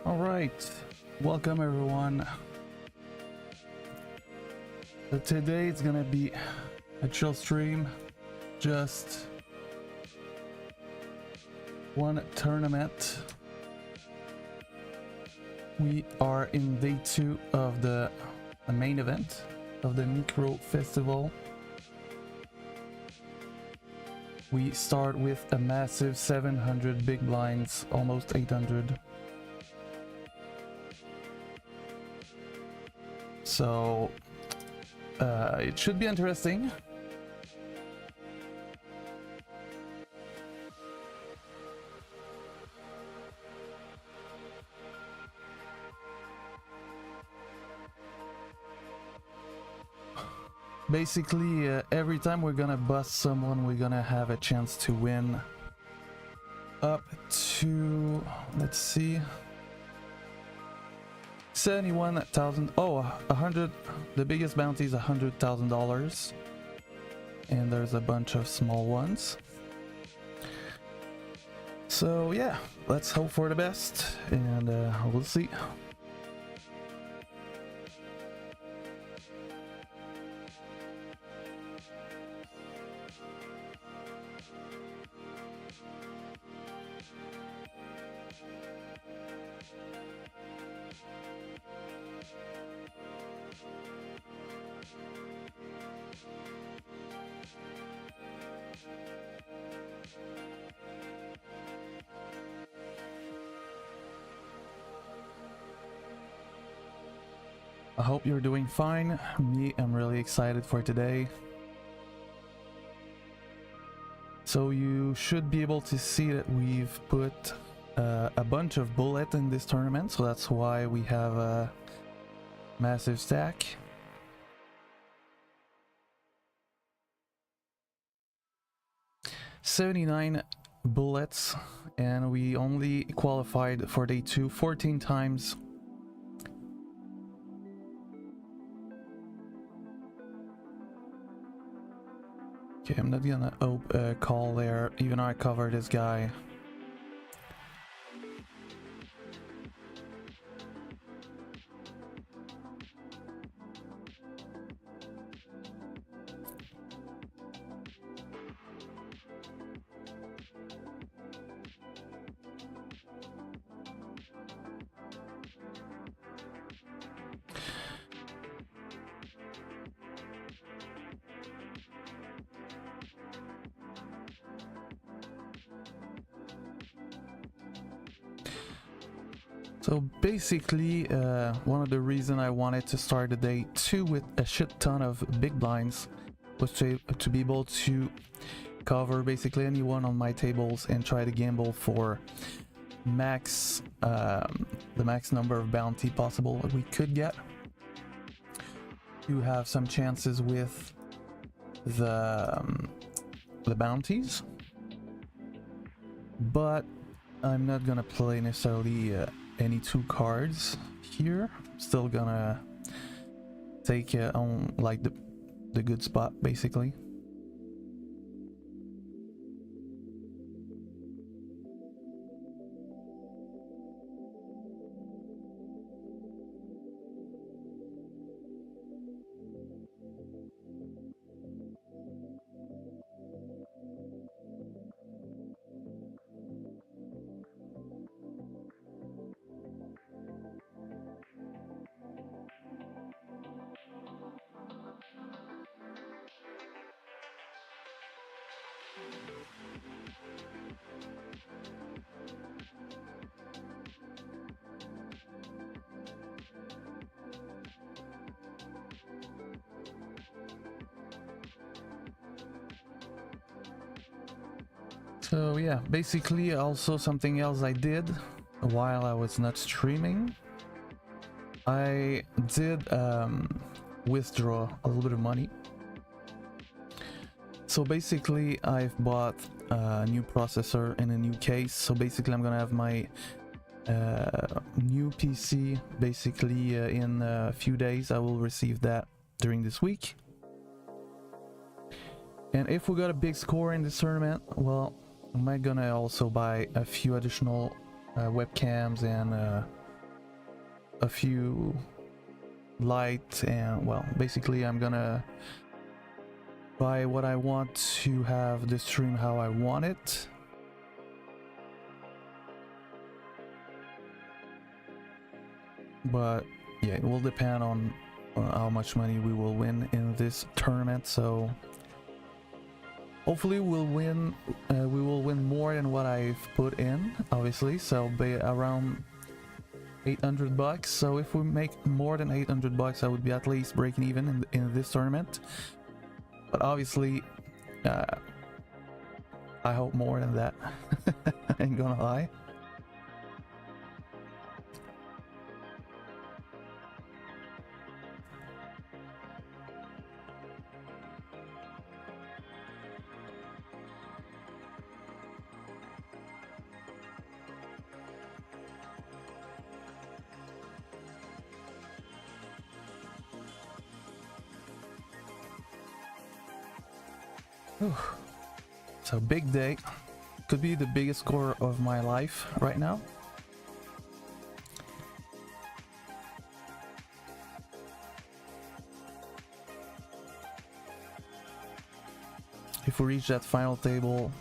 All right, welcome everyone. So today it's gonna be a chill stream, just one tournament. We are in day 2 of the main event of the Micro Festival. We start with a massive 700 big blinds, almost 800. So it should be interesting. Basically, every time we're gonna bust someone, we're gonna have a chance to win up to, let's see, 71,000. Oh, 100. The biggest bounty is $100,000, and there's a bunch of small ones. So yeah, let's hope for the best, and we'll see. I hope you're doing fine. Me, I'm really excited for today. So you should be able to see that we've put a bunch of bullets in this tournament, so that's why we have a massive stack. $79 bullets, and we only qualified for day 2 14 times. Okay, I'm not gonna call there, even though I cover this guy. So basically, one of the reasons I wanted to start the day 2 with a shit ton of big blinds was to be able to cover basically anyone on my tables and try to gamble for max, the max number of bounty possible that we could get. You have some chances with the bounties, but I'm not gonna play necessarily any 2 cards here. Still gonna take on like the good spot basically. So yeah, basically also something else I did while I was not streaming, I did withdraw a little bit of money. So basically I've bought a new processor and a new case. So basically I'm gonna have my new PC basically in a few days. I will receive that during this week. And if we got a big score in this tournament, well, am I gonna also buy a few additional webcams and a few light, and well, basically I'm gonna buy what I want to have the stream how I want it. But yeah, it will depend on how much money we will win in this tournament, so hopefully we'll win. We will win more than what I've put in, obviously, so be around 800 bucks. So if we make more than 800 bucks, I would be at least breaking even in this tournament. But obviously I hope more than that. I ain't gonna lie. So big day, could be the biggest score of my life right now. If we reach that final table,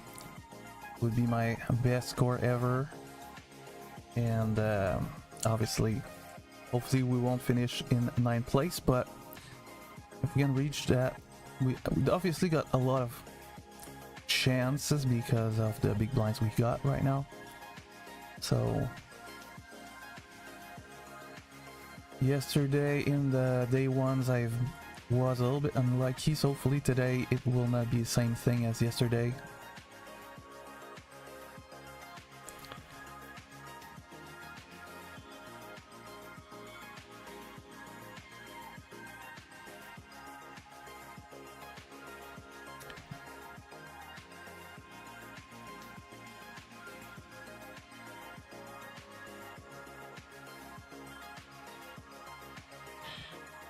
would be my best score ever, and obviously hopefully we won't finish in 9th place, but if we can reach that, we obviously got a lot of chances because of the big blinds we got right now. So yesterday in the day ones I was a little bit unlucky, so hopefully today it will not be the same thing as yesterday.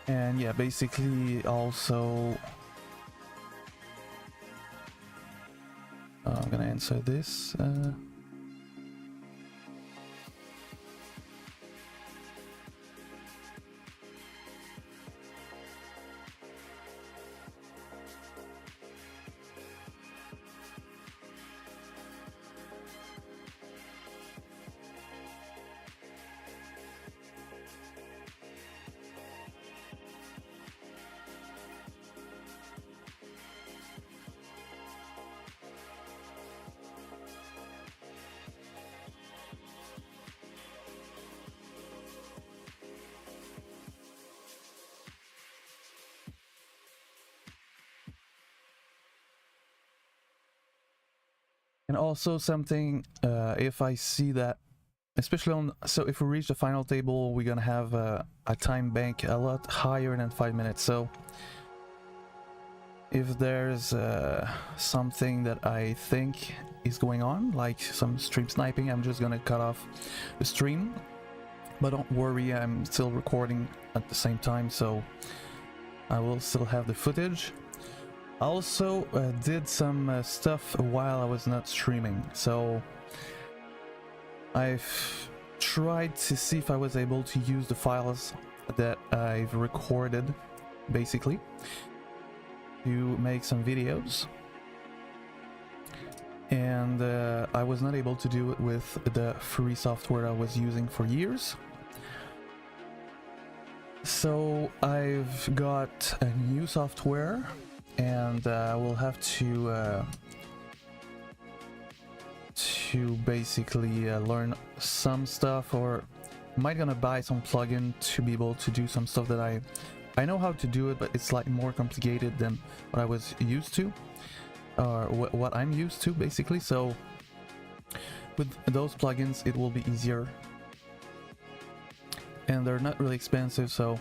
And yeah, basically also I'm gonna answer this. And also something, if I see that, especially on, so if we reach the final table, we're gonna have a time bank a lot higher than 5 minutes. So if there's something that I think is going on, like some stream sniping, I'm just gonna cut off the stream. But don't worry, I'm still recording at the same time, so I will still have the footage. I also did some stuff while I was not streaming, so I've tried to see if I was able to use the files that I've recorded, basically, to make some videos, and I was not able to do it with the free software I was using for years. So I've got a new software, and I will have to basically learn some stuff, or might gonna buy some plugin to be able to do some stuff that I know how to do it, but it's like more complicated than what I was used to, or what I'm used to, basically. So with those plugins it will be easier, and they're not really expensive, so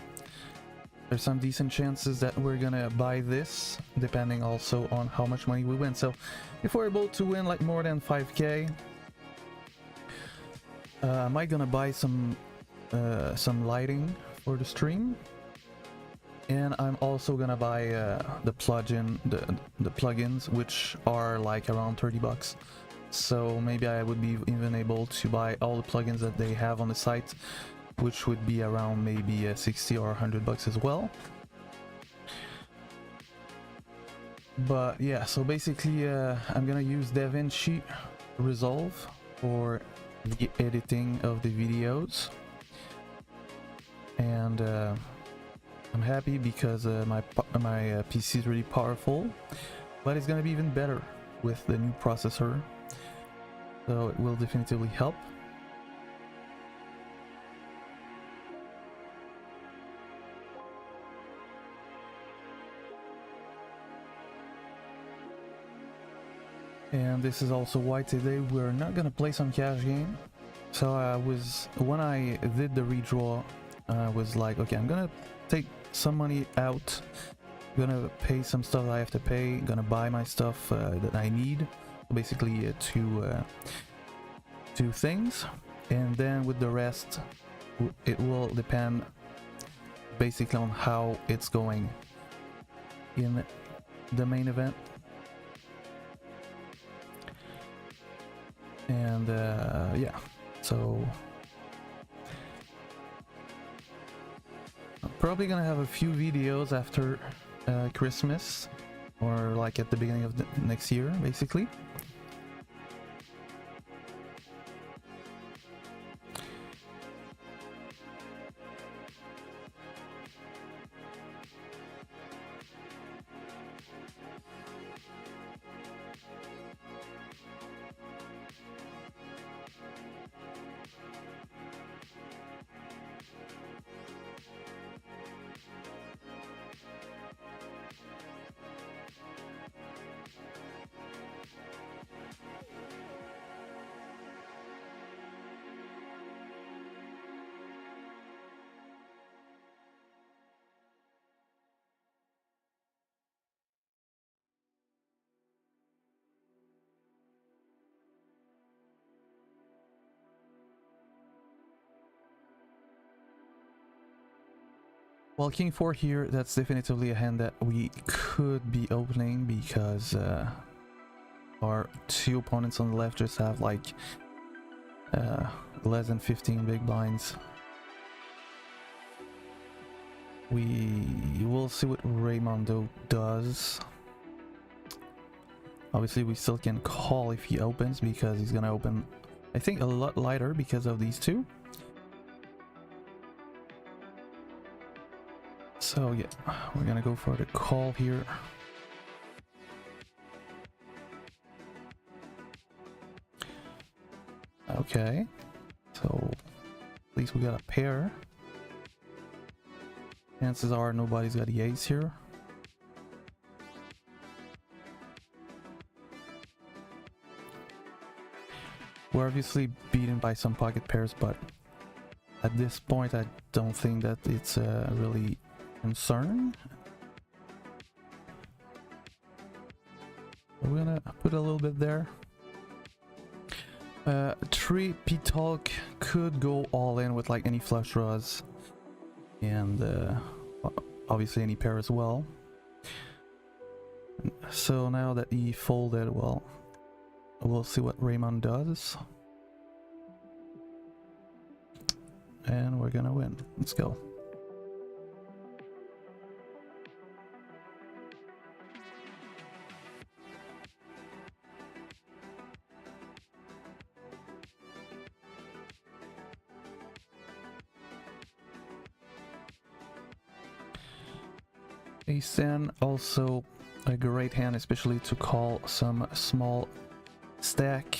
there's some decent chances that we're gonna buy this, depending also on how much money we win. So if we're able to win like more than 5k, I might gonna buy some lighting for the stream, and I'm also gonna buy the plugins, which are like around 30 bucks. So maybe I would be even able to buy all the plugins that they have on the site which would be around maybe 60 or 100 bucks as well. But yeah, so basically I'm gonna use DaVinci Resolve for the editing of the videos, and I'm happy because my PC is really powerful, but it's gonna be even better with the new processor, so it will definitively help. And this is also why today we're not gonna play some cash game. So when I did the redraw, I was like, okay, I'm gonna take some money out, gonna pay some stuff I have to pay, gonna buy my stuff that I need, basically two things, and then with the rest it will depend basically on how it's going in the main event. And yeah, so I'm probably gonna have a few videos after Christmas, or like at the beginning of the next year, basically. Well, King 4 here, that's definitively a hand that we could be opening, because our two opponents on the left just have like less than 15 big blinds. We will see what Raymondo does. Obviously we still can call if he opens, because he's gonna open, I think, a lot lighter because of these two. So yeah, we're gonna go for the call here. Okay, so at least we got a pair. Chances are nobody's got the ace here. We're obviously beaten by some pocket pairs, but at this point I don't think that it's really concern. We're gonna put a little bit there. 3 P-Talk could go all in with like any flush draws, and obviously any pair as well. So now that he folded, well, we'll see what Raymond does, and we're gonna win. Let's go. Ace-10, also a great hand, especially to call some small stack.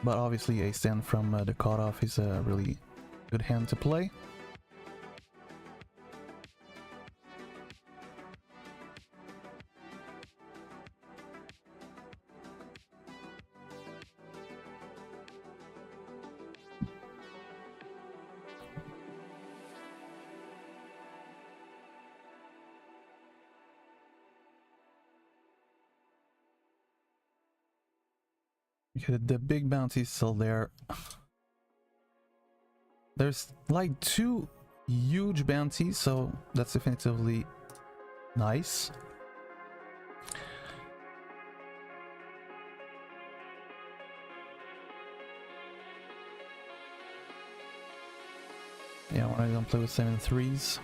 But obviously Ace-10 from the cutoff is a really good hand to play. Okay, the big bounty is still there. There's like 2 huge bounties, so that's definitively nice. Yeah, when I don't play with 7-3s.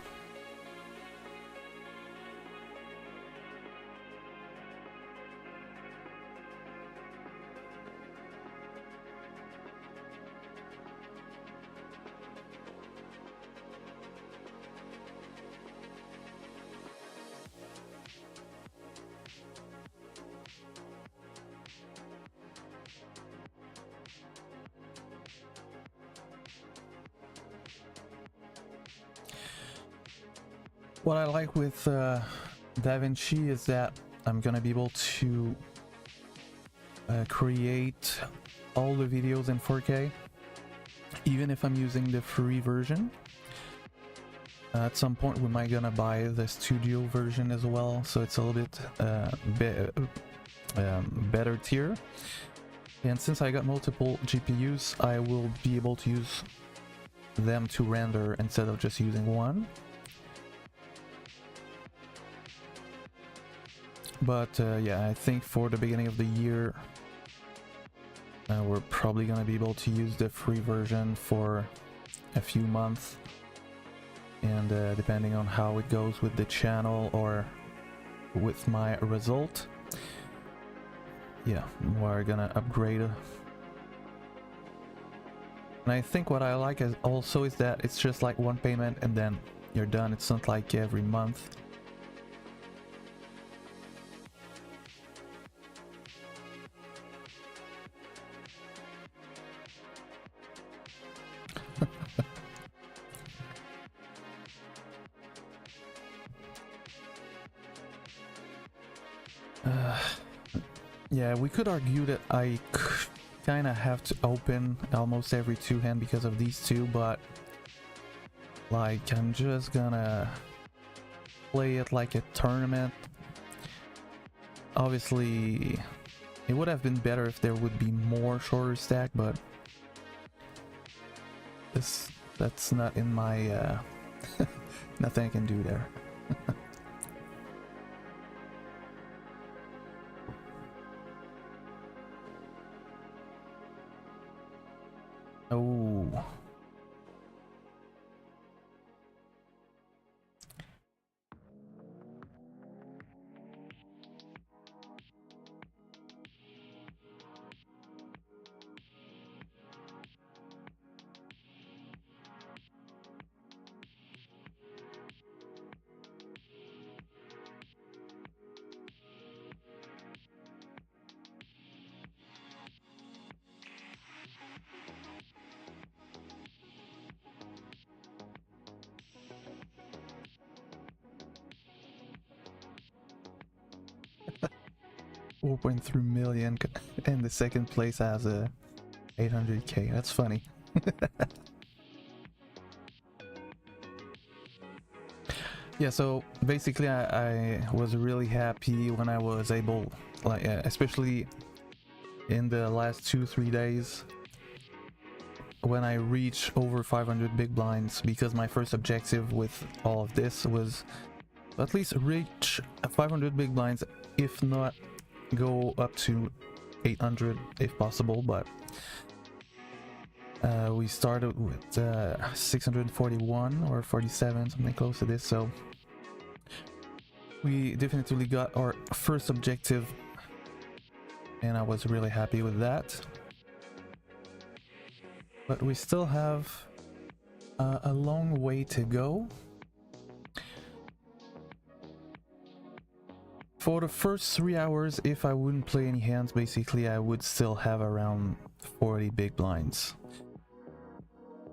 What I like with DaVinci is that I'm gonna be able to create all the videos in 4K, even if I'm using the free version. At some point we might gonna buy the studio version as well, so it's a little bit better tier. And since I got multiple GPUs, I will be able to use them to render instead of just using one. But yeah, I think for the beginning of the year we're probably gonna be able to use the free version for a few months, and depending on how it goes with the channel or with my result, yeah, we're gonna upgrade. And I think what I like is also is that it's just like one payment and then you're done. It's not like every month. Yeah, we could argue that I kind of have to open almost every two hand because of these two, but like I'm just gonna play it like a tournament. Obviously it would have been better if there would be more shorter stack, but that's not in my nothing I can do there. Oh. $4.3 million and the second place has a 800k. That's funny. Yeah, so basically I was really happy when I was able, like especially in the last 2-3 days when I reached over 500 big blinds, because my first objective with all of this was at least reach 500 big blinds, if not go up to 800 if possible. But we started with 641 or 47, something close to this, so we definitely got our first objective and I was really happy with that. But we still have a long way to go. For the first 3 hours, if I wouldn't play any hands, basically I would still have around 40 big blinds.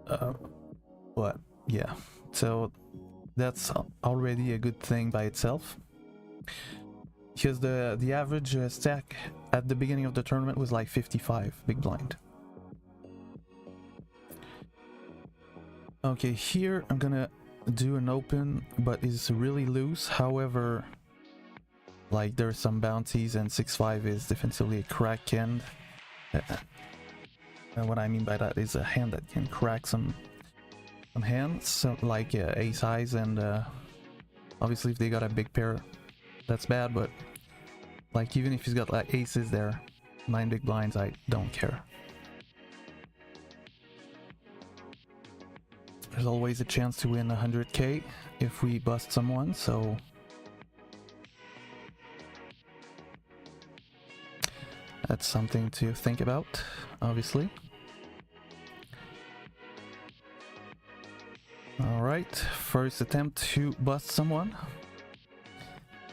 But yeah, so that's already a good thing by itself, because the average stack at the beginning of the tournament was like 55 big blind. Okay, here I'm gonna do an open, but it's really loose. However, like there's some bounties and 6-5 is defensively a crack hand. And what I mean by that is a hand that can crack some hands, so like ace highs, and obviously if they got a big pair, that's bad. But like even if he's got like aces there, 9 big blinds, I don't care. there's always a chance to win 100k if we bust someone, so that's something to think about, obviously. Alright, first attempt to bust someone.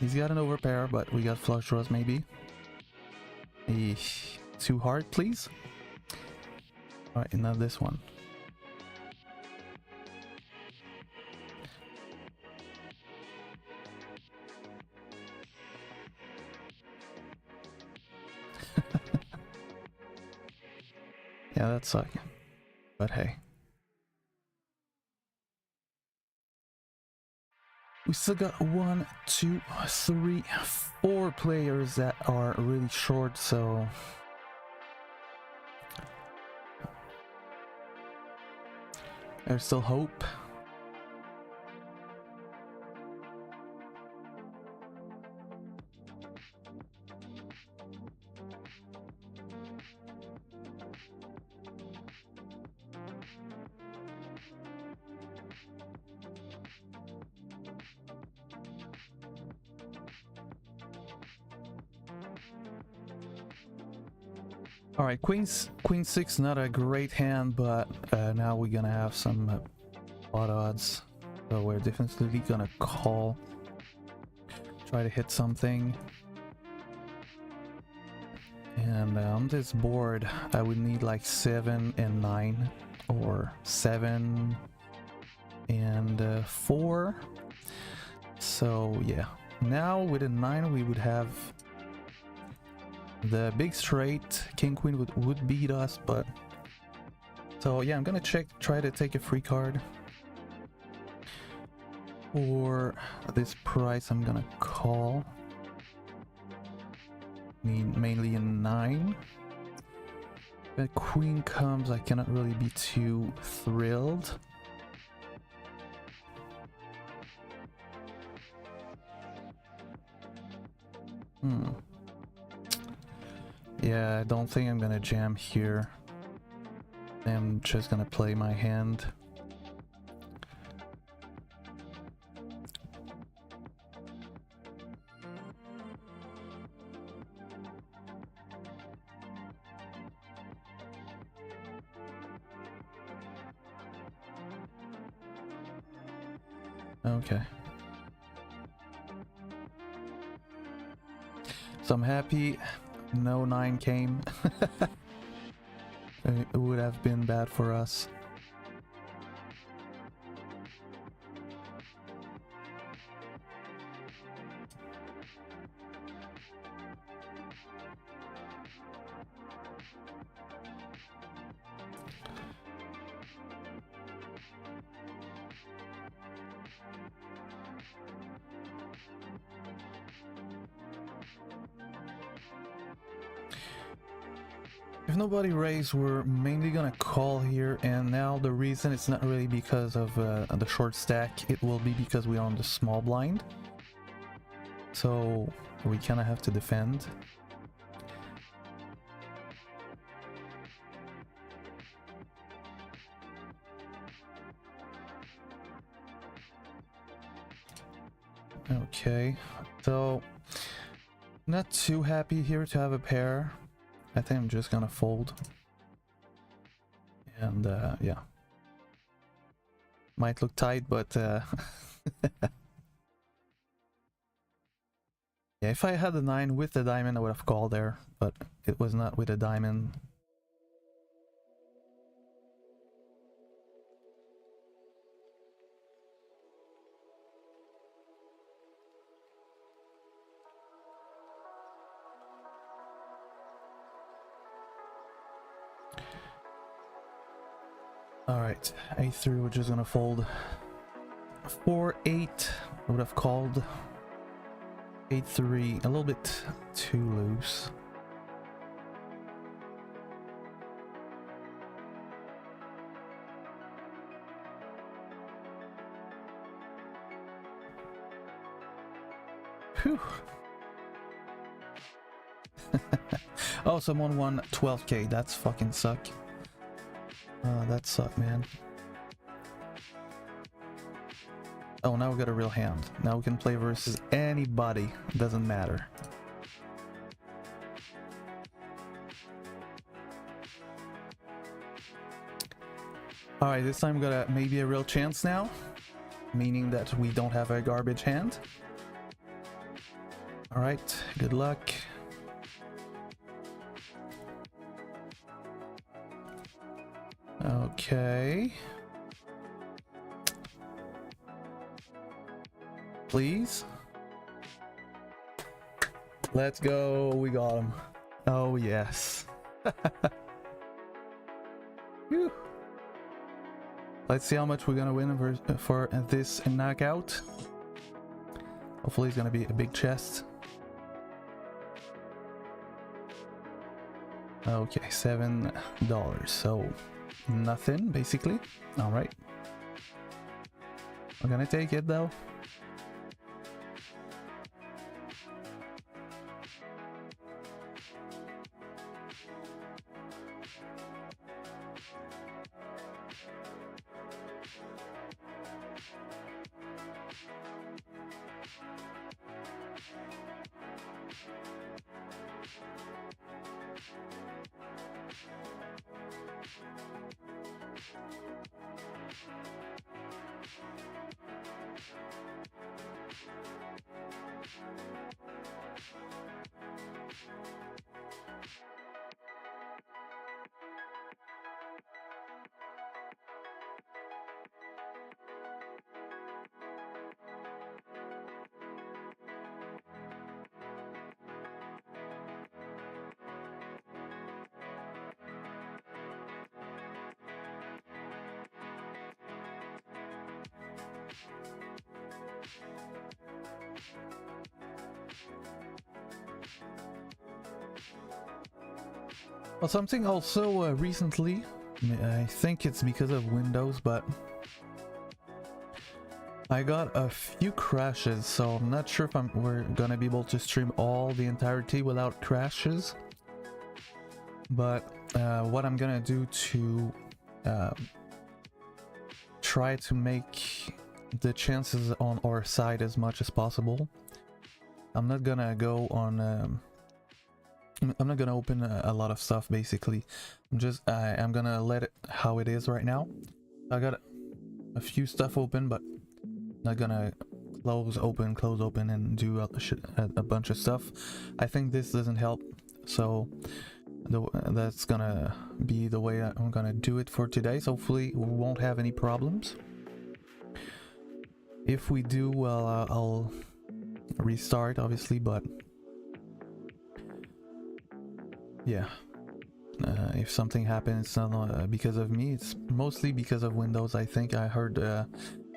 He's got an overpair, but we got flush draws maybe. Eesh. Too hard, please? Alright, not this one. Yeah, that sucked. But hey. We still got 1, 2, 3, 4 players that are really short, so there's still hope. Alright, Queen 6, not a great hand, but now we're gonna have some odd odds. So we're definitely gonna call. Try to hit something. And on this board, I would need like 7 and 9, or 7 and 4. So yeah, now with a 9 we would have the big straight. King Queen would beat us, but so yeah, I'm gonna try to take a free card. For this price I'm gonna call. I mean, mainly a 9. When Queen comes, I cannot really be too thrilled. Yeah, I don't think I'm gonna jam here. I'm just gonna play my hand. Okay. So I'm happy no 9 came. It would have been bad for us. If nobody raised, we're mainly gonna call here, and now the reason it's not really because of the short stack, it will be because we are on the small blind. So we kind of have to defend. Okay, so not too happy here to have a pair. I think I'm just gonna fold. And yeah. Might look tight, but yeah, if I had the 9 with the diamond, I would have called there, but it was not with a diamond. Alright, A3, we're just gonna fold. 4-8, I would have called. 8-3, a little bit too loose. Whew. Oh, someone won 12k, that's fucking suck. That sucked, man. Oh, now we got a real hand. Now we can play versus anybody. Doesn't matter. Alright, this time we got maybe a real chance now. Meaning that we don't have a garbage hand. Alright, good luck. Okay. Please. Let's go. We got him. Oh, yes. Whew. Let's see how much we're gonna win for this knockout. Hopefully it's gonna be a big chest. Okay, $7. So nothing basically. All right. We're gonna take it though. Well, something also recently, I think it's because of Windows, but I got a few crashes, so I'm not sure if we're gonna be able to stream all the entirety without crashes. But what I'm gonna do to try to make the chances on our side as much as possible. I'm not gonna go on I'm not gonna open a lot of stuff basically. I'm gonna let it how it is right now. I got a few stuff open, but not gonna close open and do a bunch of stuff. I think this doesn't help, so that's gonna be the way I'm gonna do it for today. So hopefully we won't have any problems. If we do, well, I'll restart obviously, but yeah, if something happens, it's not because of me, it's mostly because of Windows. I think I heard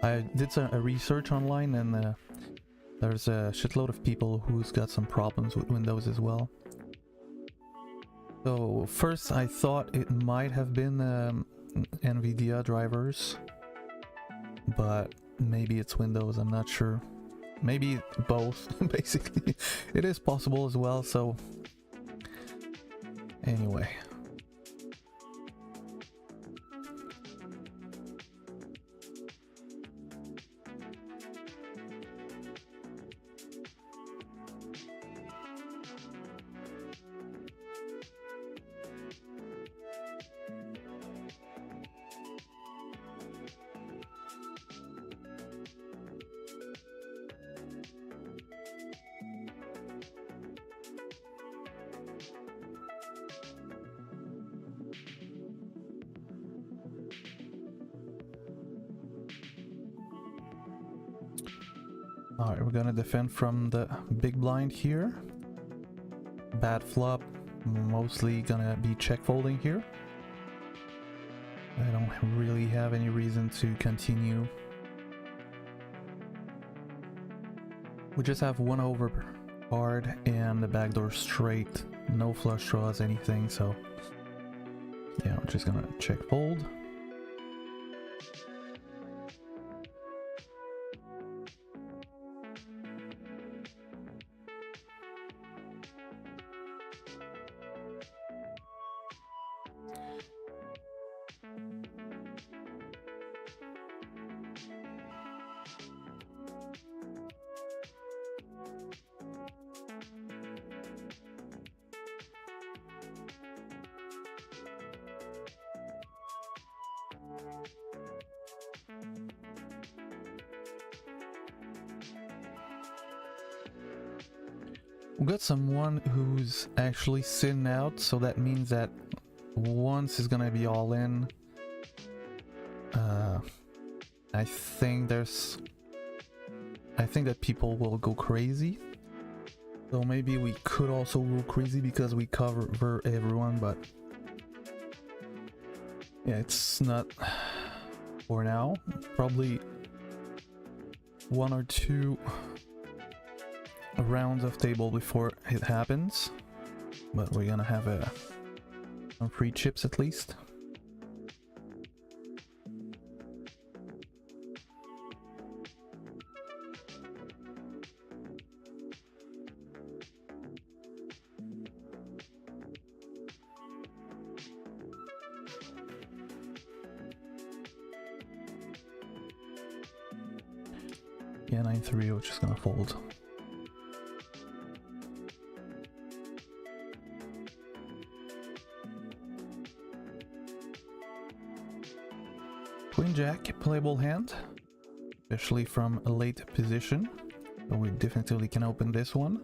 I did a research online, and there's a shitload of people who's got some problems with Windows as well. So first I thought it might have been NVIDIA drivers, but maybe it's Windows, I'm not sure. Maybe both, basically. It is possible as well, so anyway. Alright, we're gonna defend from the big blind here. Bad flop, mostly gonna be check folding here. I don't really have any reason to continue. We just have one over card and the backdoor straight, no flush draws, anything, so yeah, we're just gonna check fold. We got someone who's actually sitting out, so that means that once is gonna be all in. I think that people will go crazy. So maybe we could also go crazy because we cover everyone, but yeah, it's not for now. Probably 1 or 2 rounds of table before it happens, but we're gonna have some free chips at least. Yeah, 9-3, which is gonna fold. Queen Jack, playable hand, especially from a late position, so we definitely can open this one.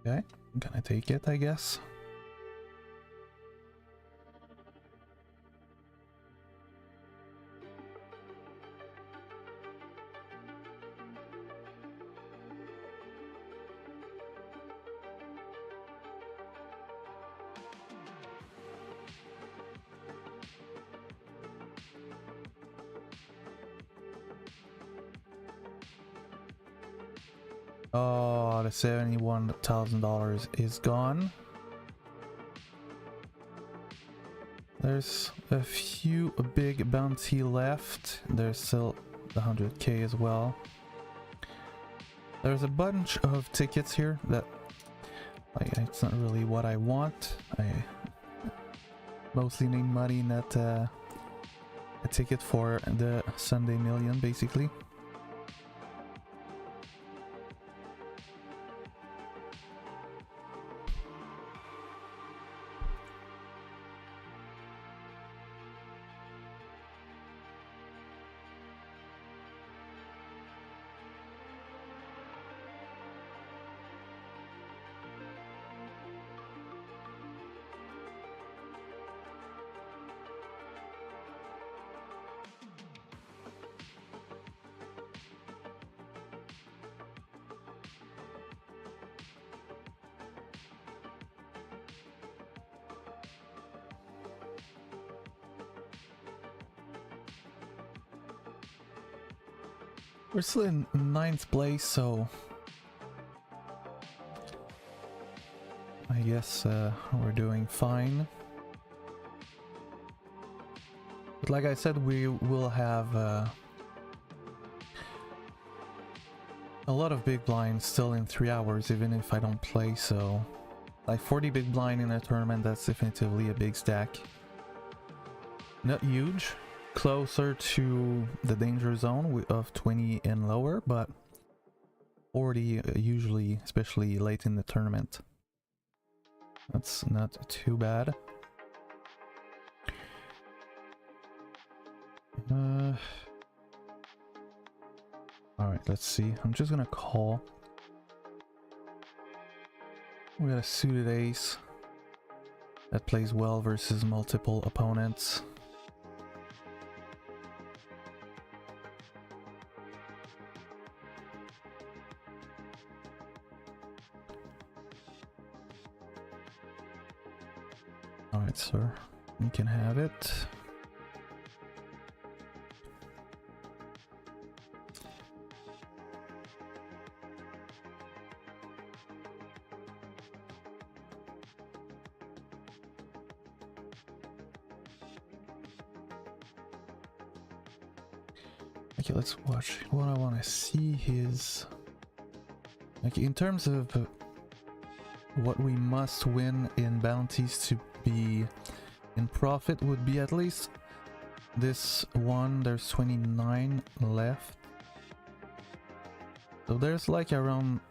Okay, I'm gonna take it, I guess. Oh, the $71,000 is gone. There's a few big bounty left. There's still the 100k as well. There's a bunch of tickets here that it's not really what I want. I mostly need money, not a ticket for the Sunday Million, basically. We're still in 9th place, so I guess we're doing fine. But like I said, we will have a lot of big blinds still in 3 hours, even if I don't play, so like 40 big blind in a tournament, that's definitively a big stack. Not huge. Closer to the danger zone of 20 and lower, but 40 usually, especially late in the tournament. That's not too bad. Alright, let's see. I'm just gonna call. We got a suited ace that plays well versus multiple opponents. Alright, sir. You can have it. Okay, let's watch. What I want to see is, like, in terms of what we must win in bounties to be in profit, would be at least This one, there's 29 left. So there's like around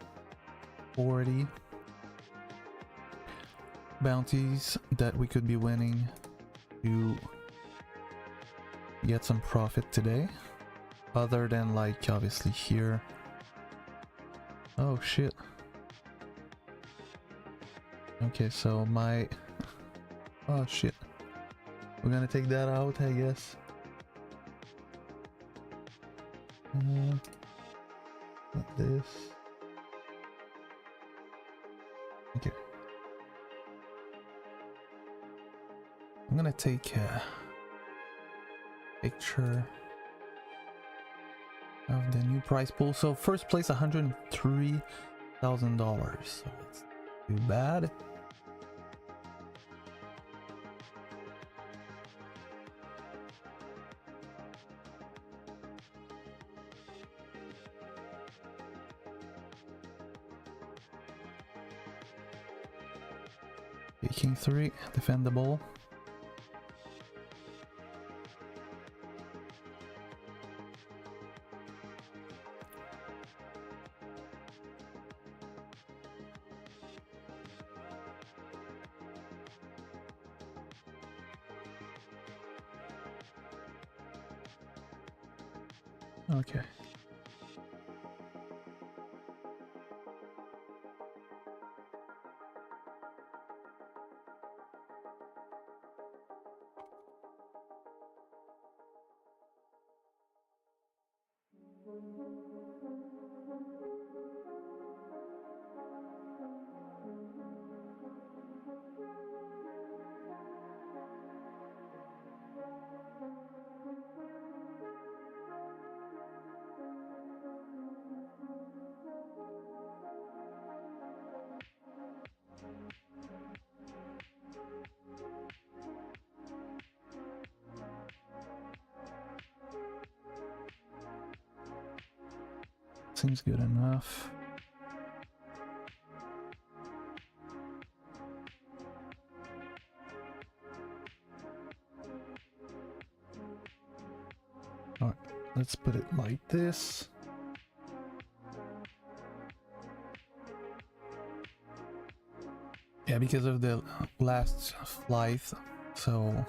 40 bounties that we could be winning to get some profit today. Other than like obviously here. Oh shit. Okay, so my... Oh shit. We're gonna take that out, I guess. Like this. Okay. I'm gonna take a picture of the new prize pool. So first place, $103,000. So it's too bad. King 3, defend the ball. Okay. Seems good enough. Alright, let's put it like this. Yeah, because of the last flight, so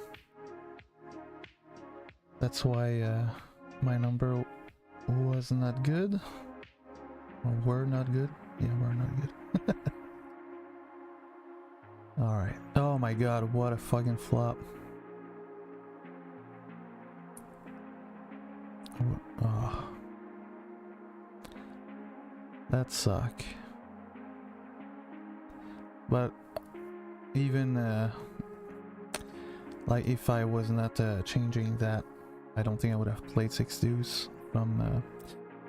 that's why my number was not good. Or we're not good. Yeah, we're not good. Alright. Oh my god, what a fucking flop. Oh. That suck. But even like if I was not changing that, I don't think I would have played 6 deuce from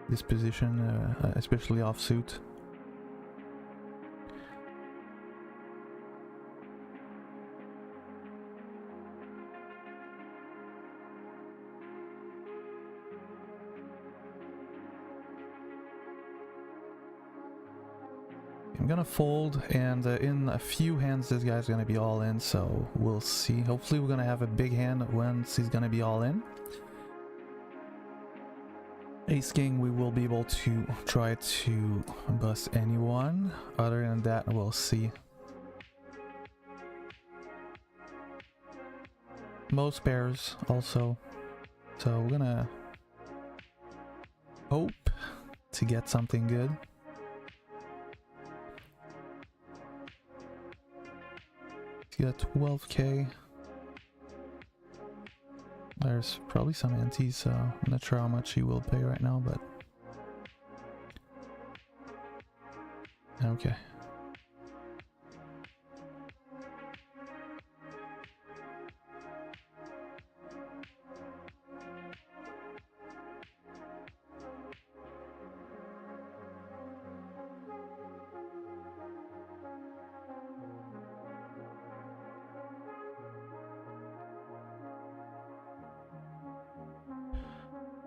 this position, especially offsuit. I'm gonna fold, and in a few hands this guy's gonna be all in, so we'll see. Hopefully we're gonna have a big hand once he's gonna be all in. Ace King, we will be able to try to bust anyone. Other than that, we'll see. Most pairs also. So we're gonna hope to get something good. He's got 12k. There's probably some antis, so I'm not sure how much he will pay right now, but... Okay.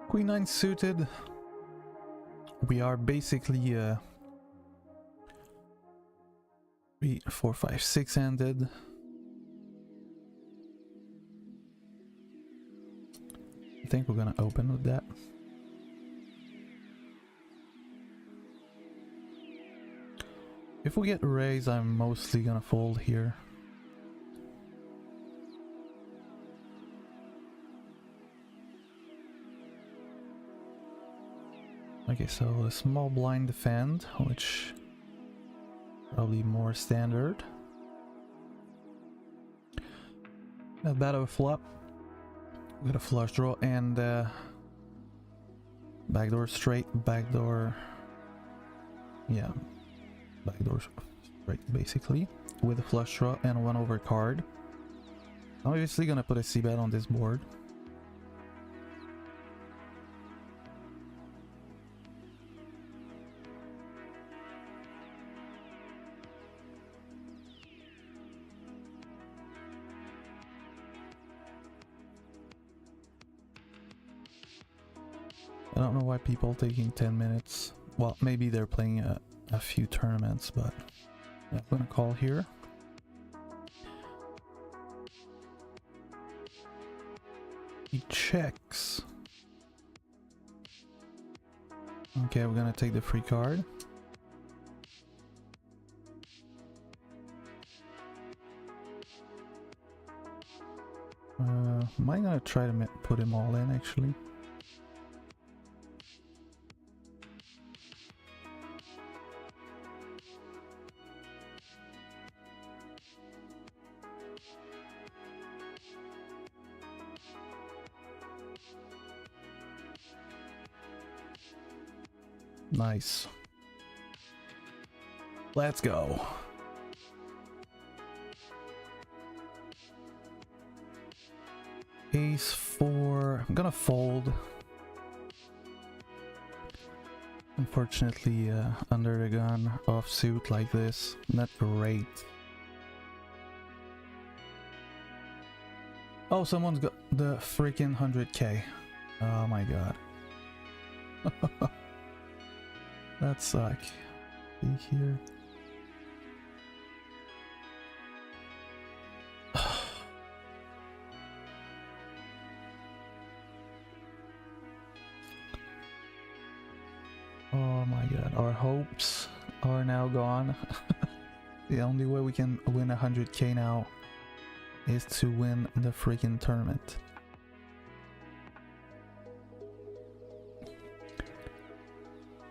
Queen 9 suited. We are basically 3, 4, 5, 6 handed. think we're gonna open with that. If we get raised, I'm mostly gonna fold here. Okay, so a small blind defend, which probably more standard. Not bad of a flop. We got a flush draw and backdoor straight, backdoor, yeah, backdoor straight basically, with a flush draw and 1 over card. I'm obviously gonna put a c-bet on this board. I don't know why people taking 10 minutes. Well, maybe they're playing a few tournaments, but yeah, I'm gonna call here. He checks. Okay, we're gonna take the free card. Am I gonna try to put him all in actually? Nice. Let's go. Ace 4. I'm gonna fold. Unfortunately, under the gun, offsuit like this. Not great. Oh, someone's got the freaking 100k. Oh my god. That suck. Be here. Oh my god, our hopes are now gone. The only way we can win 100k now is to win the freaking tournament.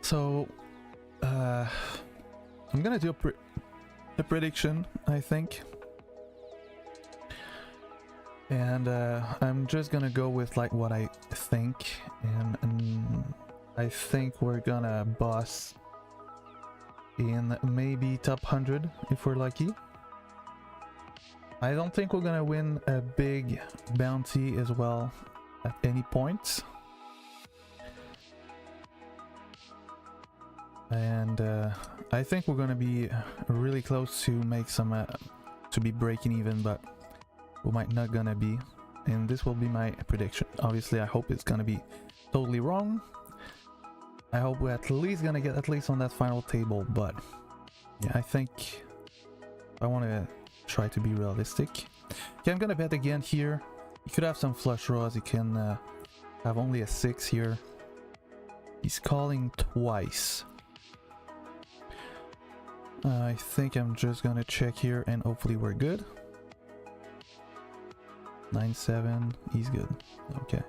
So I'm gonna do a prediction, I think, and I'm just gonna go with like what I think, and I think we're gonna boss in maybe top 100 if we're lucky. I don't think we're gonna win a big bounty as well at any point. And I think we're gonna be really close to make some to be breaking even, but we might not gonna be, and this will be my prediction. Obviously I hope it's gonna be totally wrong. I hope we're at least gonna get at least on that final table, but yeah, I think I want to try to be realistic. Okay, I'm gonna bet again here. You could have some flush draws. You can have only a 6 here. He's calling twice. I think I'm just gonna check here and hopefully we're good. 9-7, he's good. Okay.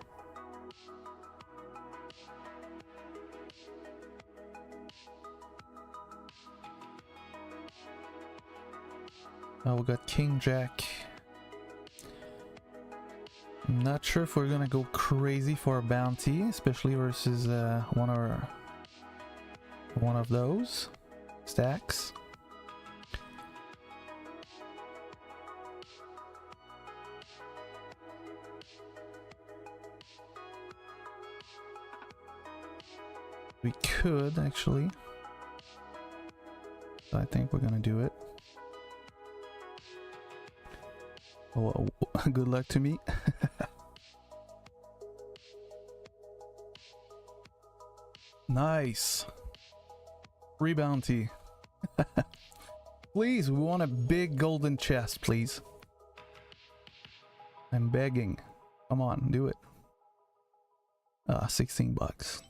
Now we got King Jack. I'm not sure if we're gonna go crazy for a bounty, especially versus one of those stacks. We could actually. So I think we're gonna do it. Oh, good luck to me. Nice. Free bounty. Please, we want a big golden chest, please. I'm begging. Come on, do it. $16.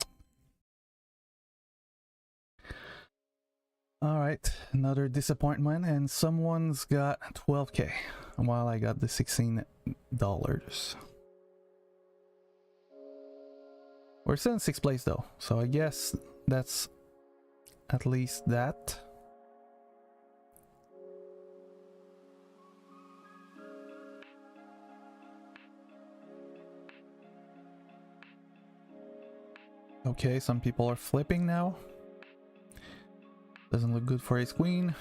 All right, another disappointment, and someone's got 12k while I got the $16. We're still in 6th place though, so I guess that's at least that. Okay, some people are flipping now. Doesn't look good for ace queen.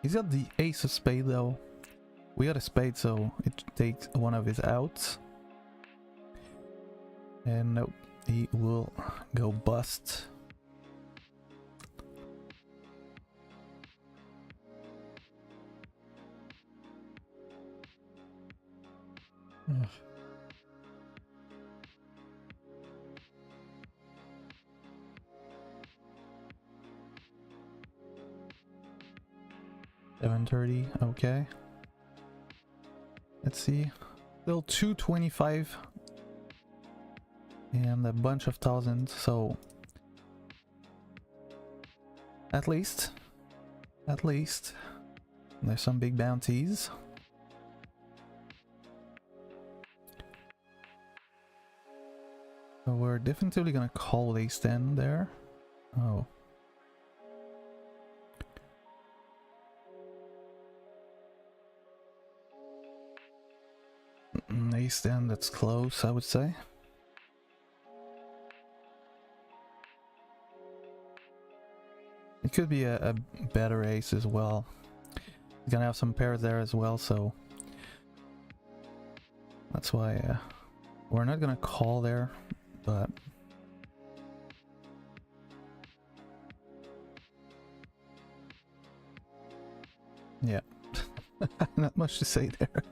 He's got the ace of spade though. We got a spade, so it takes one of his outs. And nope, he will go bust. Ugh. $730, okay. Let's see. Still 225 and a bunch of thousands, so at least there's some big bounties. So we're definitely gonna call ace 10 there. Oh. Ace 10, that's close, I would say. It could be a better ace as well. He's gonna have some pairs there as well, so that's why we're not gonna call there, but yeah, not much to say there.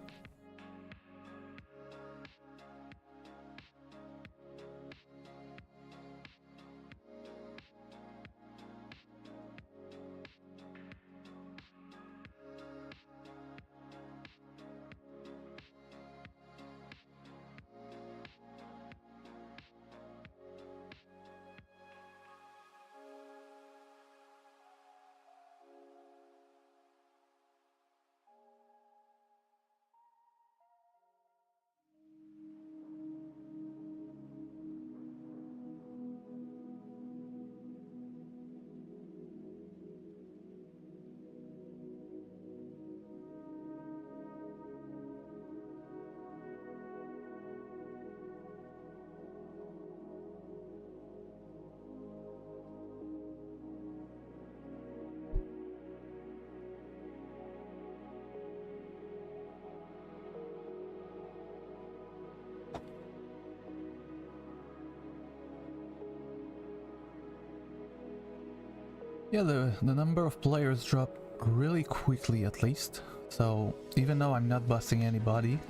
Yeah, the number of players dropped really quickly, at least. So even though I'm not busting anybody,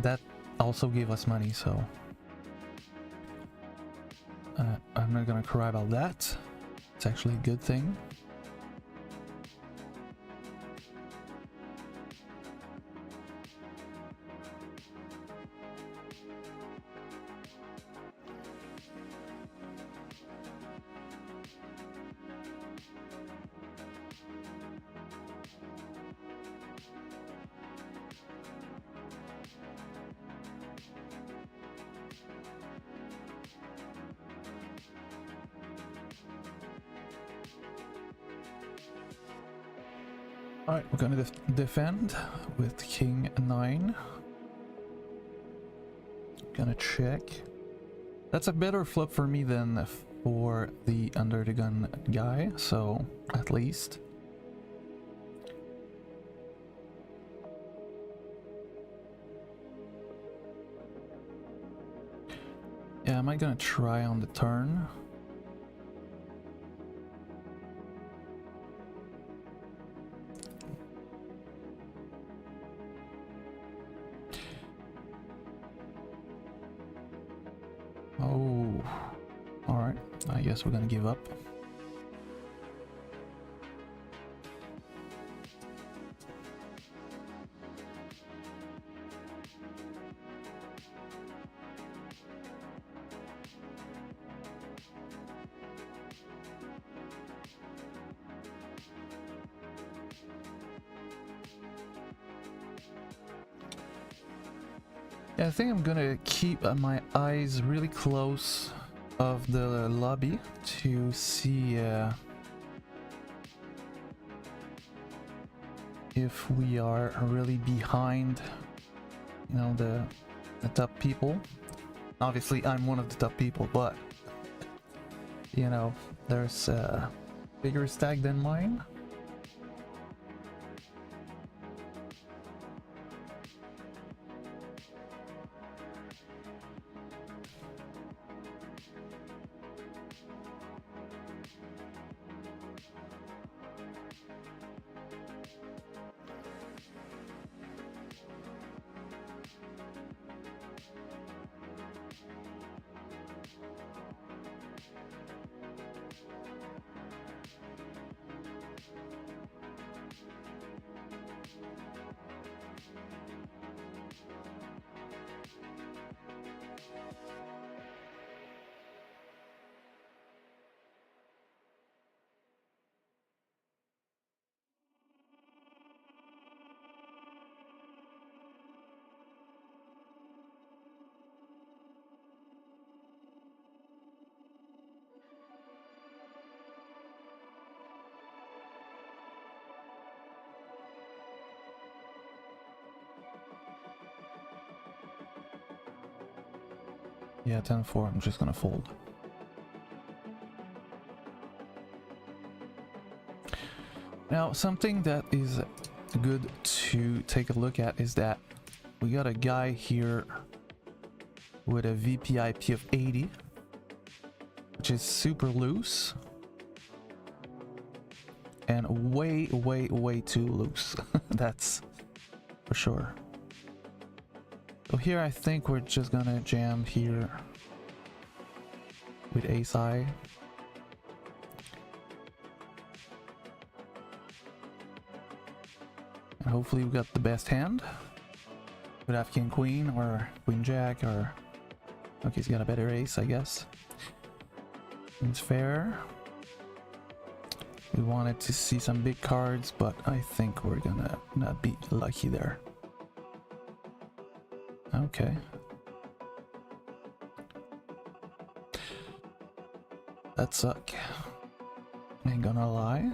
that also gave us money, so I'm not gonna cry about that. It's actually a good thing. Alright, we're gonna defend with king 9. Gonna check. That's a better flip for me than for the under the gun guy, so at least. Yeah, am I gonna try on the turn? Oh, alright. I guess we're gonna give up. Yeah, I think I'm gonna keep my eyes really close of the lobby to see if we are really behind, you know, the top people. Obviously, I'm one of the top people, but you know, there's a bigger stack than mine. Yeah, 10-4, I'm just gonna fold. Now, something that is good to take a look at is that we got a guy here with a VPIP of 80, which is super loose. And way too loose. That's for sure. So here I think we're just gonna jam here with ace high. And hopefully we got the best hand. Could have king queen or queen jack, or okay, he's got a better ace, I guess. It's fair. We wanted to see some big cards, but I think we're gonna not be lucky there. Okay. That suck. Ain't gonna lie.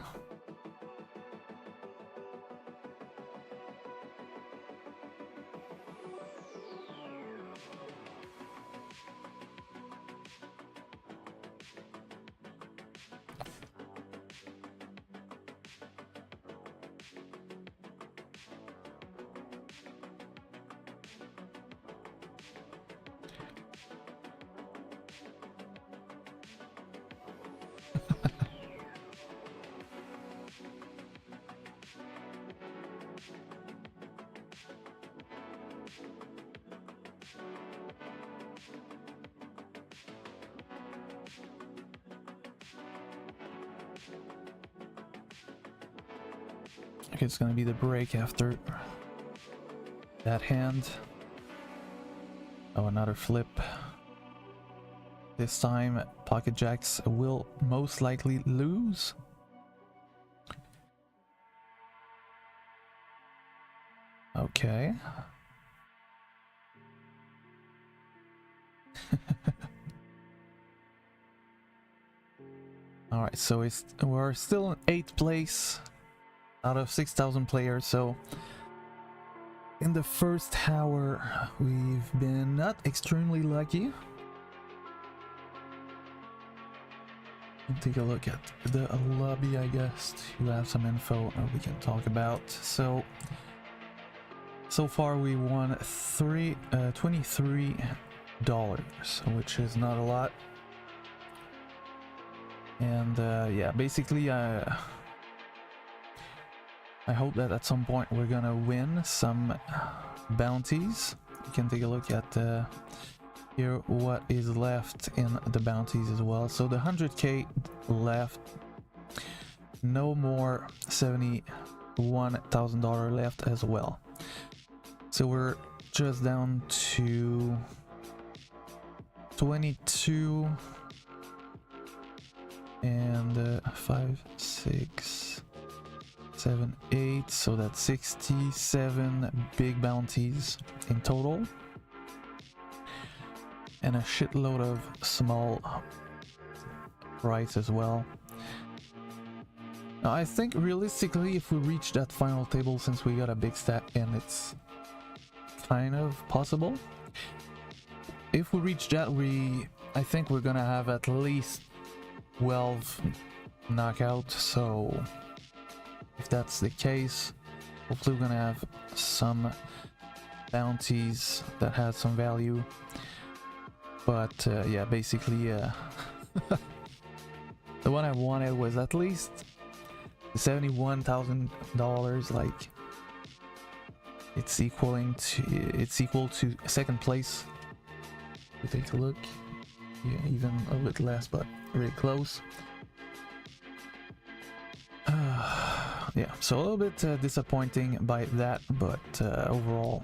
Okay, it's gonna be the break after that hand. Oh, another flip. This time, pocket jacks will most likely lose. Okay. Alright, so we're still in 8th place out of 6,000 players, so in the first hour we've been not extremely lucky. Take a look at the lobby, I guess, to have some info we can talk about. So far we won $23, which is not a lot. And yeah, basically I hope that at some point we're gonna win some bounties. You can take a look at here what is left in the bounties as well. So the 100k left, no more $71,000 left as well. So we're just down to 22 and 5, 6, 7, 8, so that's 67 big bounties in total. and a shitload of small rights as well. Now, I think realistically, if we reach that final table, since we got a big stack and it's kind of possible, if we reach that, I think we're gonna have at least 12 knockouts. So if that's the case, hopefully we're gonna have some bounties that has some value. But yeah, basically the one I wanted was at least $71,000. like it's equal to second place. We take a look. Yeah, even a bit less, but really close. Yeah, so a little bit disappointing by that, but overall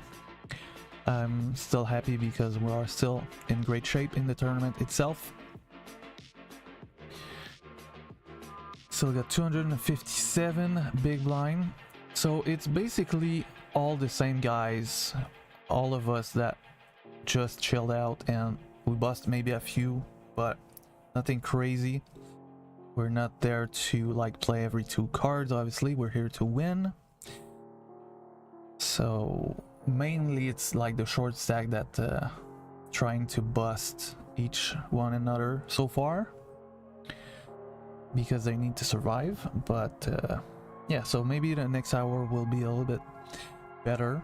I'm still happy because we are still in great shape in the tournament itself. So we got 257 big blind. So it's basically all the same guys, all of us that just chilled out, and we bust maybe a few, but nothing crazy. We're not there to like play every 2 cards, obviously. We're here to win. So mainly it's like the short stack that trying to bust each one another so far, because they need to survive. But yeah, so maybe the next hour will be a little bit better.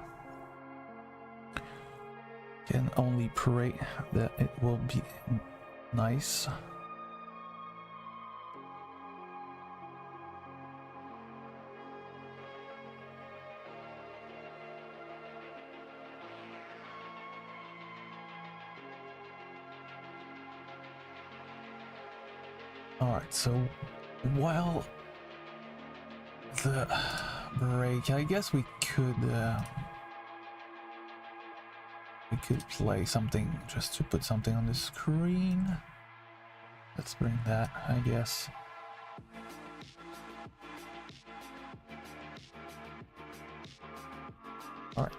Can only pray that it will be nice. Alright, so while the break, I guess we could play something just to put something on the screen. Let's bring that, I guess. All right.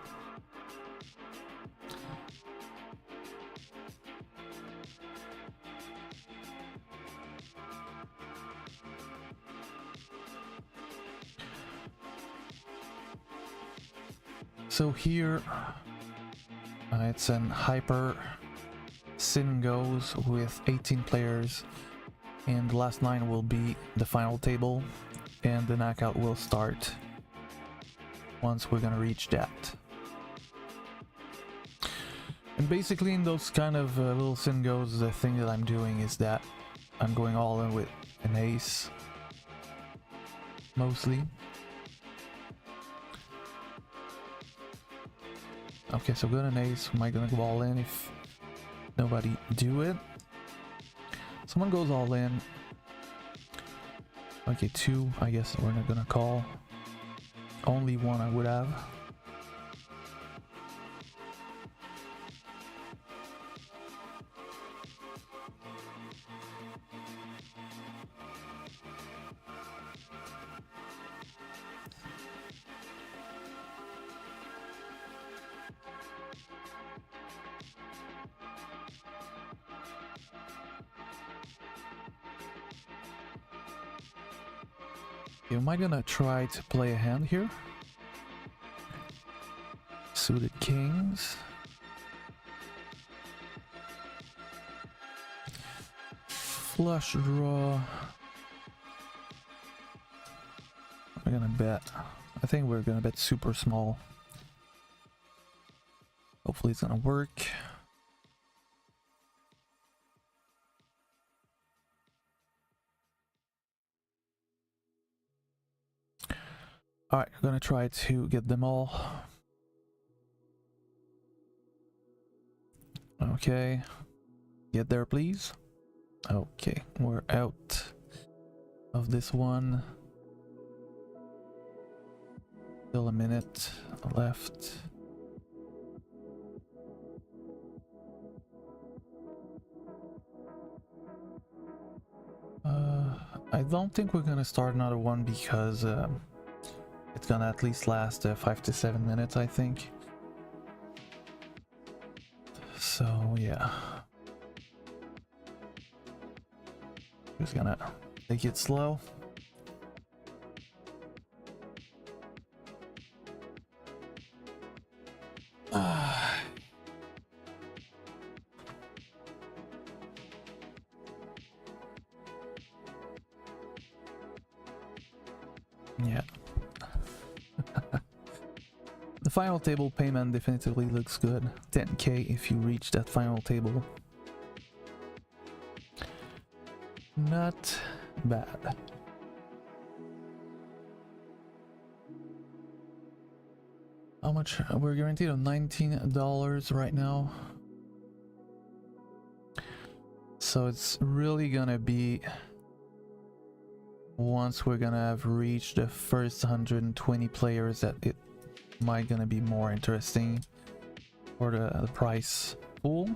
So here it's an hyper sin goes with 18 players, and the last 9 will be the final table, and the knockout will start once we're gonna reach that. And basically in those kind of little sin goes, the thing that I'm doing is that I'm going all in with an ace mostly. Okay, so got an ace. Am I gonna go all in if nobody do it? Someone goes all in. Okay, 2, I guess we're not gonna call. Only 1 I would have. Am I gonna try to play a hand here? Suited kings. Flush draw. We're gonna bet. I think we're gonna bet super small. Hopefully it's gonna work. Alright, I'm gonna try to get them all. Okay. Get there, please. Okay, we're out of this one. Still a minute left. I don't think we're gonna start another one because it's gonna at least last 5 to 7 minutes, I think. So yeah, Just gonna take it slow. Yeah. The final table payment definitively looks good. 10k if you reach that final table. Not bad. How much? We're guaranteed on $19 right now. So it's really gonna be once we're gonna have reached the first 120 players that it might gonna be more interesting for the price pool.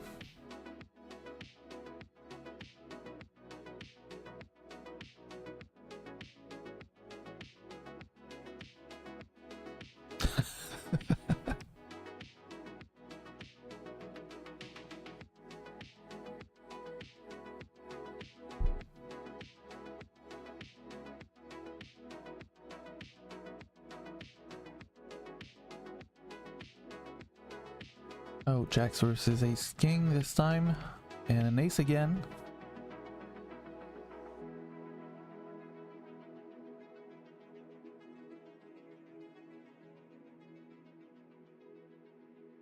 Oh, Jacks versus Ace King this time, and an ace again.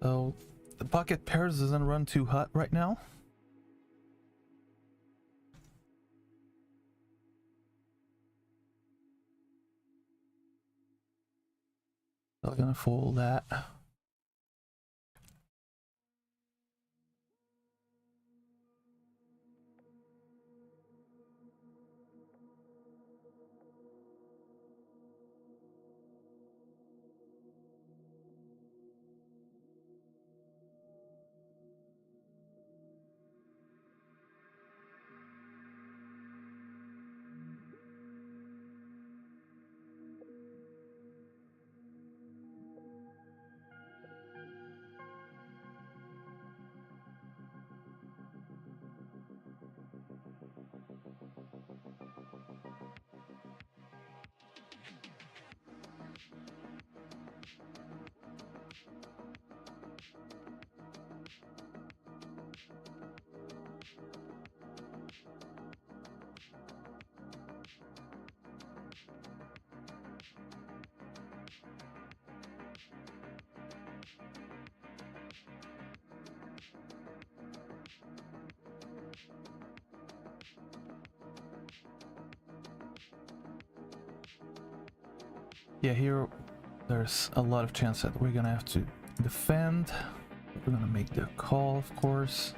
So the pocket pairs doesn't run too hot right now. So I'm gonna fold that. Yeah, here there's a lot of chance that we're gonna have to defend. We're gonna make the call, of course.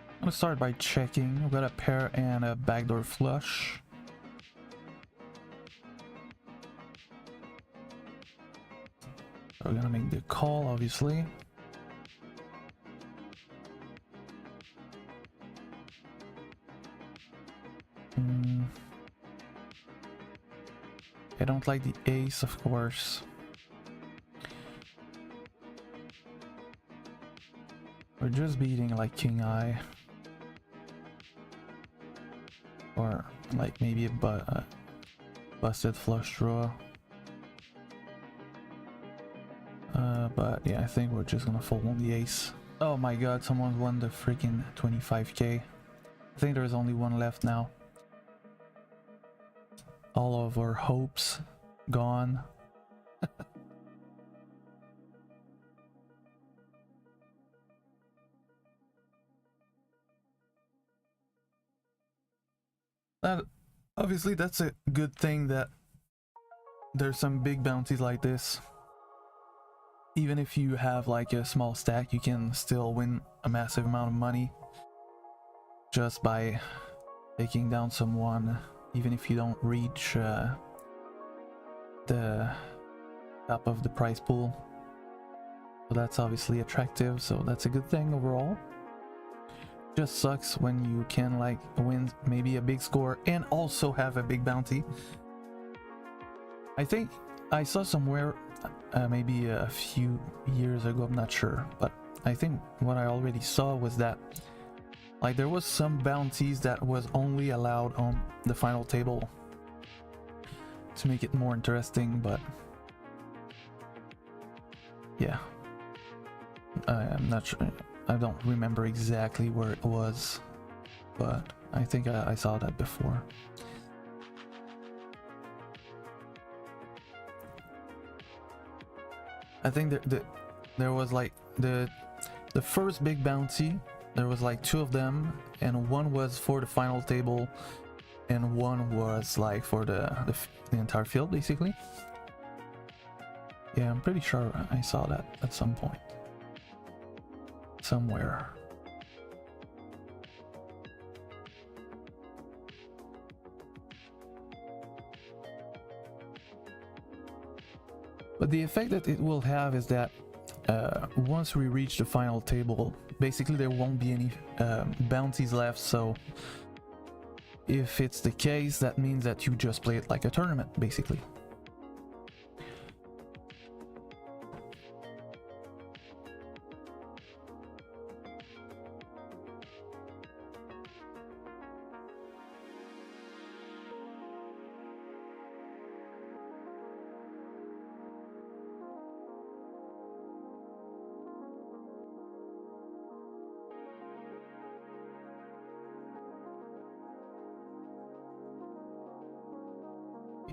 I'm gonna start by checking. We've got a pair and a backdoor flush. We're gonna make the call, obviously. I don't like the ace, of course. We're just beating like king eye, or like maybe a busted flush draw. But yeah, I think we're just gonna fold on the ace. Oh my god, someone won the freaking 25k. I think there's only one left now. All of our hopes gone. Obviously that's a good thing that there's some big bounties like this. Even if you have like a small stack, you can still win a massive amount of money just by taking down someone, even if you don't reach the top of the prize pool. So that's obviously attractive, so that's a good thing overall. Just sucks when you can like win maybe a big score and also have a big bounty. I think I saw somewhere maybe a few years ago, I'm not sure, but I think what I already saw was that Like there was some bounties that was only allowed on the final table to make it more interesting, but yeah, I'm not sure. I don't remember exactly where it was, but I think I saw that before. I think there was like the first big bounty. There was like 2 of them, and one was for the final table, and one was like for the entire field, basically. Yeah, I'm pretty sure I saw that at some point, somewhere. But the effect that it will have is that once we reach the final table, basically there won't be any bounties left. So if it's the case, that means that you just play it like a tournament, basically.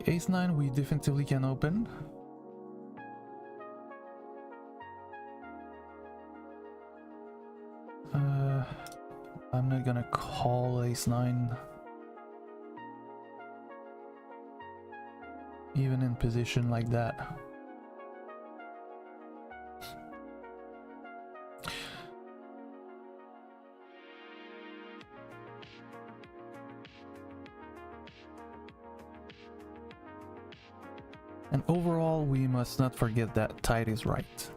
Ace-9 we definitively can open. I'm not gonna call Ace-9 even in position like that. And overall, we must not forget that tide is right.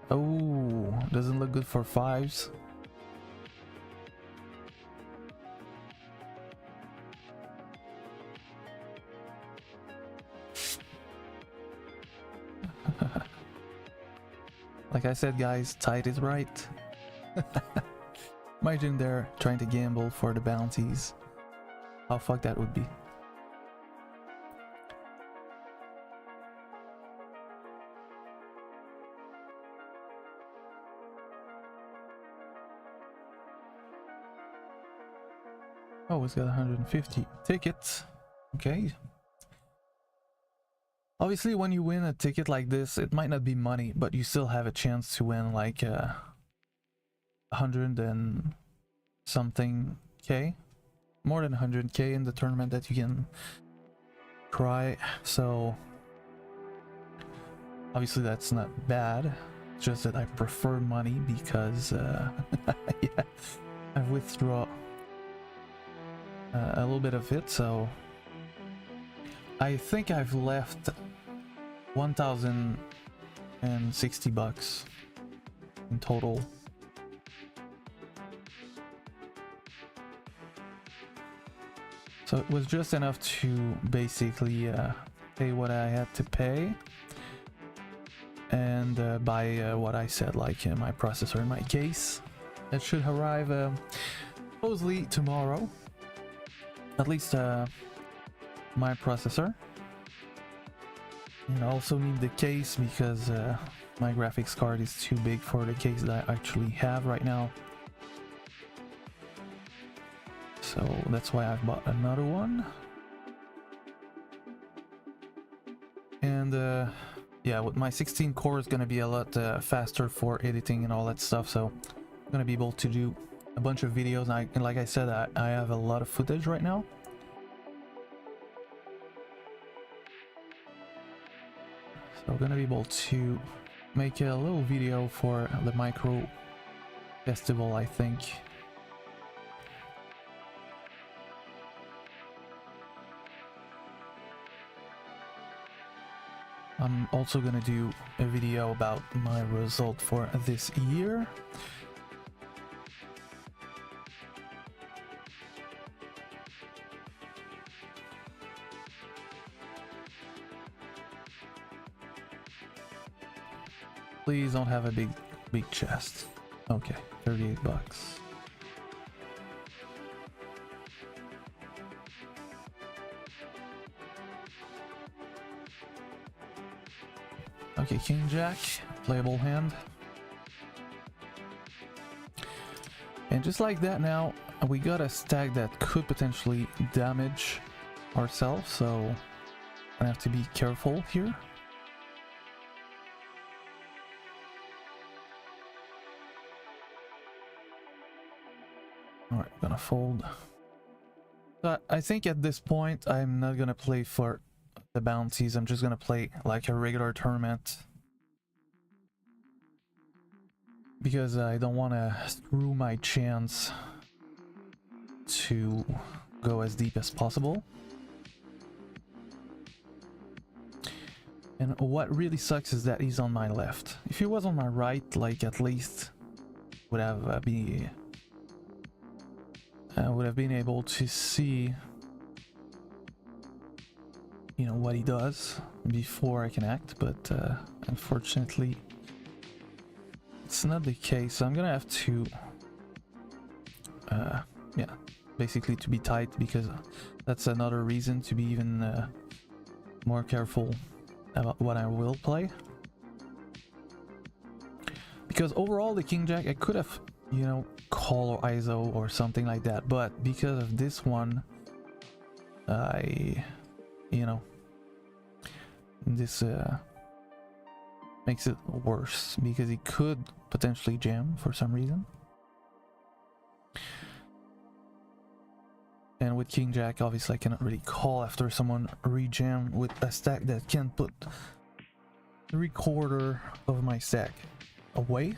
Oh, doesn't look good for 5s. Like I said, guys, tide is right. Imagine they're trying to gamble for the bounties. How fucked that would be. Oh, it's got 150 tickets. Okay. Obviously, when you win a ticket like this, it might not be money, but you still have a chance to win like 100 and something K. More than 100K in the tournament that you can try. So obviously that's not bad. It's just that I prefer money because yeah, I've withdrawn a little bit of it, so I think I've left 1,060 bucks in total. So it was just enough to basically pay what I had to pay and buy what I said, like my processor in my case. That should arrive supposedly tomorrow. At least my processor. And I also need the case because my graphics card is too big for the case that I actually have right now. So that's why I've bought another one. And yeah, with my 16 core is gonna be a lot faster for editing and all that stuff, so I'm gonna be able to do a bunch of videos. And like I said, I have a lot of footage right now. So I'm gonna be able to make a little video for the micro festival, I think. I'm also gonna do a video about my result for this year. Please don't have a big chest. Okay, 38 bucks. Okay, King Jack, playable hand. And just like that now, we got a stack that could potentially damage ourselves, so I have to be careful here. Alright, gonna fold. But I think at this point, I'm not gonna play for the bounties. I'm just gonna play like a regular tournament. Because I don't want to screw my chance to go as deep as possible. And what really sucks is that he's on my left. If he was on my right, like at least would have been able to see, you know, what he does before I can act. But unfortunately, it's not the case. So I'm gonna have to, yeah, basically to be tight, because that's another reason to be even more careful about what I will play. Because overall, the King Jack, I could have, you know, call or ISO or something like that, but because of this one, you know, this makes it worse, because he could potentially jam for some reason. And with King Jack, obviously I cannot really call after someone rejam with a stack that can put 3/4 of my stack away.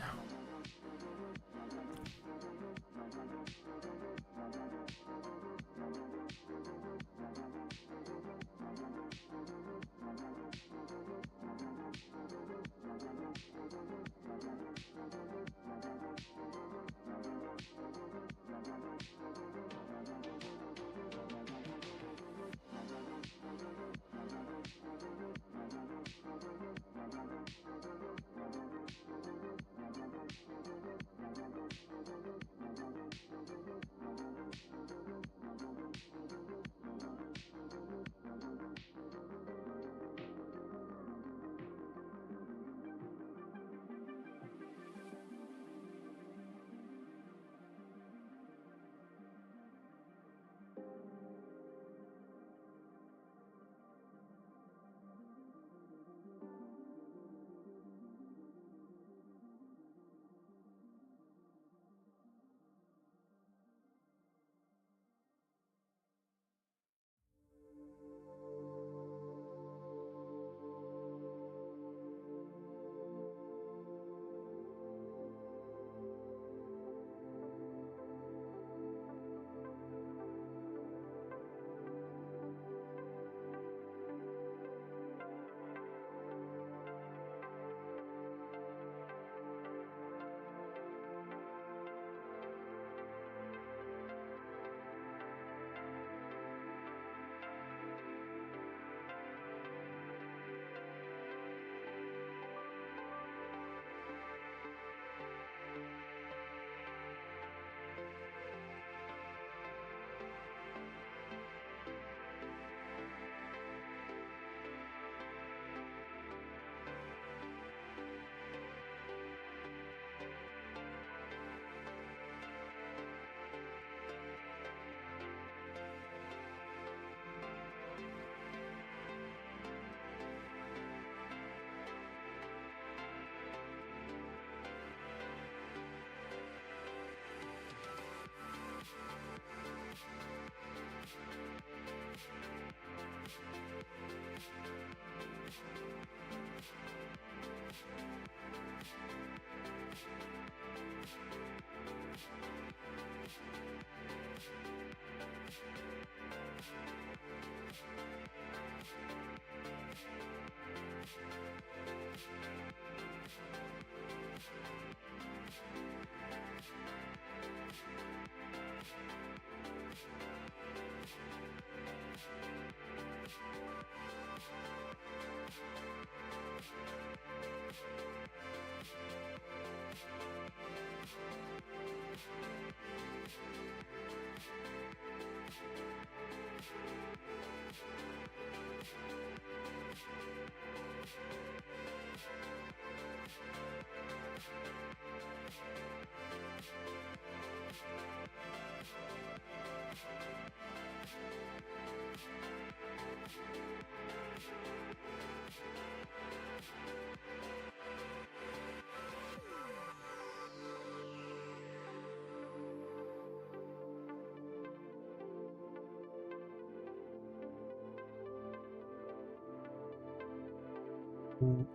Ooh.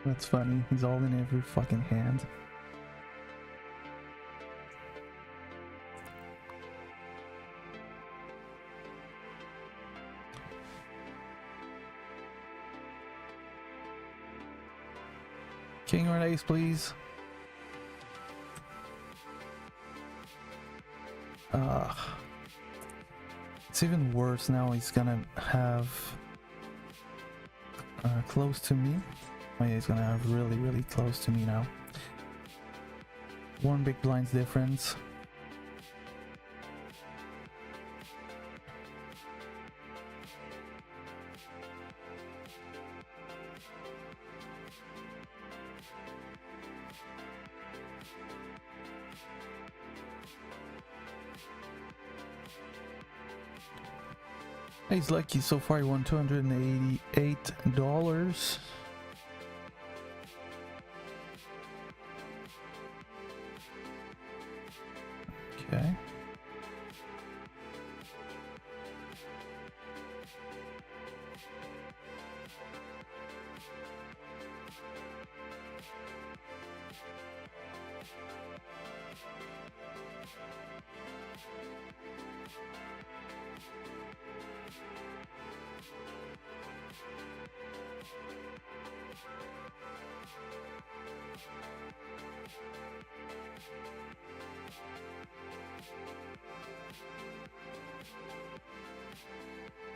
That's funny. He's all in every fucking hand. King or an ace, please. It's even worse now. He's gonna have close to me. Oh yeah, he's gonna have really close to me now. One big blind's difference. He's lucky so far. He won $288. Okay.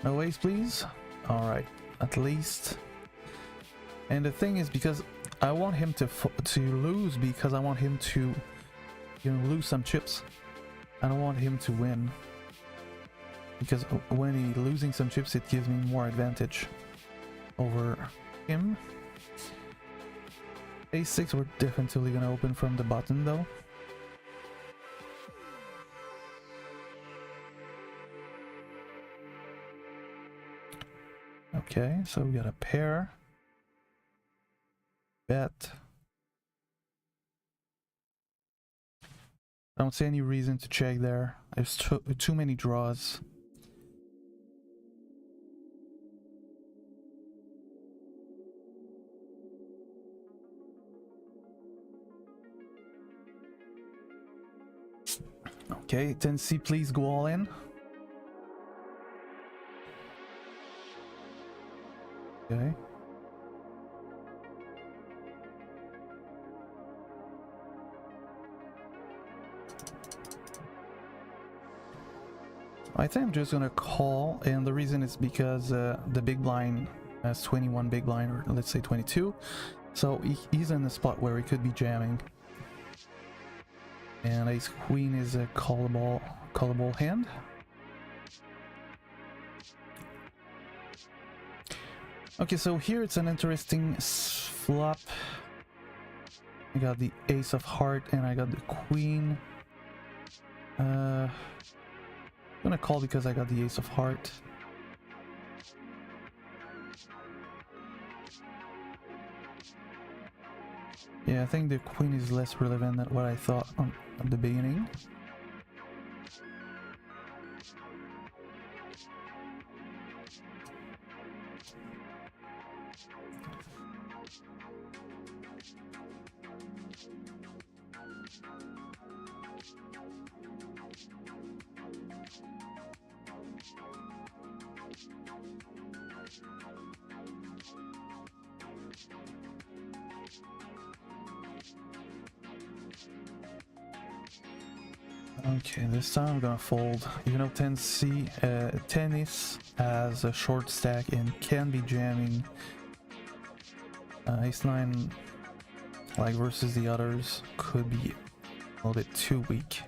No ace, please. All right, at least. And the thing is, because I want him to lose, because I want him to, you know, lose some chips. I don't want him to win, because when he's losing some chips, it gives me more advantage over him. Ace-6, we're definitely gonna open from the button though. Okay, so we got a pair. Bet. I don't see any reason to check there. There's too many draws. Okay, 10C, please go all in. Okay. I think I'm just gonna call, and the reason is because the big blind has 21 big blind, or let's say 22, so he's in a spot where he could be jamming. And ace queen is a callable hand. Okay, so here it's an interesting flop. I got the ace of heart and I got the queen. I'm gonna call because I got the ace of heart. Yeah, I think the queen is less relevant than what I thought at the beginning. Okay, this time I'm gonna fold. You know, 10C, tennis has a short stack and can be jamming. Ace 9, like versus the others, could be A little bit too weak.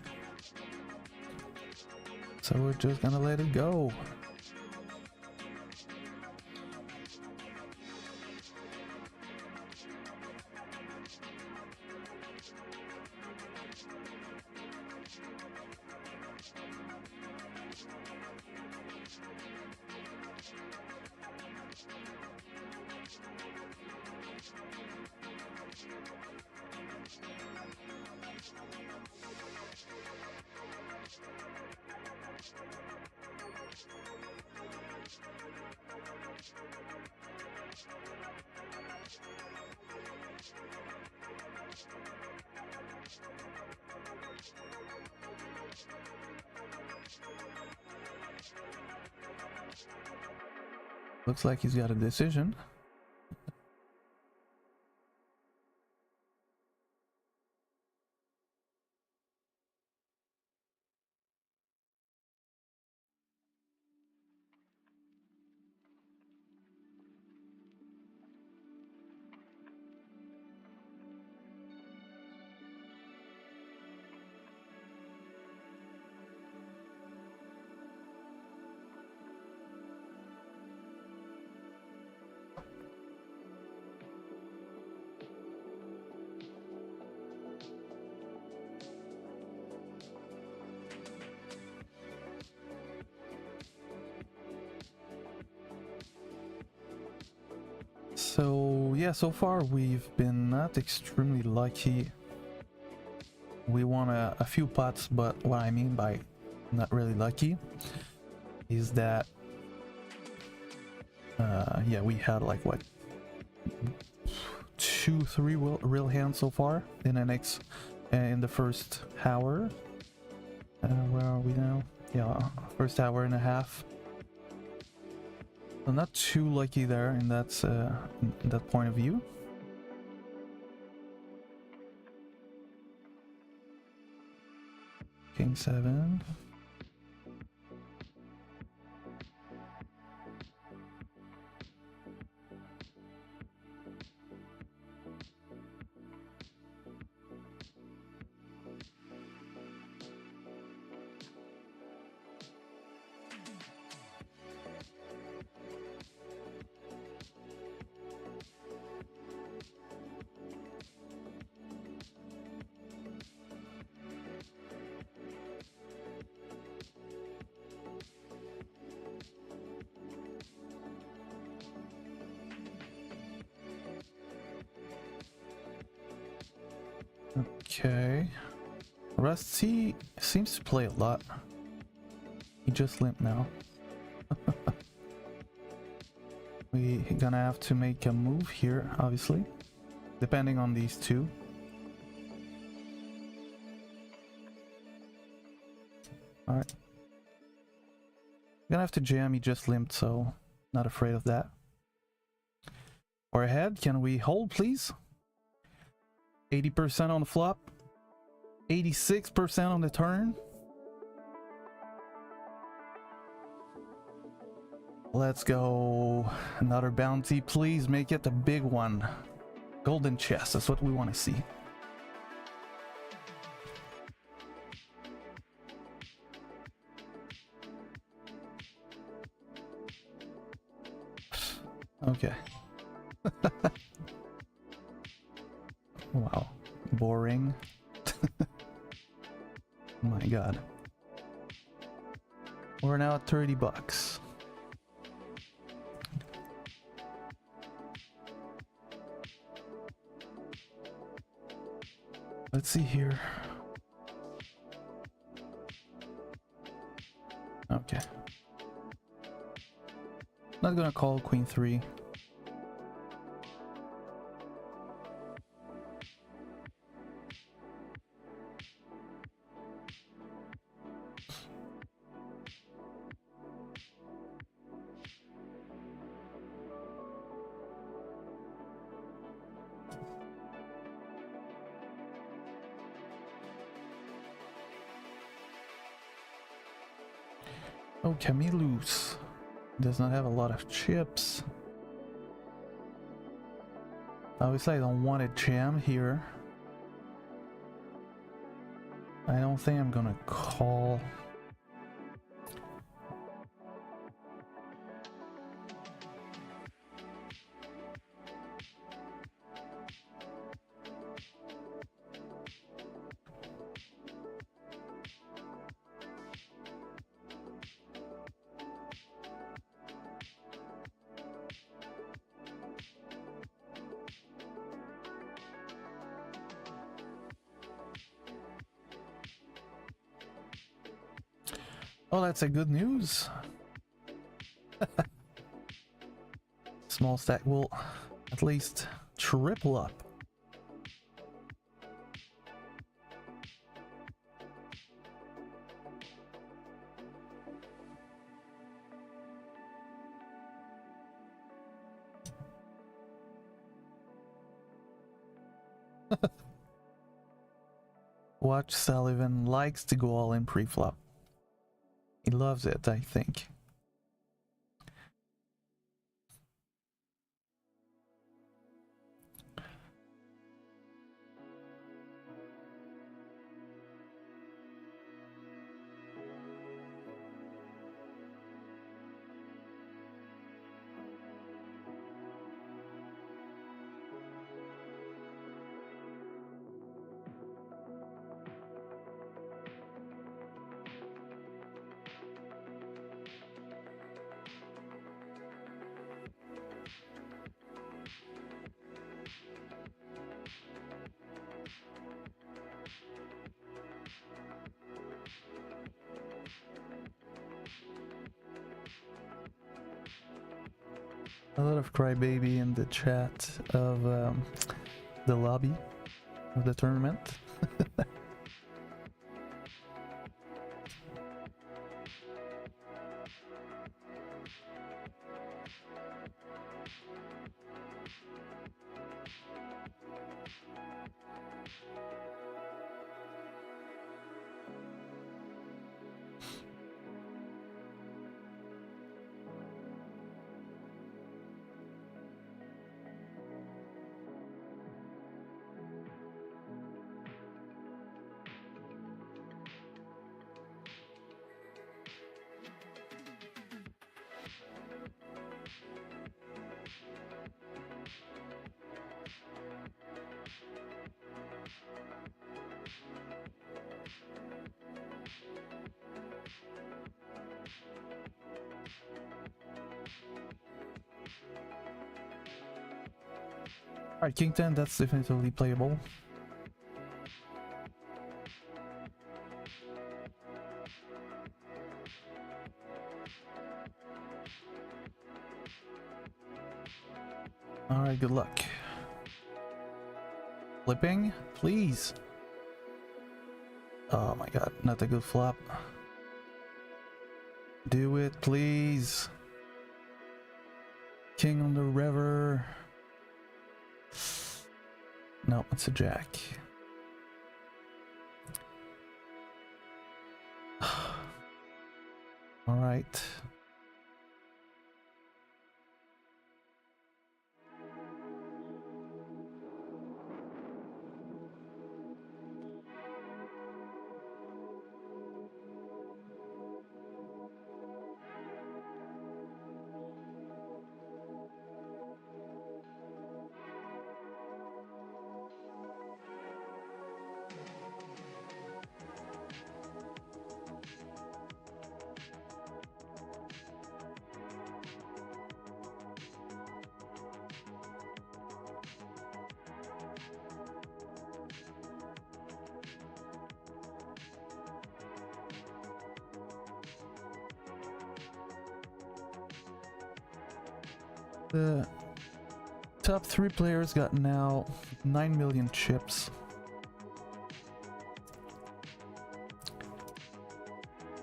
So we're just gonna let it go. Looks like he's got a decision. So yeah, so far we've been not extremely lucky. We won a few pots, but what I mean by not really lucky is that yeah, we had like what, 2-3 real hands so far in in the first hour. Where are we now? Yeah, first hour and a half. So not too lucky there in that point of view. King 7. Okay. Rusty seems to play a lot. He just limped now. We gonna have to make a move here, obviously, depending on these two. Alright. Gonna have to jam, he just limped, so not afraid of that. Or ahead, can we hold, please? 80% on the flop, 86% on the turn. Let's go. Another bounty, please make it a big one. Golden chest, that's what we want to see. Okay. Wow, boring. My god. We're now at 30 bucks. Let's see here. Okay. Not gonna call Queen 3. Oh, Camillus does not have a lot of chips. Obviously, I don't want a jam here. I don't think I'm gonna call. Oh, that's a good news. Small stack will at least triple up. Watch Sullivan likes to go all in pre-flop. He loves it, I think. A lot of crybaby in the chat of the lobby of the tournament. Alright, King 10, that's definitely playable. Alright, good luck. Flipping, please. Oh my god, not a good flop. Do it, please. King on the river. No, it's a jack. All right. The top 3 players got now 9 million chips.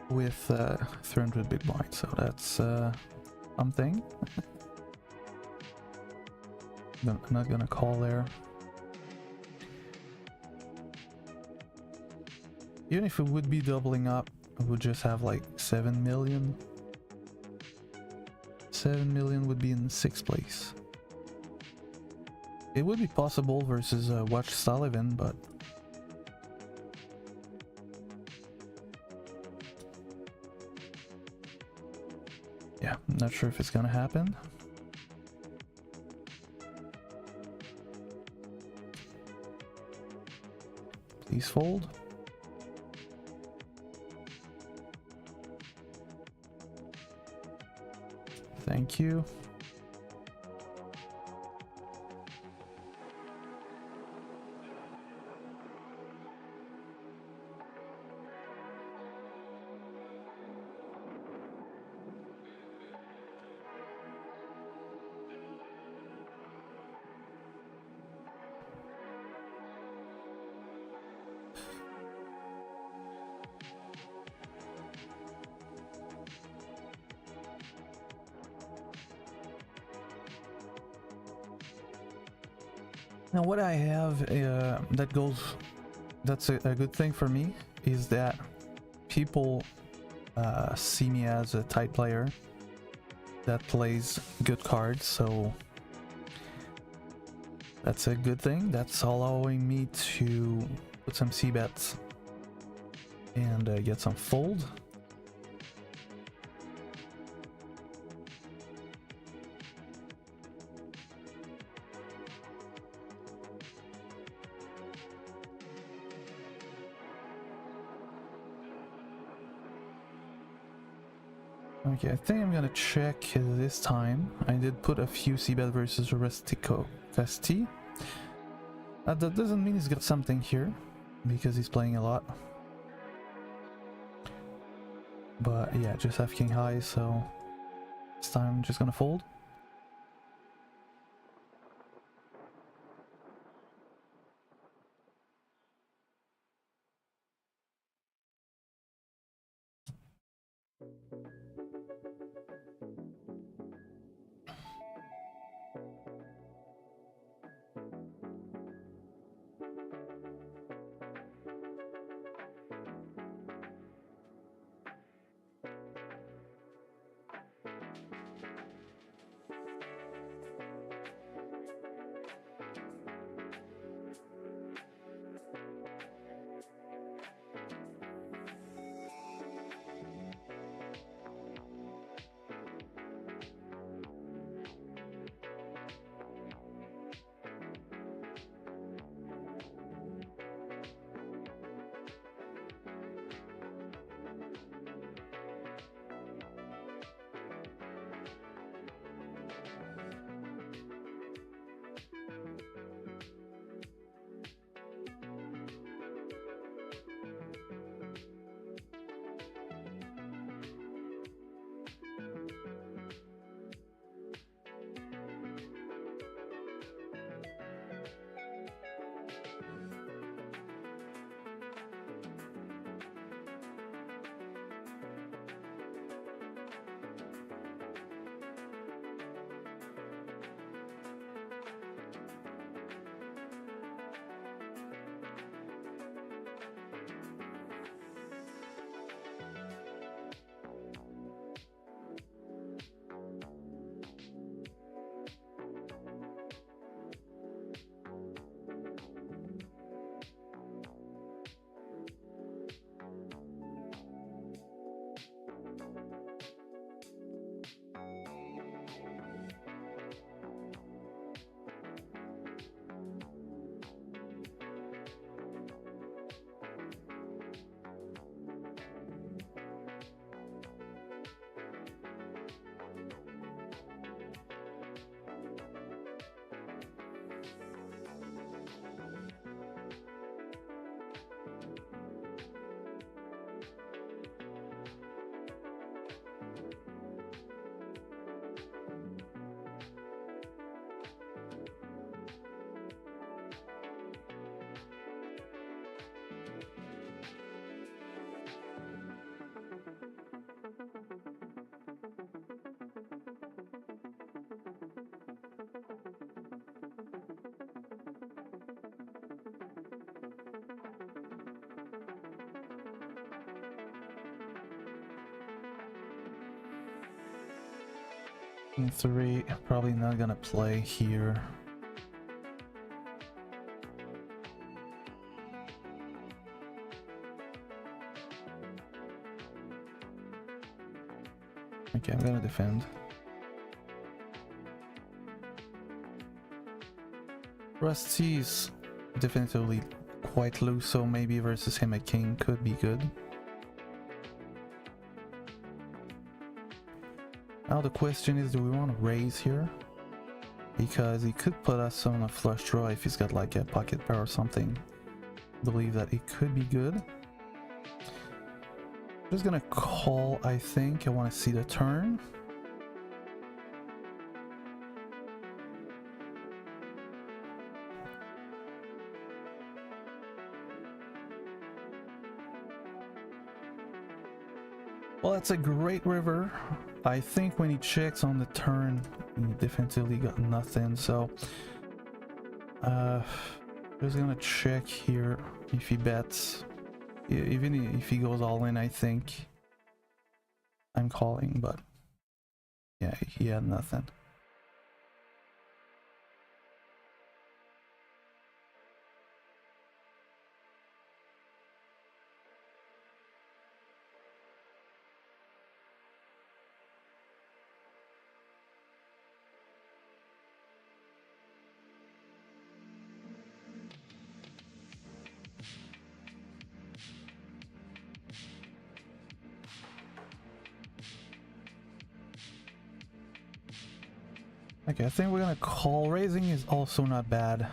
With 300 big blinds, so that's something. I'm not gonna call there. Even if it would be doubling up, it would just have like 7 million. 7 million would be in 6th place. It would be possible versus Watch Sullivan, but Yeah, I'm not sure if it's gonna happen. Please fold. Thank you. Now what I have that's a good thing for me, is that people see me as a tight player that plays good cards, so that's a good thing. That's allowing me to put some c-bets and get some fold. Okay, I think I'm gonna check this time. I did put a few c-bet versus Rustico Festi. That doesn't mean he's got something here, because he's playing a lot. But yeah, just have king high, so this time I'm just gonna fold. King 3, probably not gonna play here. Okay, I'm gonna defend. Rusty's definitively quite loose, so maybe versus him a king could be good. Now the question is, do we want to raise here? Because he could put us on a flush draw if he's got like a pocket pair or something. I believe that it could be good. Just gonna call, I think. I want to see the turn. Well, that's a great river. I think when he checks on the turn, he definitively got nothing, so just gonna check here if he bets. Even if he goes all in, I think I'm calling, but yeah, he had nothing. Okay, I think we're gonna call. Raising is also not bad.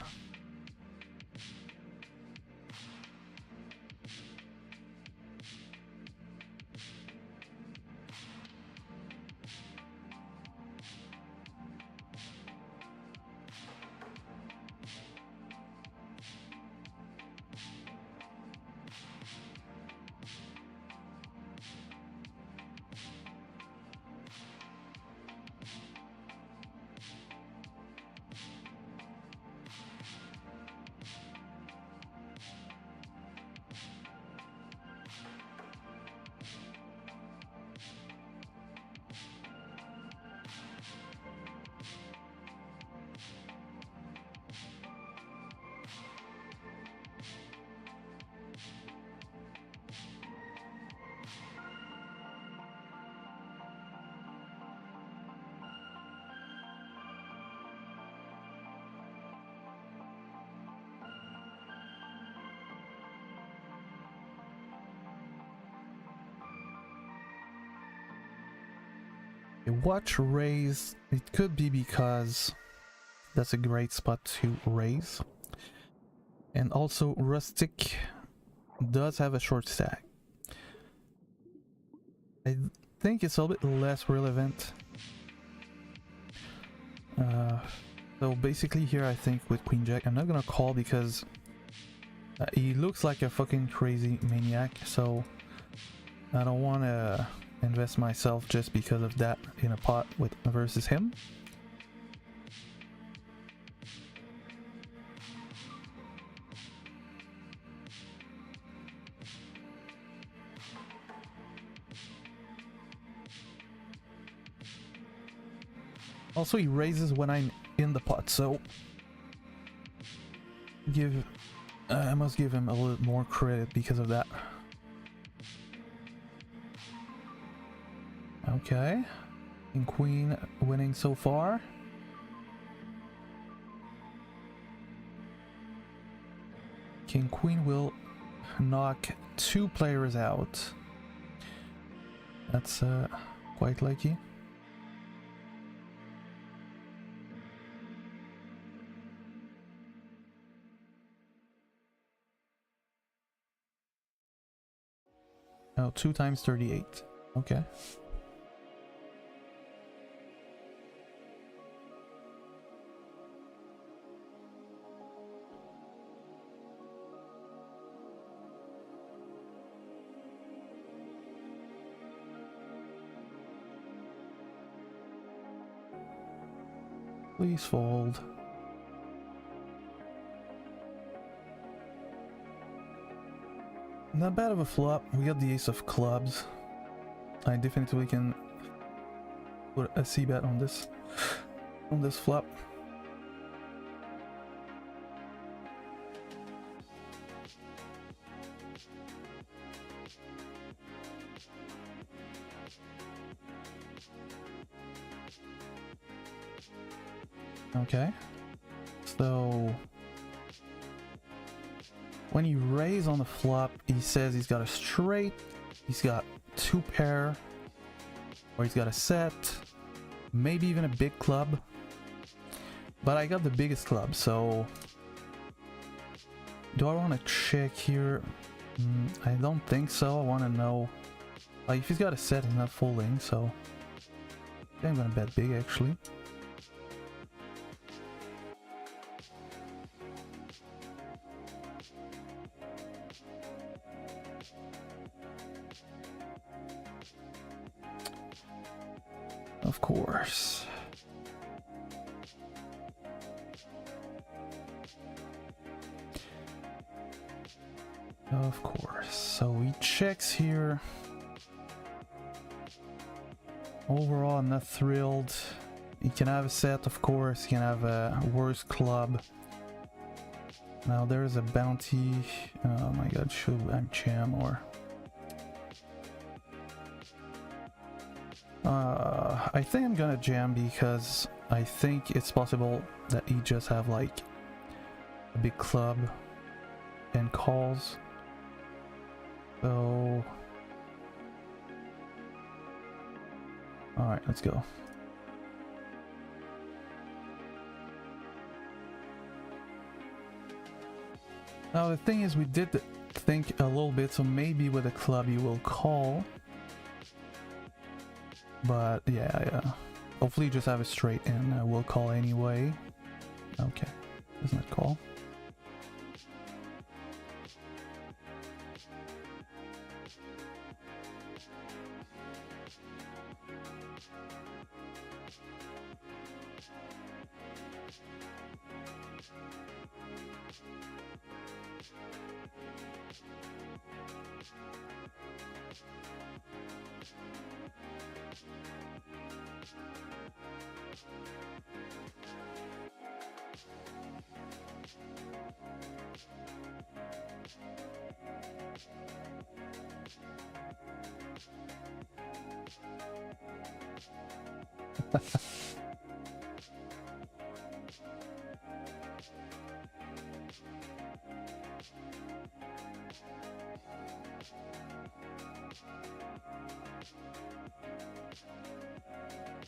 Watch raise. It could be because that's a great spot to raise, and also Rustic does have a short stack. I think it's a little bit less relevant. So basically here I think with Queen Jack I'm not gonna call because he looks like a fucking crazy maniac, so I don't want to invest myself just because of that in a pot with versus him. Also, he raises when I'm in the pot, so I must give him a little more credit because of that. Okay, and Queen winning so far. King Queen will knock 2 players out. That's quite lucky. Oh, 2 times 38. Okay. Please fold. Not bad of a flop. We got the ace of clubs. I definitely can put a c-bet on this flop. Okay. So when you raise on the flop, he says he's got a straight, he's got 2 pair, or he's got a set, maybe even a big club. But I got the biggest club, so do I want to check here? I don't think so. I want to know, like, if he's got a set, he's not folding, so I think I'm gonna bet big actually. Of course. Of course. So he checks here. Overall, I'm not thrilled. He can have a set, of course. He can have a worse club. Now there's a bounty. Oh my god, should I jam or... I think I'm gonna jam because I think it's possible that he just have like a big club and calls. So... Alright, let's go. Now the thing is, we did think a little bit, so maybe with a club you will call. But yeah, hopefully you just have a straight and we'll call anyway. Okay, does not call.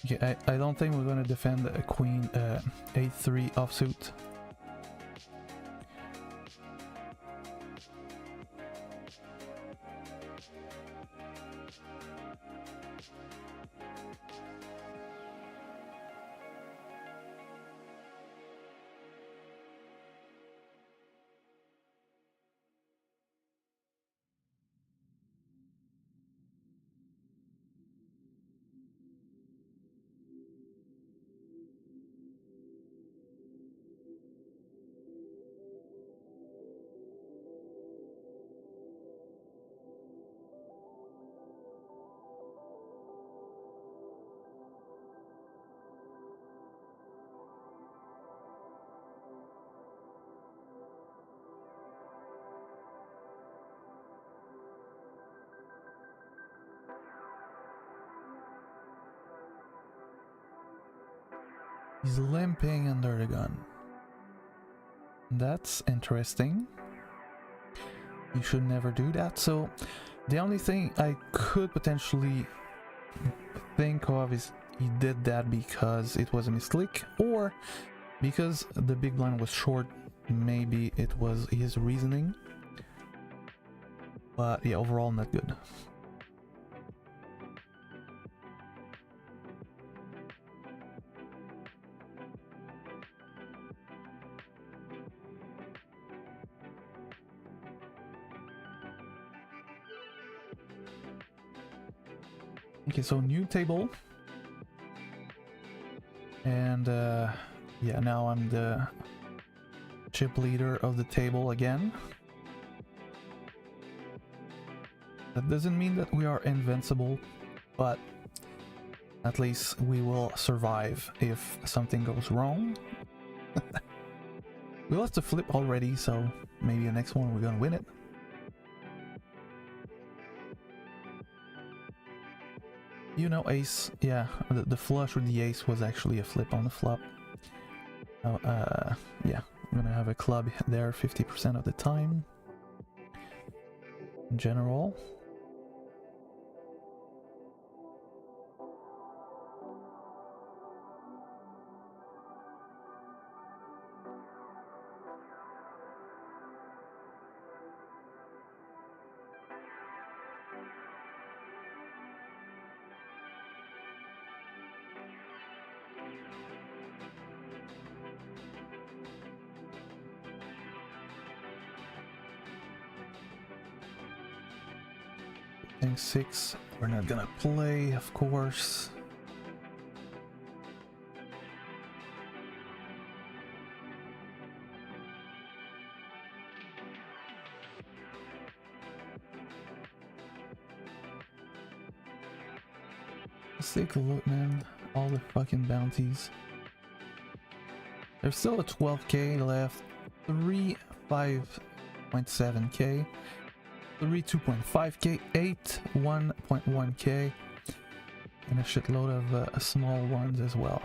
Okay, I don't think we're gonna defend a queen a3 offsuit. He's limping under the gun. That's interesting. You should never do that. So the only thing I could potentially think of is he did that because it was a misclick, or because the big blind was short. Maybe it was his reasoning. But yeah, overall not good. Okay, so new table. And yeah, now I'm the chip leader of the table again. That doesn't mean that we are invincible, but at least we will survive if something goes wrong. We lost the flip already, so maybe the next one we're gonna win it. You know, ace, yeah, the flush with the ace was actually a flip on the flop. Yeah, I'm gonna have a club there 50% of the time. In general. Thing 6, we're not gonna play, of course. Let's take a look, man. All the fucking bounties. There's still a 12k left. 3 5.7k. 3 2.5k. 8 1.1k. And a shitload of small ones as well.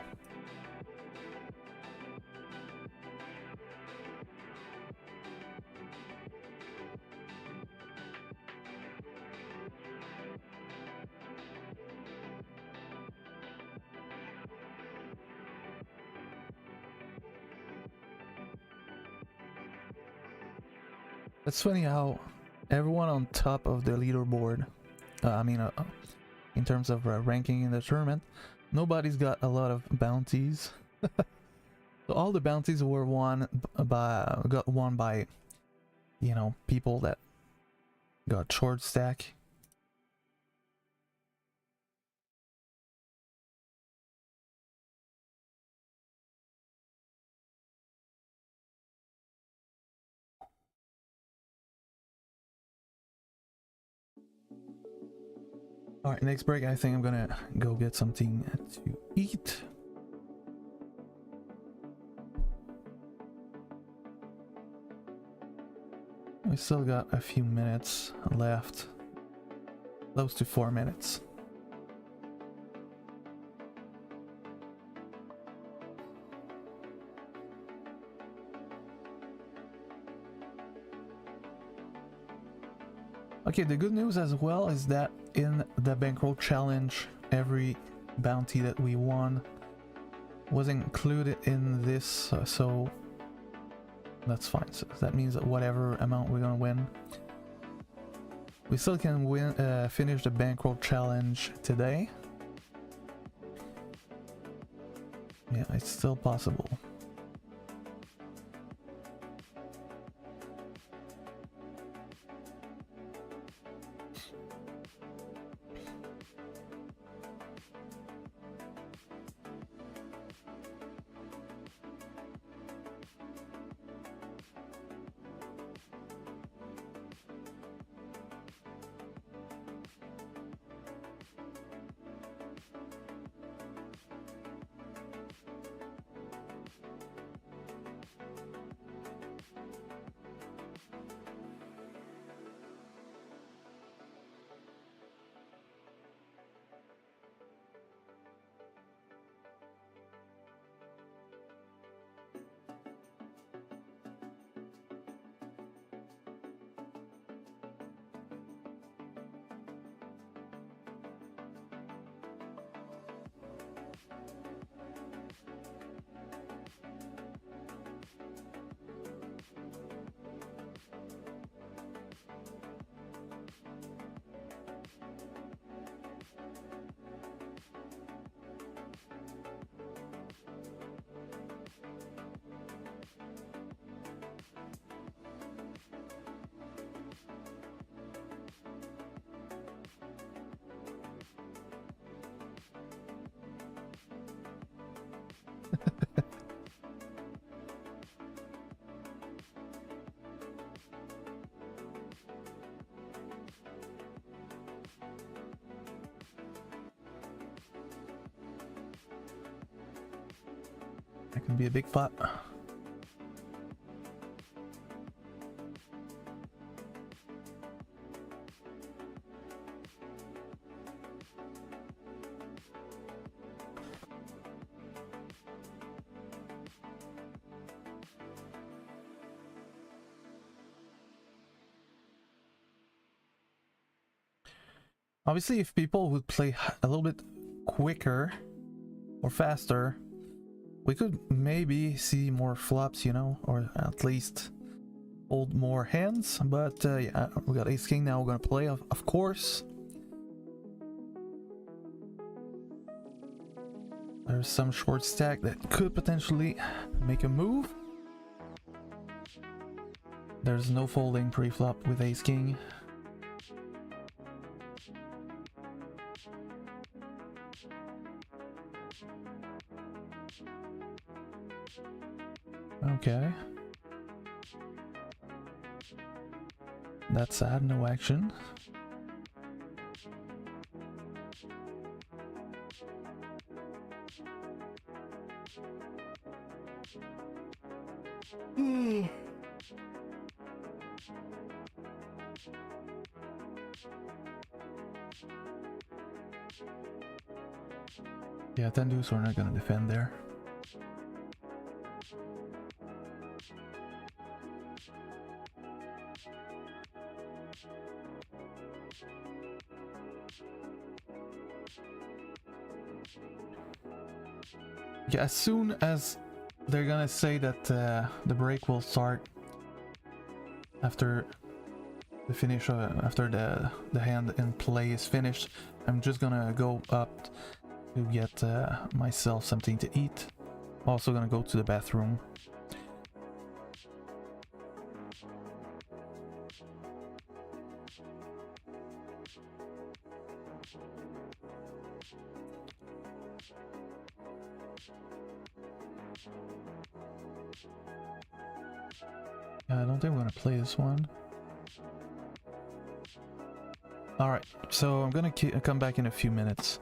It's funny how everyone on top of the leaderboard, in terms of ranking in the tournament, nobody's got a lot of bounties. So all the bounties were got won by, you know, people that got short stack. Alright, next break, I think I'm gonna go get something to eat. We still got a few minutes left. Close to 4 minutes. Okay, the good news as well is that in the bankroll challenge, every bounty that we won was included in this, so that's fine. So that means that whatever amount we're gonna win, we still can win, finish the bankroll challenge today. Yeah, it's still possible. That can be a big pot. Obviously, if people would play a little bit quicker or faster, we could maybe see more flops, you know, or at least hold more hands. But yeah, we got ace king now. We're gonna play, of course. There's some short stack that could potentially make a move. There's no folding pre-flop with ace king. Okay. That's sad, no action. Yeah, 10 deuce, we're not gonna defend there. Yeah, as soon as they're gonna say that the break will start after the finish, after the hand in play is finished, I'm just gonna go up to get myself something to eat. Also gonna go to the bathroom. I don't think we're gonna play this one. Alright, so I'm gonna come back in a few minutes.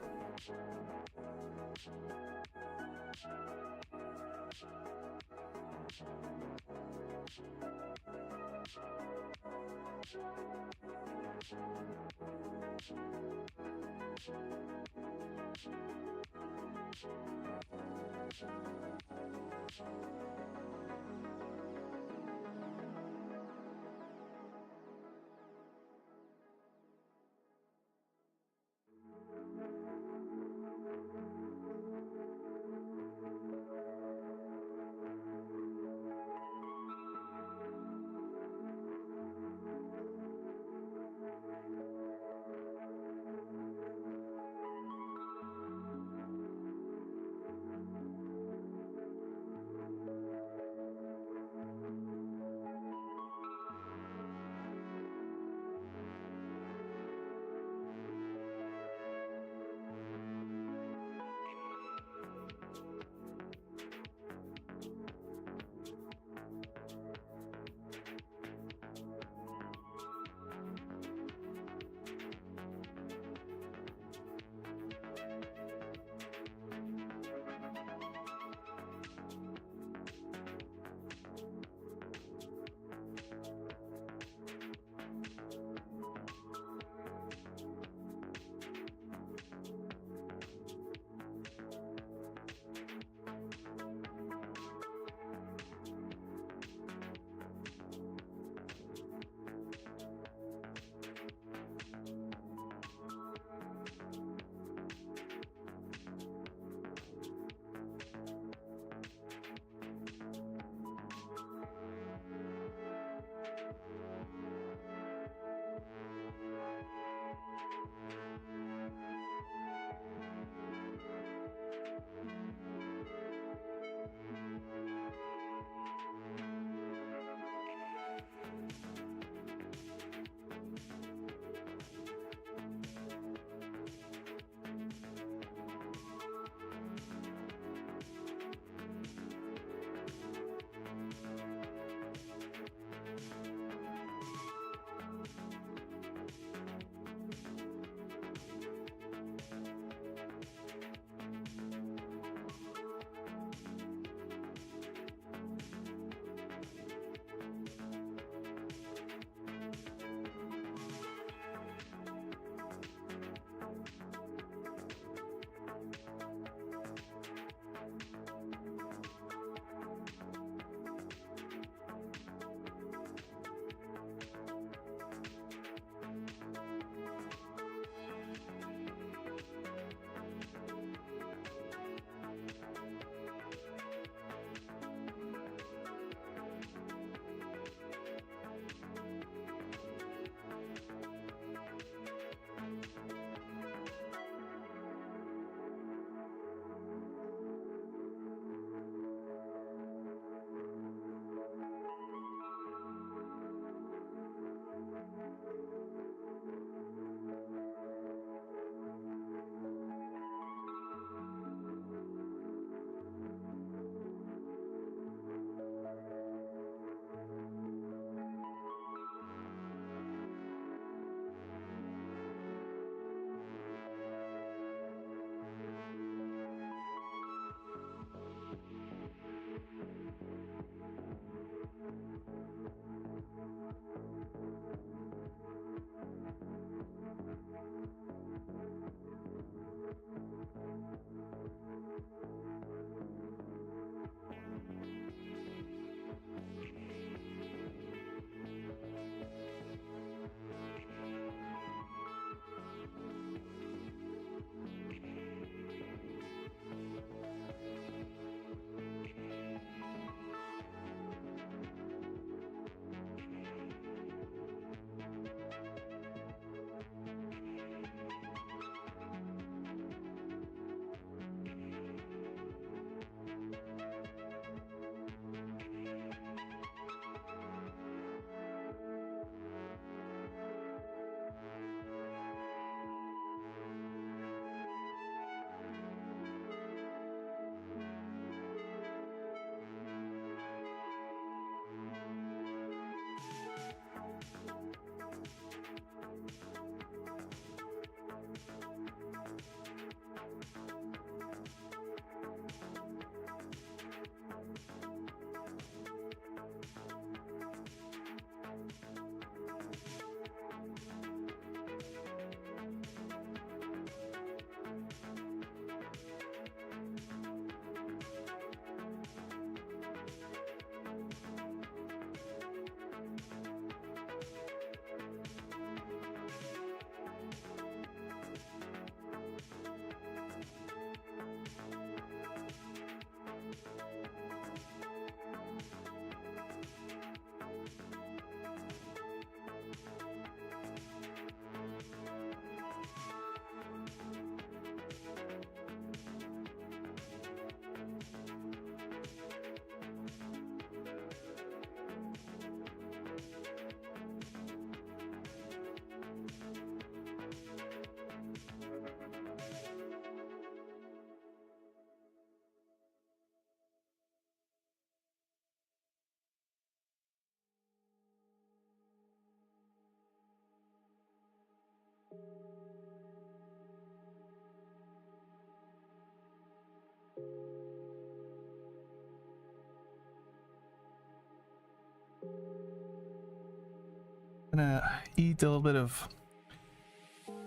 Gonna eat a little bit of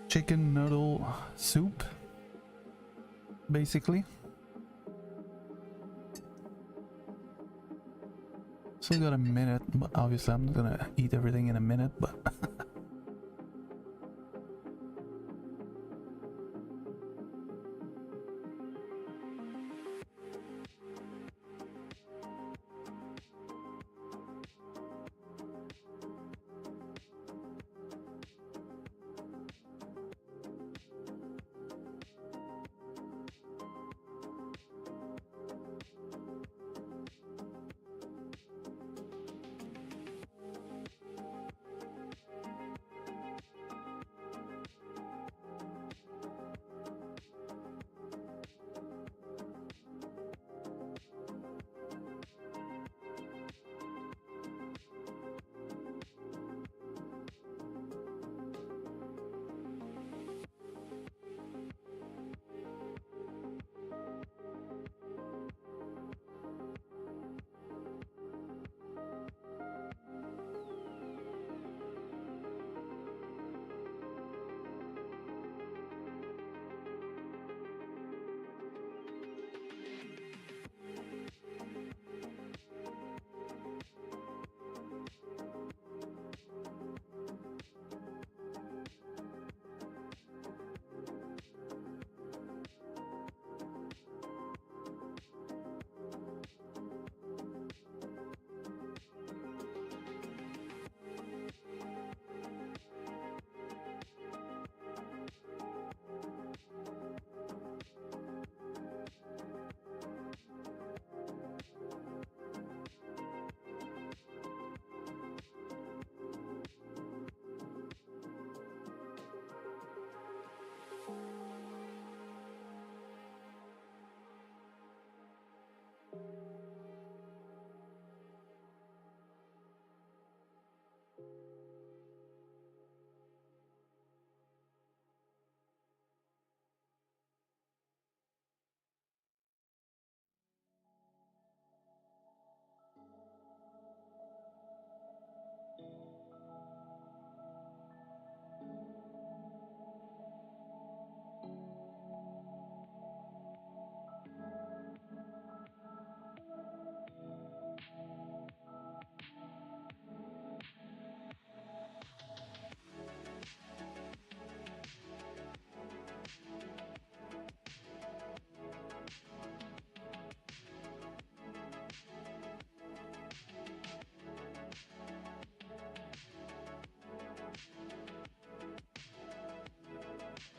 chicken noodle soup, basically. Still got a minute, but obviously I'm not gonna eat everything in a minute, but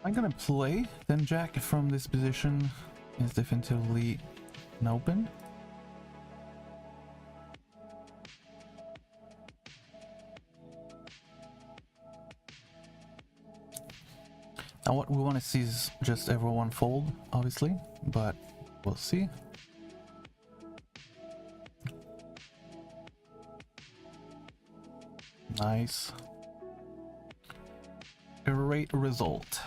I'm gonna play. Then Jack from this position is definitively an open. Now what we want to see is just everyone fold, obviously, but we'll see. Nice. Great result.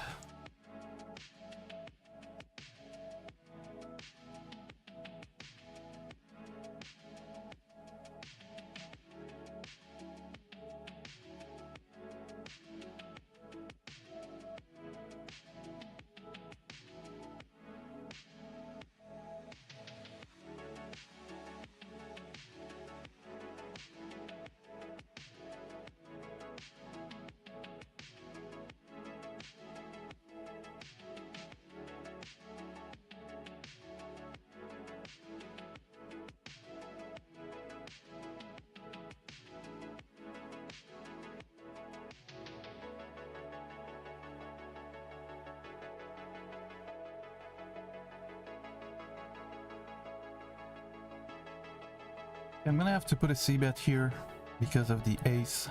I'm gonna have to put a c-bet here because of the ace.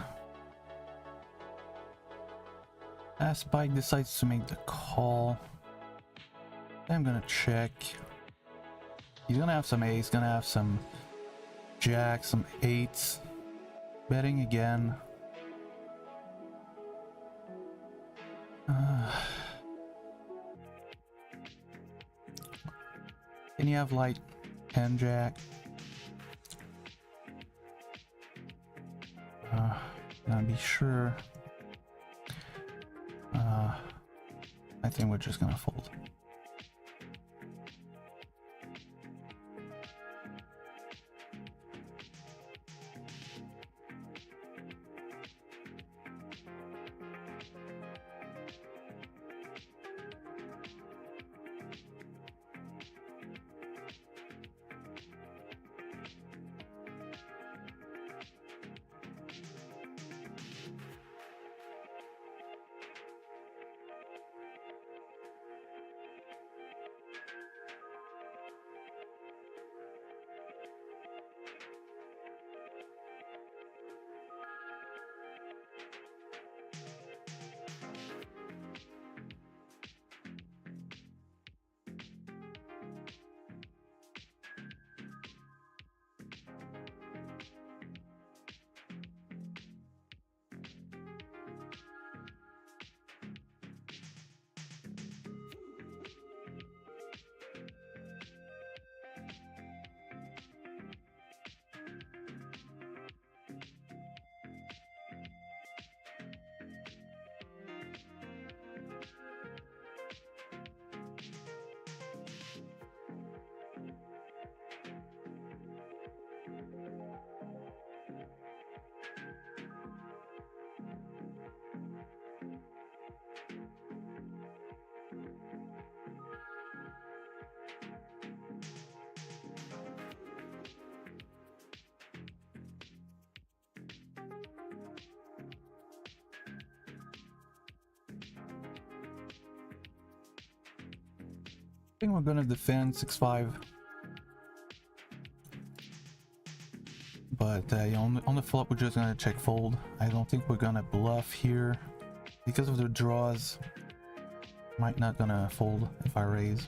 As Spike decides to make the call, I'm gonna check. He's gonna have some ace, gonna have some jack, some eights. Betting again. Can you have like 10 jack? Gonna be sure. I think we're just gonna fold. I think we're gonna defend 6-5, but yeah, on the flop we're just gonna check fold. I don't think we're gonna bluff here because of the draws. Might not gonna fold if I raise.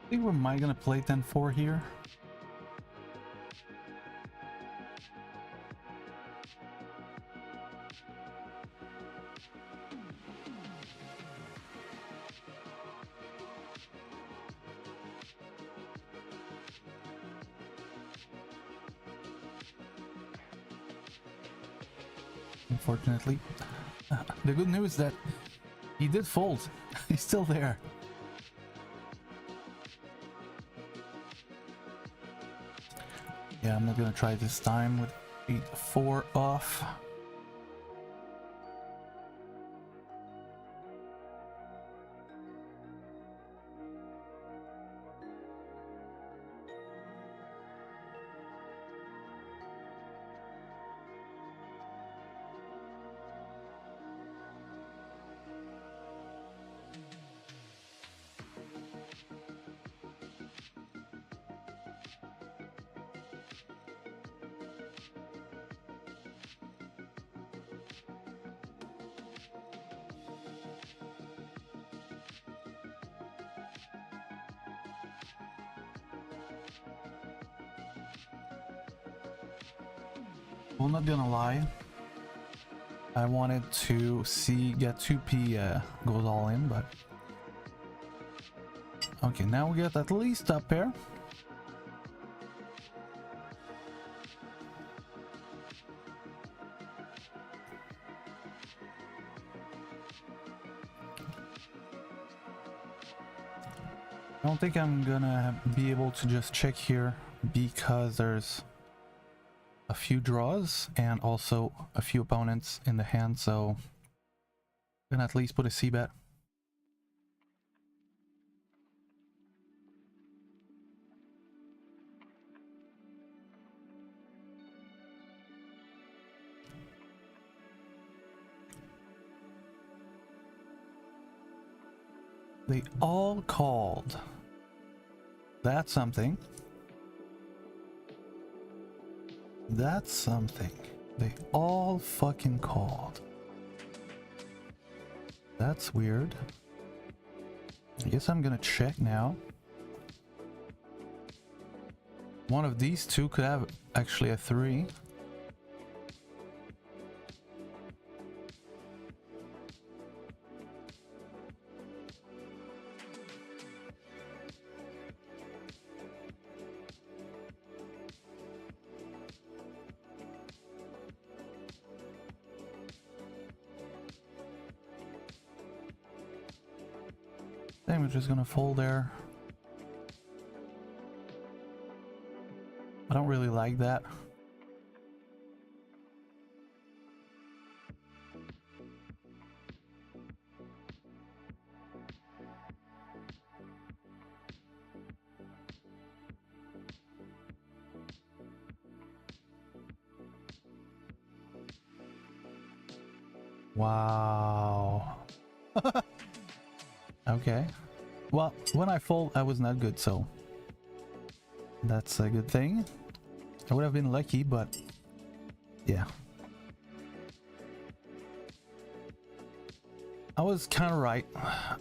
I think we might gonna play 10-4 here. Unfortunately, the good news is that he did fold. He's still there. Yeah, I'm not gonna try this time with 8-4 off. Well, not gonna lie, I wanted to get 2p goes all in, but okay, now we get at least a pair. I don't think I'm gonna be able to just check here because there's a few draws and also a few opponents in the hand, so I'm gonna at least put a c-bet. They all called. That's something. That's something. They all fucking called. That's weird. I guess I'm gonna check now. One of these two could have actually a 3. Then we're just gonna fold there. I don't really like that. Wow. Okay. Well, when I fold, I was not good, so that's a good thing. I would have been lucky, but yeah. I was kind of right.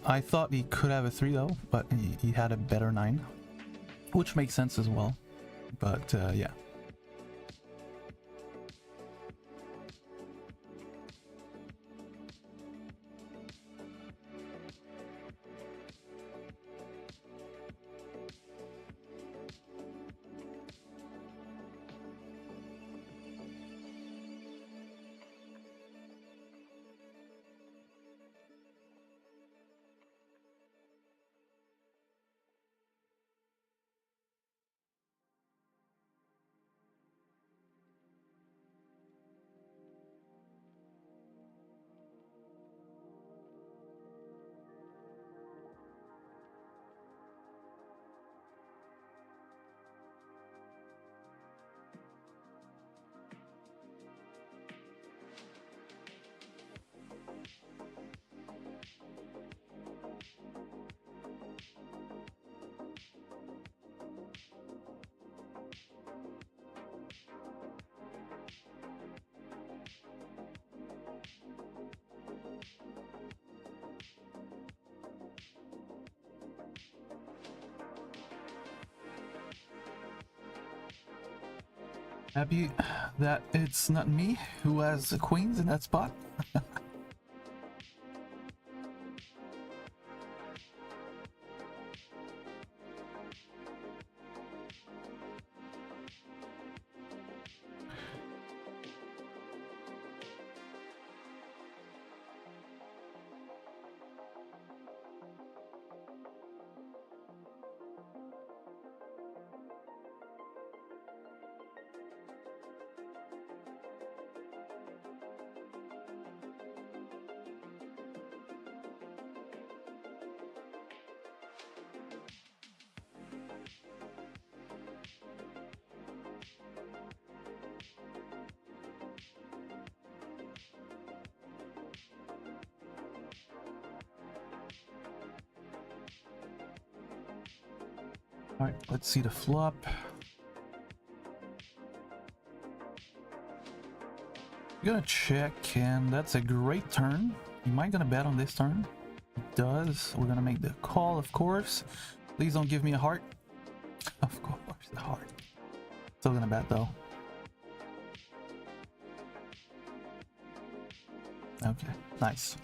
I thought he could have a 3 though, but he had a better 9, which makes sense as well. But yeah. Happy that it's not me who has the queens in that spot. All right, let's see the flop. I'm gonna check, and that's a great turn. Am I gonna bet on this turn? It does. We're gonna make the call, of course. Please don't give me a heart. Of course, the heart. Still gonna bet though. Okay, nice.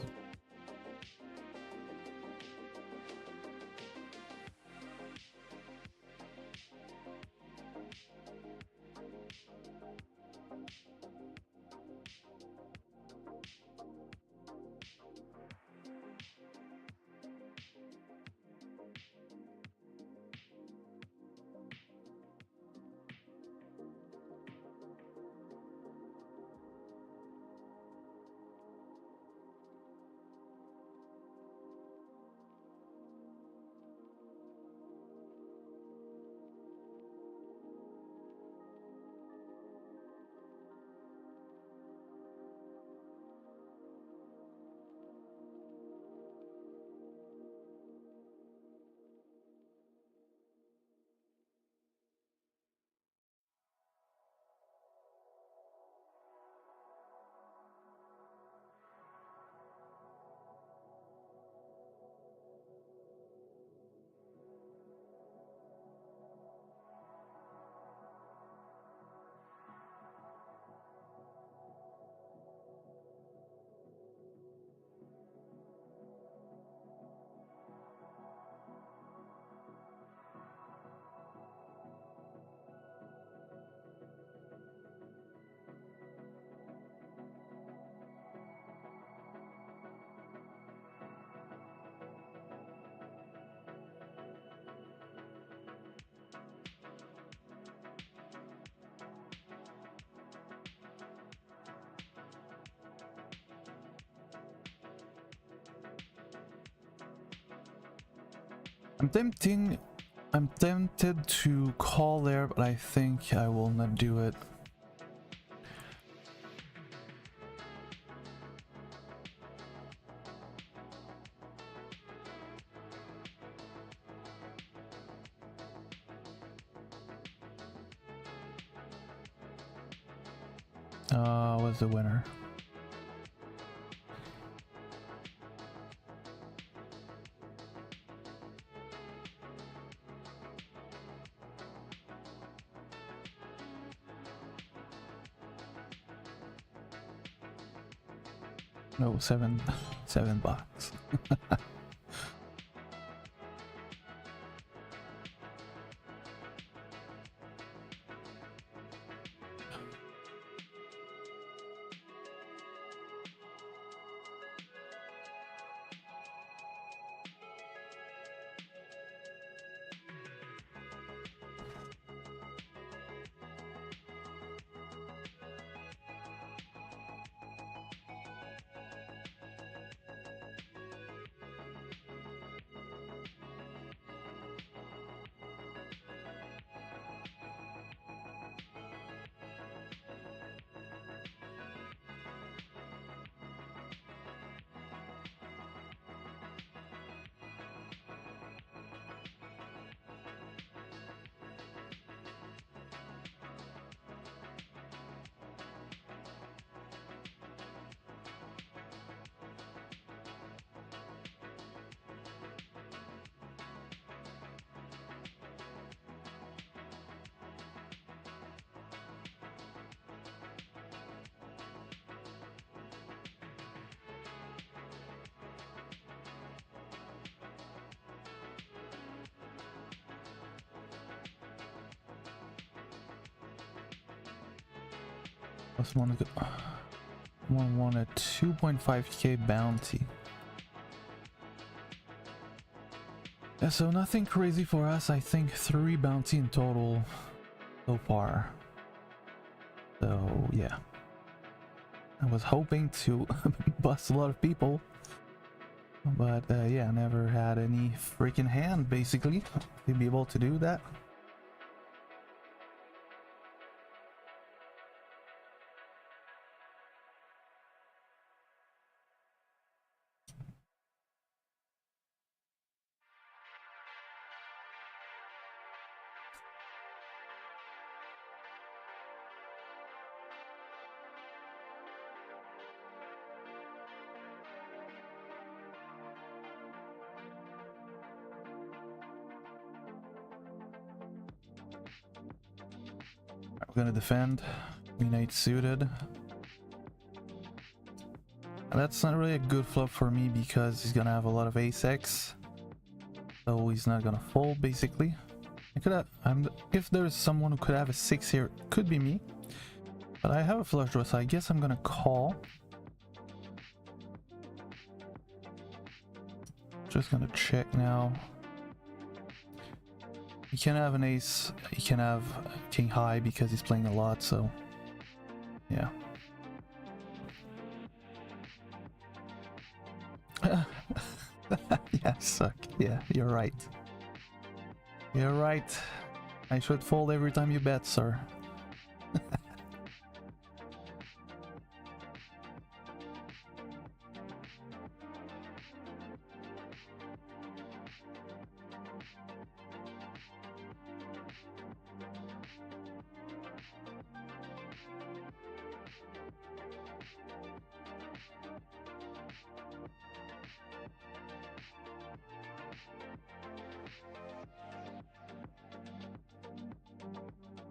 I'm tempted to call there, but I think I will not do it. What's the winner? No, $7 bucks. Plus one won a 2.5k bounty. Yeah, so nothing crazy for us. I think 3 bounty in total so far. So yeah, I was hoping to bust a lot of people, but yeah, never had any freaking hand basically to be able to do that. We're gonna defend. Queen 8 suited. that's not really a good flop for me because he's gonna have a lot of ace-x. So he's not gonna fold, basically. I could have... if there's someone who could have a 6 here, it could be me. But I have a flush draw, so I guess I'm gonna call. Just gonna check now. He can have an ace, he can have king high because he's playing a lot, so yeah. Yeah, I suck. Yeah, you're right. You're right. I should fold every time you bet, sir.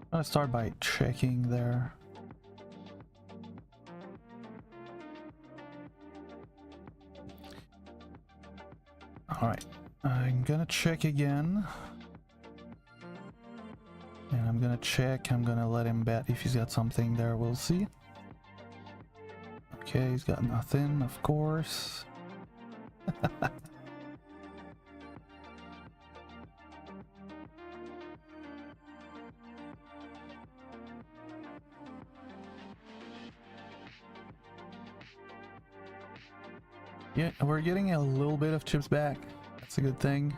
I'm gonna start by checking there. Alright, I'm gonna check again. And I'm gonna check, I'm gonna let him bet if he's got something there, we'll see. Okay, he's got nothing, of course. Yeah, we're getting a little bit of chips back. That's a good thing.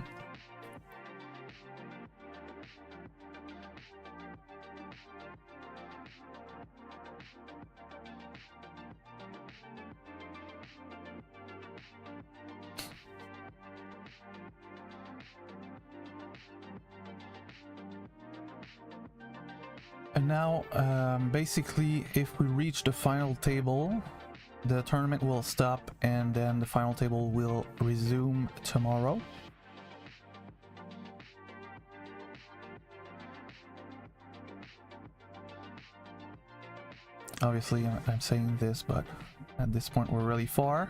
And now, basically, if we reach the final table, the tournament will stop and then the final table will resume tomorrow. Obviously, I'm saying this, but at this point we're really far.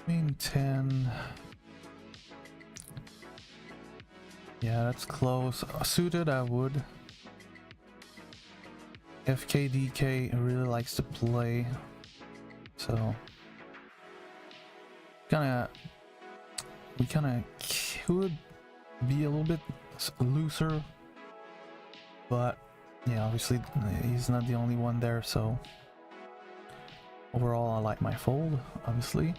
Queen 10. Yeah, that's close. Suited, I would. FKDK really likes to play, so we kind of could be a little bit looser, but yeah, obviously he's not the only one there, so overall I like my fold, obviously.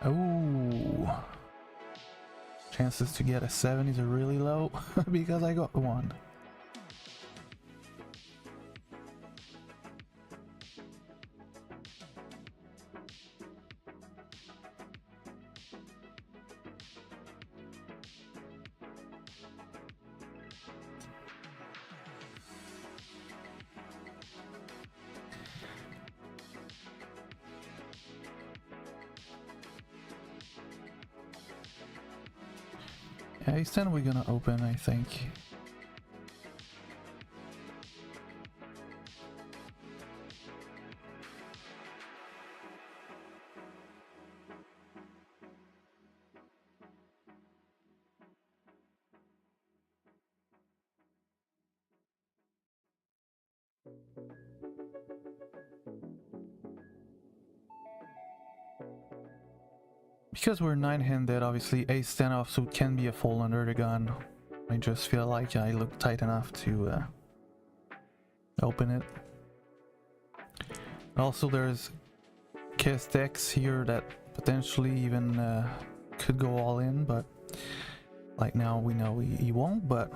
Oh, chances to get a 7 is really low because I got one. Yeah, East End we're gonna open, I think. Because we're 9-handed, obviously Ace-10 offsuit can be a fold under the gun. I just feel like I look tight enough to open it. Also, there's Castex here that potentially even could go all in, but like now we know he won't, but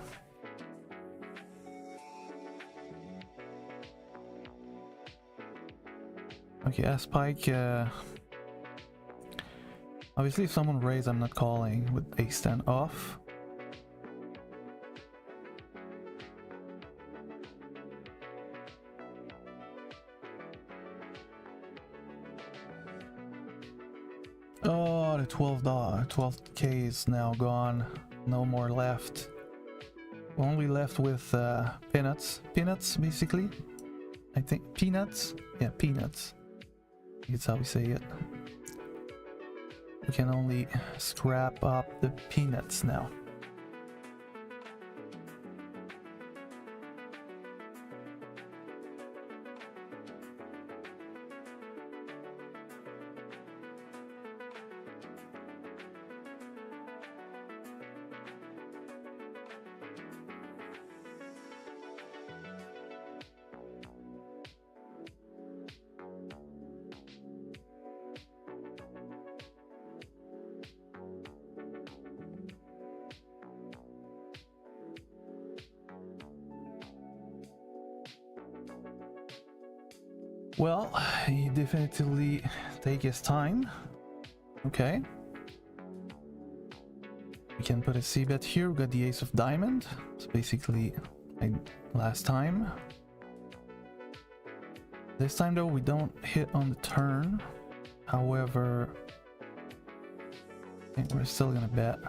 okay, S-Pike, obviously if someone raised, I'm not calling with Ace-10 off. Oh, the 12K is now gone. No more left. Only left with peanuts. Peanuts, basically. I think peanuts. Yeah, peanuts. That's how we say it. We can only scrap up the peanuts now. Well, he definitely take his time. Okay. We can put a C-bet here. We got the ace of diamond. It's basically like last time. This time though, we don't hit on the turn. However, I think we're still gonna bet.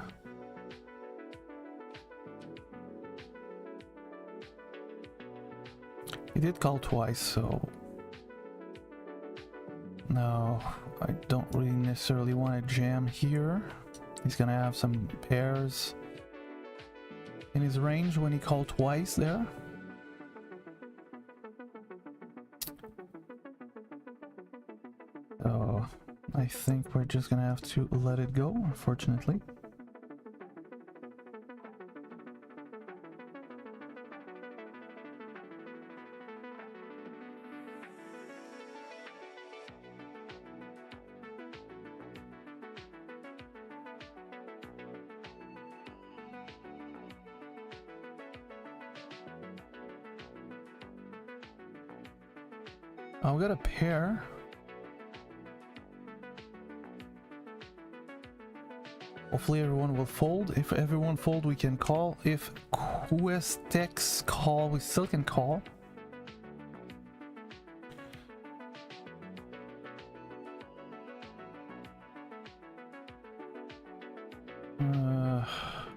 He did call twice, so no, I don't really necessarily want to jam here. He's gonna have some pairs in his range when he called twice there. So I think we're just gonna have to let it go, unfortunately. Oh, we got a pair. Hopefully everyone will fold. If everyone fold, we can call. If Castex call, we still can call.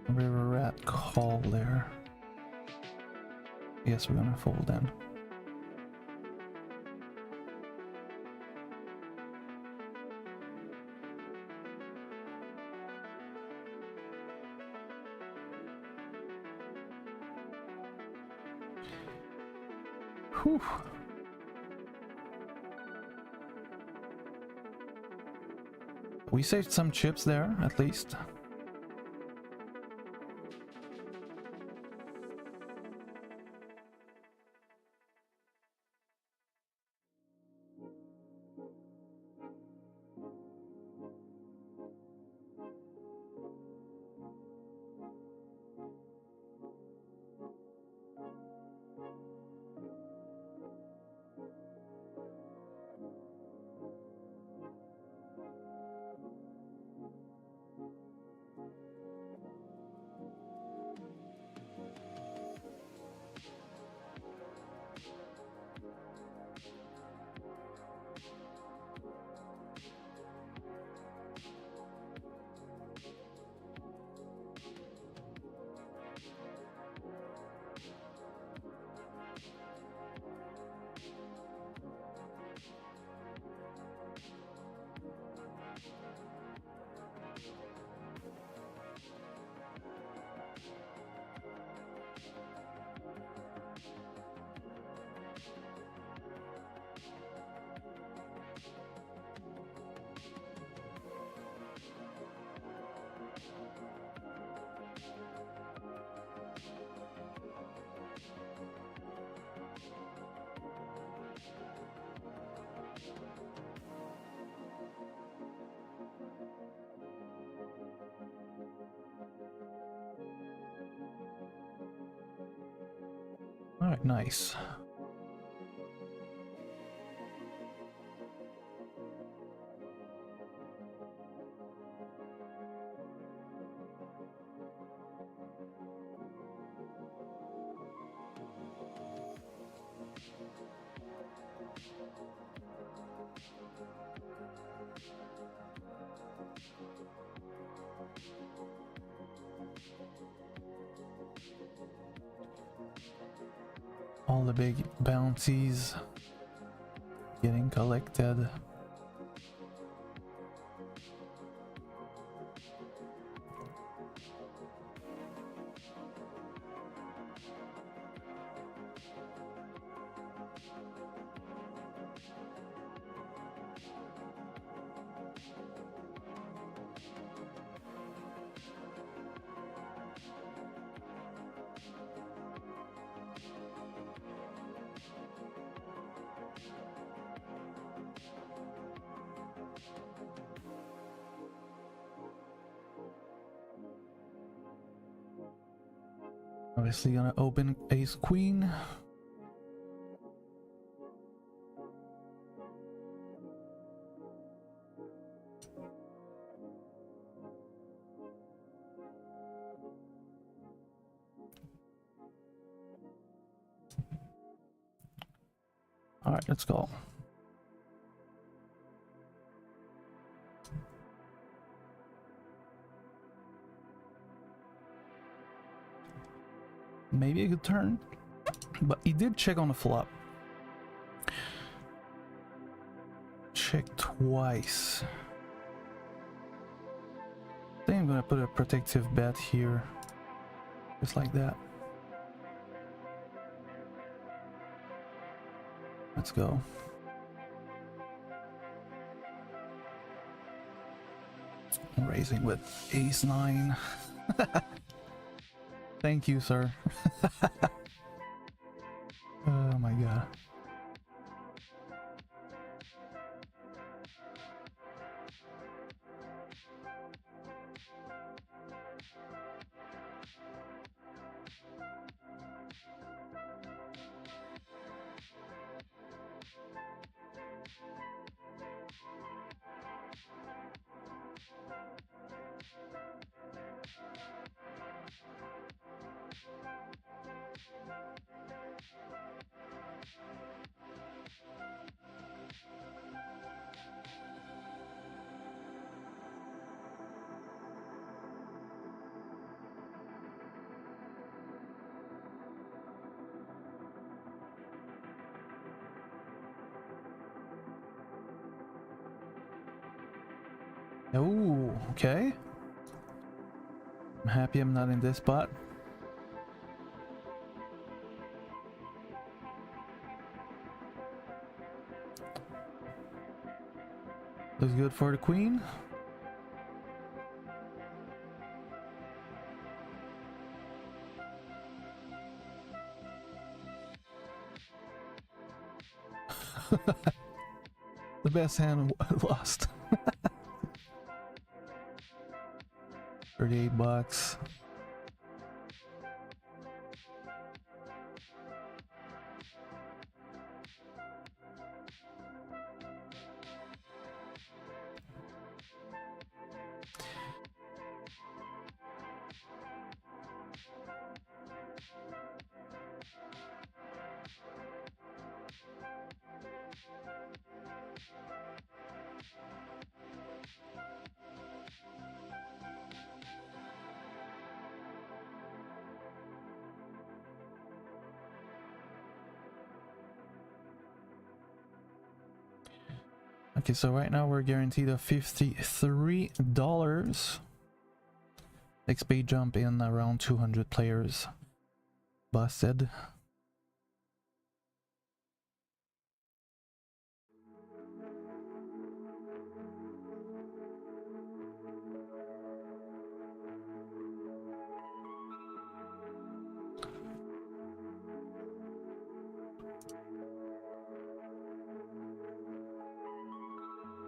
River Rat call there. Yes, we're gonna fold then. Whew. We saved some chips there, at least. All right, nice. All the big bounties getting collected. Obviously gonna open ace queen. All right, let's go. Maybe a good turn, but he did check on the flop. Check twice. I think I'm gonna put a protective bet here, just like that. Let's go. I'm raising with ace 9. Thank you, sir. Oh my god. Oh, okay. I'm happy I'm not in this spot. Looks good for the queen. The best hand lost. 38 bucks. Okay, so right now we're guaranteed a $53. XP jump in around 200 players. Busted.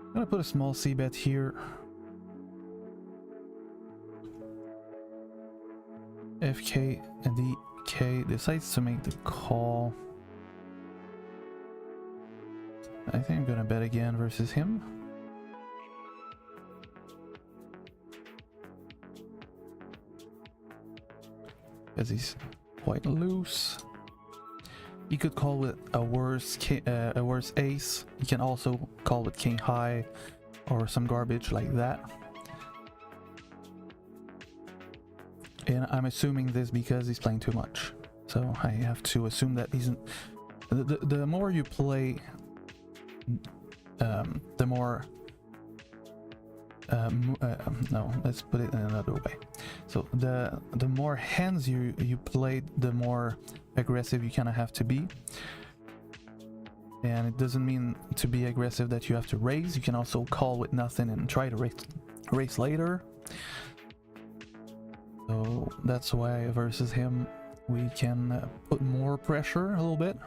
I'm gonna put a small C bet here. FK and the Okay, decides to make the call. I think I'm gonna bet again versus him. Because he's quite loose. He could call with a worse ace. He can also call with king high or some garbage like that. And I'm assuming this because he's playing too much. So I have to assume that he's... The more you play, the more... no, let's put it in another way. So the more hands you play, the more aggressive you kind of have to be. And it doesn't mean to be aggressive that you have to raise. You can also call with nothing and try to raise later. So that's why versus him we can put more pressure a little bit.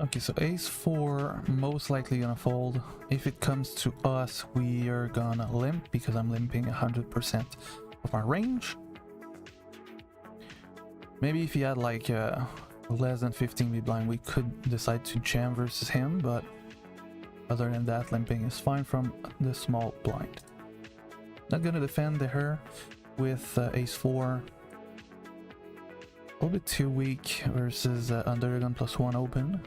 Okay, so ace 4 most likely gonna fold. If it comes to us, we are gonna limp because I'm limping 100% of my range. Maybe if he had like less than 15 big blind, we could decide to jam versus him, but other than that, limping is fine from the small blind. Not gonna defend her with ace 4. A little bit too weak versus under the gun +1 open.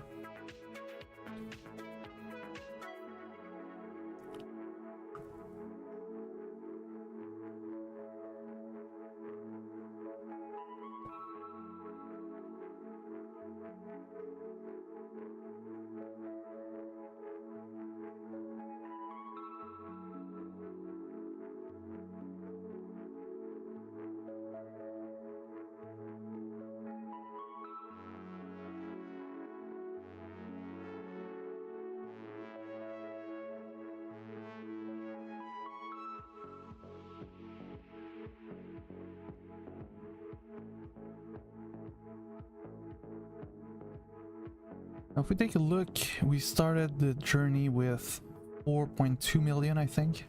Now if we take a look, we started the journey with 4.2 million, I think.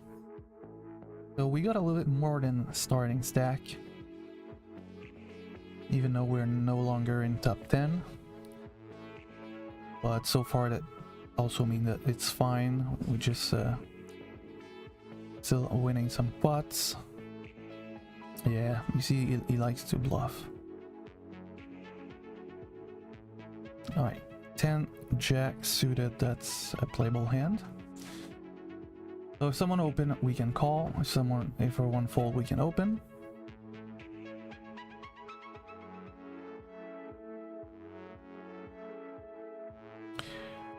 So we got a little bit more than starting stack, even though we're no longer in top 10. But so far that also means that it's fine. We just still winning some pots. Yeah, you see he likes to bluff. Alright, 10 jack suited, that's a playable hand. So if someone open, we can call. If for one fold, we can open.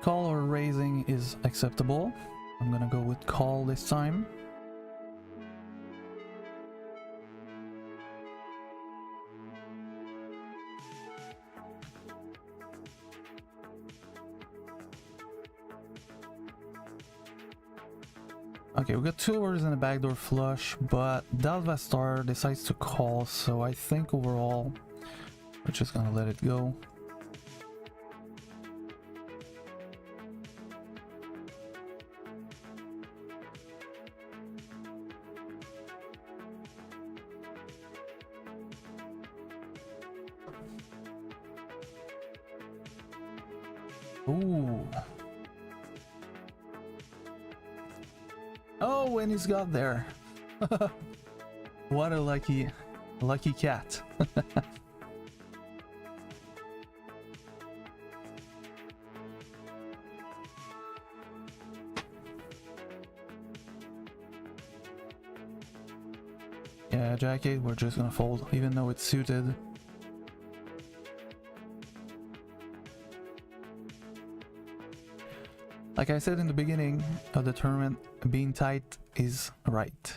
Call or raising is acceptable. I'm gonna go with call this time. Okay, we got 2 overs and a backdoor flush, but Dalvastar decides to call, so I think overall we're just gonna let it go. Ooh. Oh, and he's got there. What a lucky cat. Yeah, Jack 8, we're just gonna fold, even though it's suited. Like I said in the beginning of the tournament, being tight is right.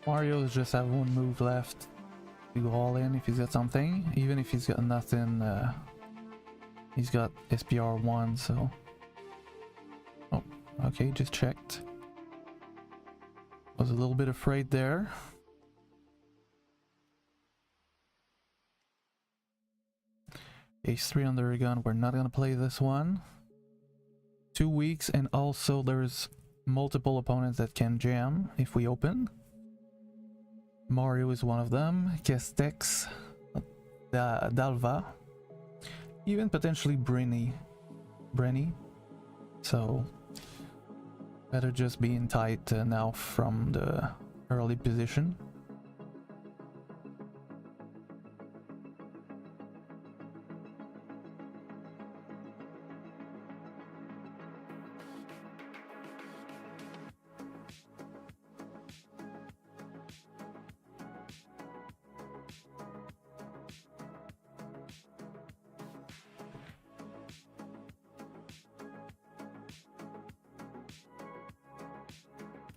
Mario's just have one move left to go all in if he's got something. Even if he's got nothing, he's got SPR 1, so... Oh, okay, just checked. Was a little bit afraid there. Ace 3 under a gun, we're not gonna play this one. 2 weeks, and also there's multiple opponents that can jam if we open. Mario is one of them, Kestex, Dalva, even potentially Brenny. So better just being tight now from the early position.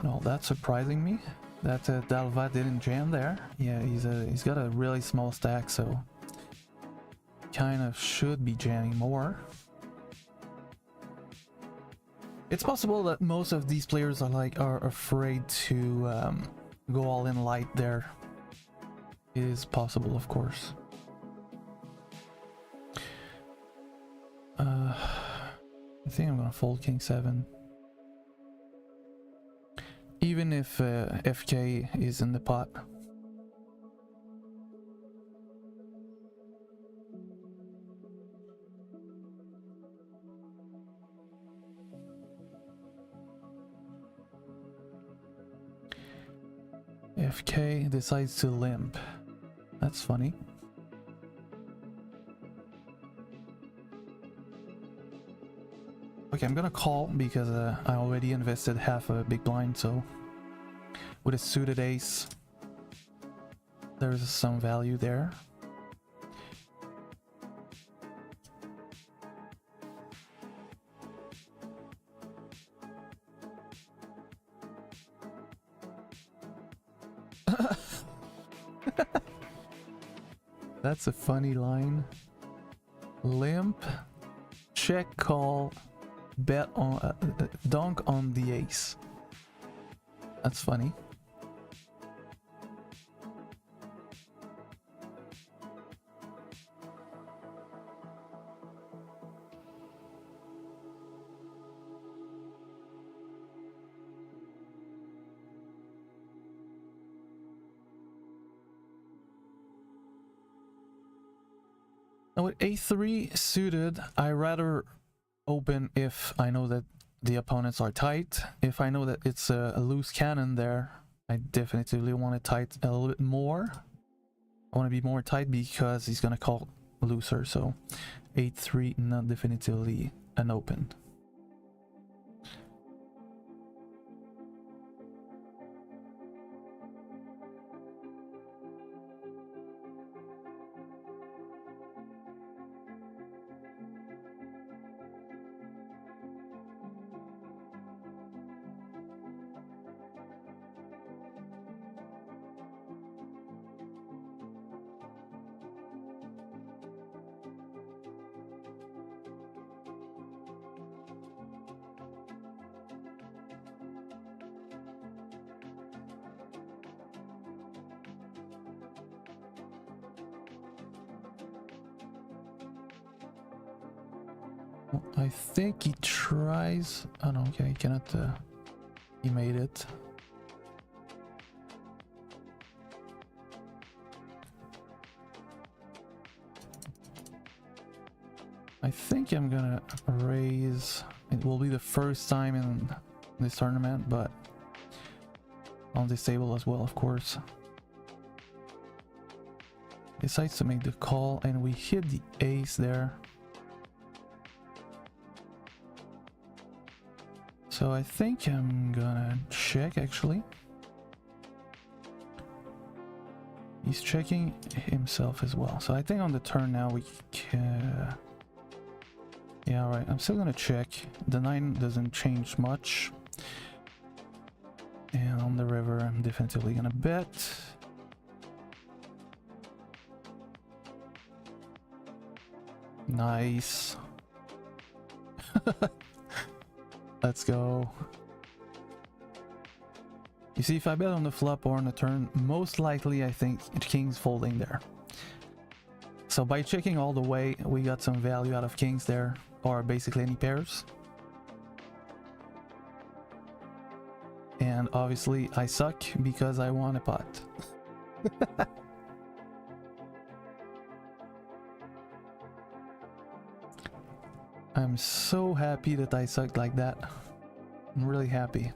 No, that's surprising me that Dalva didn't jam there. Yeah, he's got a really small stack, so kind of should be jamming more. It's possible that most of these players are afraid to go all in light there. It is possible, of course. I think I'm gonna fold King 7. Even if FK is in the pot. FK decides to limp. That's funny. Okay, I'm gonna call because I already invested half a big blind, so with a suited ace, there's some value there. That's a funny line. Limp, check, call, bet on donk on the ace. That's funny. Now with a3 suited, I rather open if I know that the opponents are tight. If I know that it's a loose cannon there, I definitively want to tight a little bit more. I want to be more tight because he's gonna call looser, so 8-3 not definitively an open. I think he tries. Oh no, okay, he cannot. He made it. I think I'm gonna raise. It will be the first time in this tournament, but on this table as well, of course. Decides to make the call, and we hit the ace there. So I think I'm gonna check actually. He's checking himself as well. So I think on the turn now we can... Yeah, right. I'm still gonna check. The 9 doesn't change much. And on the river I'm definitively gonna bet. Nice. Let's go. You see, if I bet on the flop or on the turn, most likely I think king's folding there. So by checking all the way, we got some value out of kings there, or basically any pairs. And obviously I suck because I won a pot. I'm so happy that I sucked like that. I'm really happy.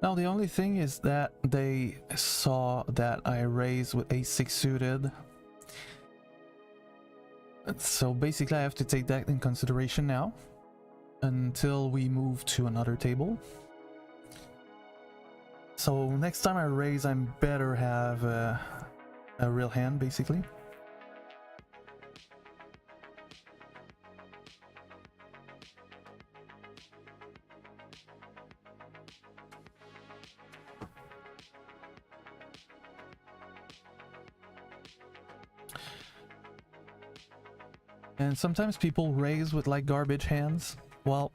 Now the only thing is that they saw that I raised with a6 suited. So basically I have to take that in consideration now until we move to another table. So next time I raise, I'm better have a real hand basically. And sometimes people raise with like garbage hands. Well,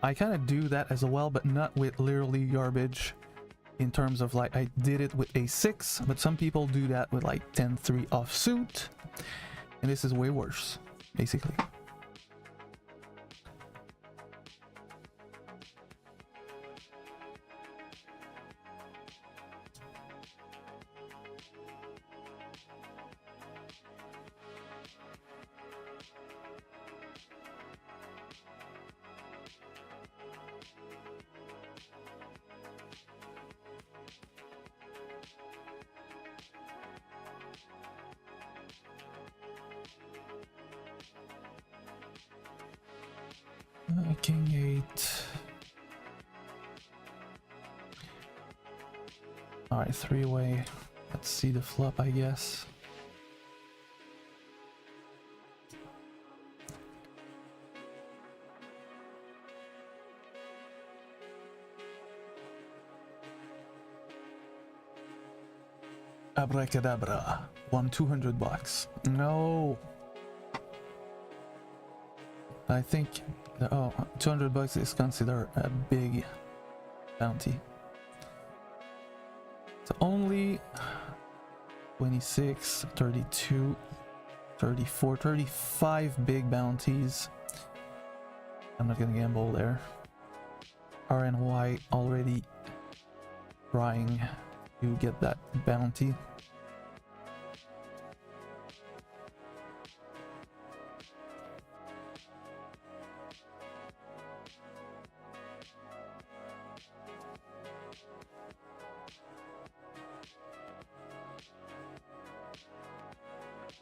I kind of do that as well, but not with literally garbage in terms of like I did it with a6, but some people do that with like 10-3 offsuit, and this is way worse, basically. King 8. Alright, 3-way. Let's see the flop, I guess. Abracadabra. Won $200. No. I think $200 is considered a big bounty. So only 26, 32, 34, 35 big bounties. I'm not gonna gamble there. RNY already trying to get that bounty.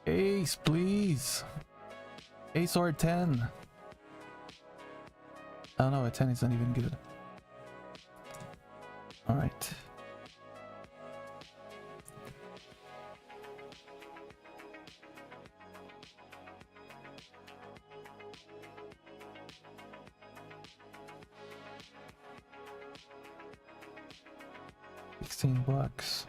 Ace, please. Ace or 10. Oh no, a 10 is not even good. Alright. $16.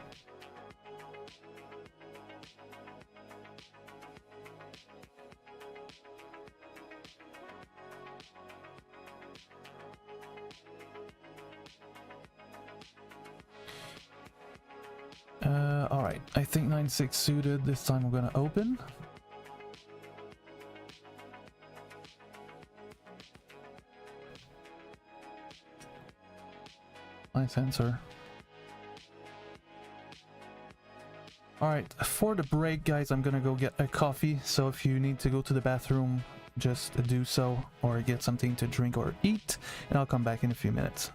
Alright, I think 9-6 suited. This time I'm gonna open. Nice answer. Alright, for the break, guys, I'm gonna go get a coffee. So if you need to go to the bathroom, just do so, or get something to drink or eat, and I'll come back in a few minutes.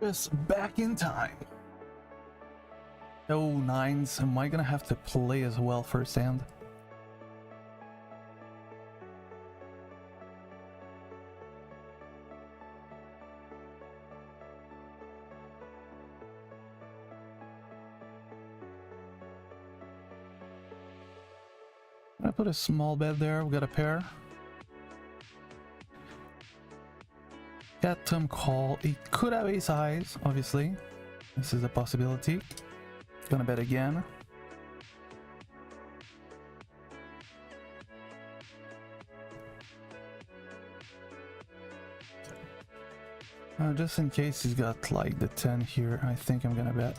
Just back in time. Oh, nines. Am I gonna have to play as well first hand? I put a small bet there. We got a pair. Got Tom call. He could have ace highs, obviously. This is a possibility. Gonna bet again. Just in case he's got like the 10 here, I think I'm gonna bet.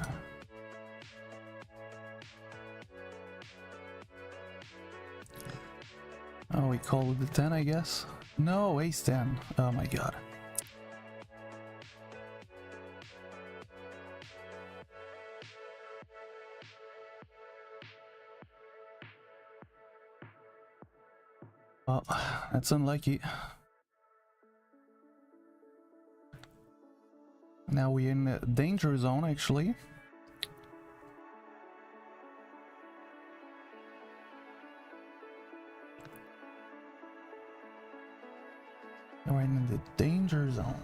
Oh, we called with the 10, I guess? No, ace 10. Oh my god. Well, that's unlucky. Now we're in the danger zone, actually. We're in the danger zone.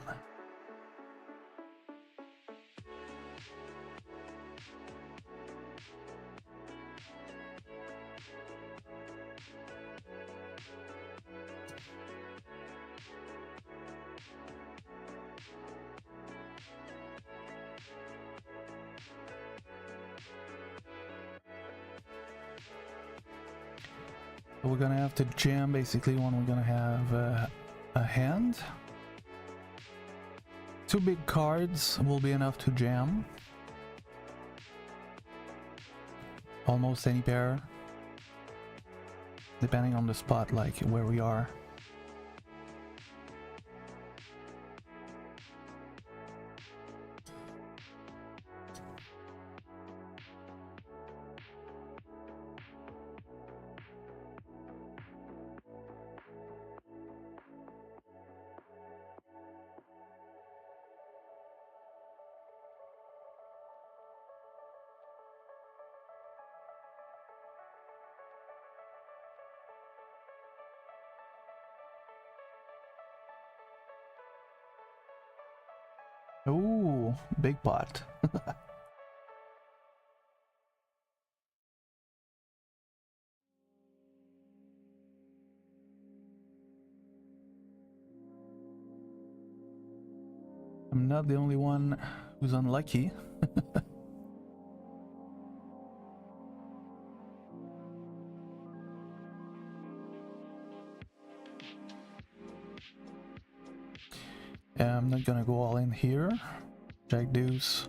We're gonna have to jam basically when we're gonna have a hand. Two big cards will be enough to jam. Almost any pair. Depending on the spot, like where we are. Ooh, big pot. I'm not the only one who's unlucky. I'm not gonna go all in here. Jack deuce.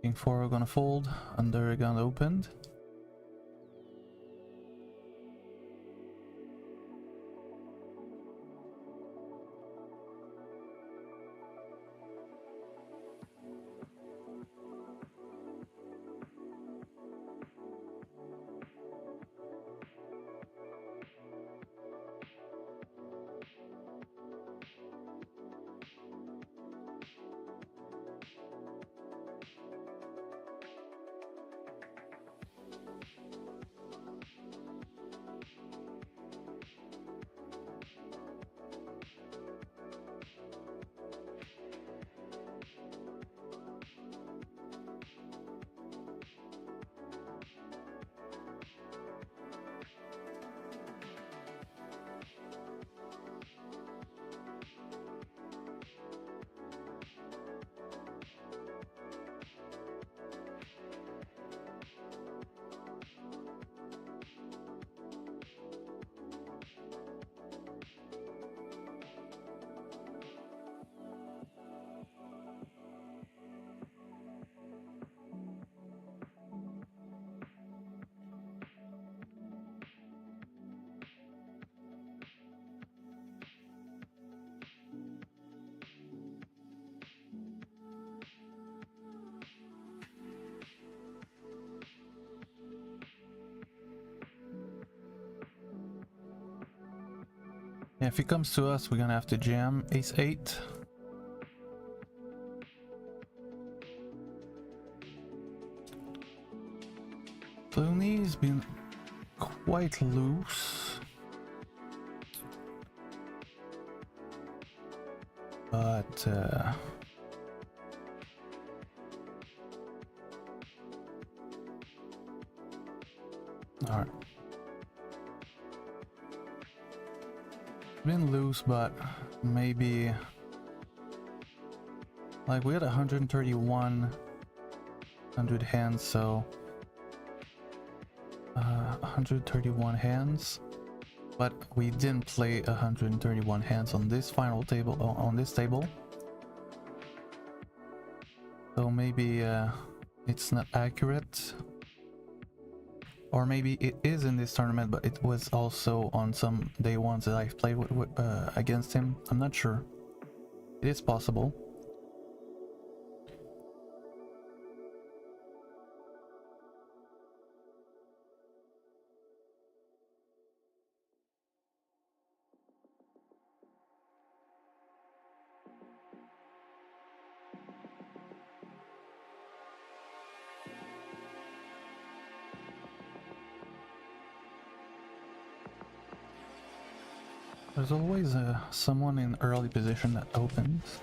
King 4 gonna fold, under gun opened. Yeah, if he comes to us, we're gonna have to jam ace 8. Clooney's been quite loose, but all right. Been loose, but maybe like we had 100 hands, so 131 hands, but we didn't play 131 hands on this final table, on this table, so maybe it's not accurate. Or maybe it is in this tournament, but it was also on some day ones that I've played against him. I'm not sure. It is possible. There's always someone in early position that opens.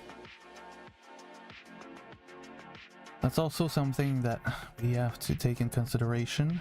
That's also something that we have to take in consideration.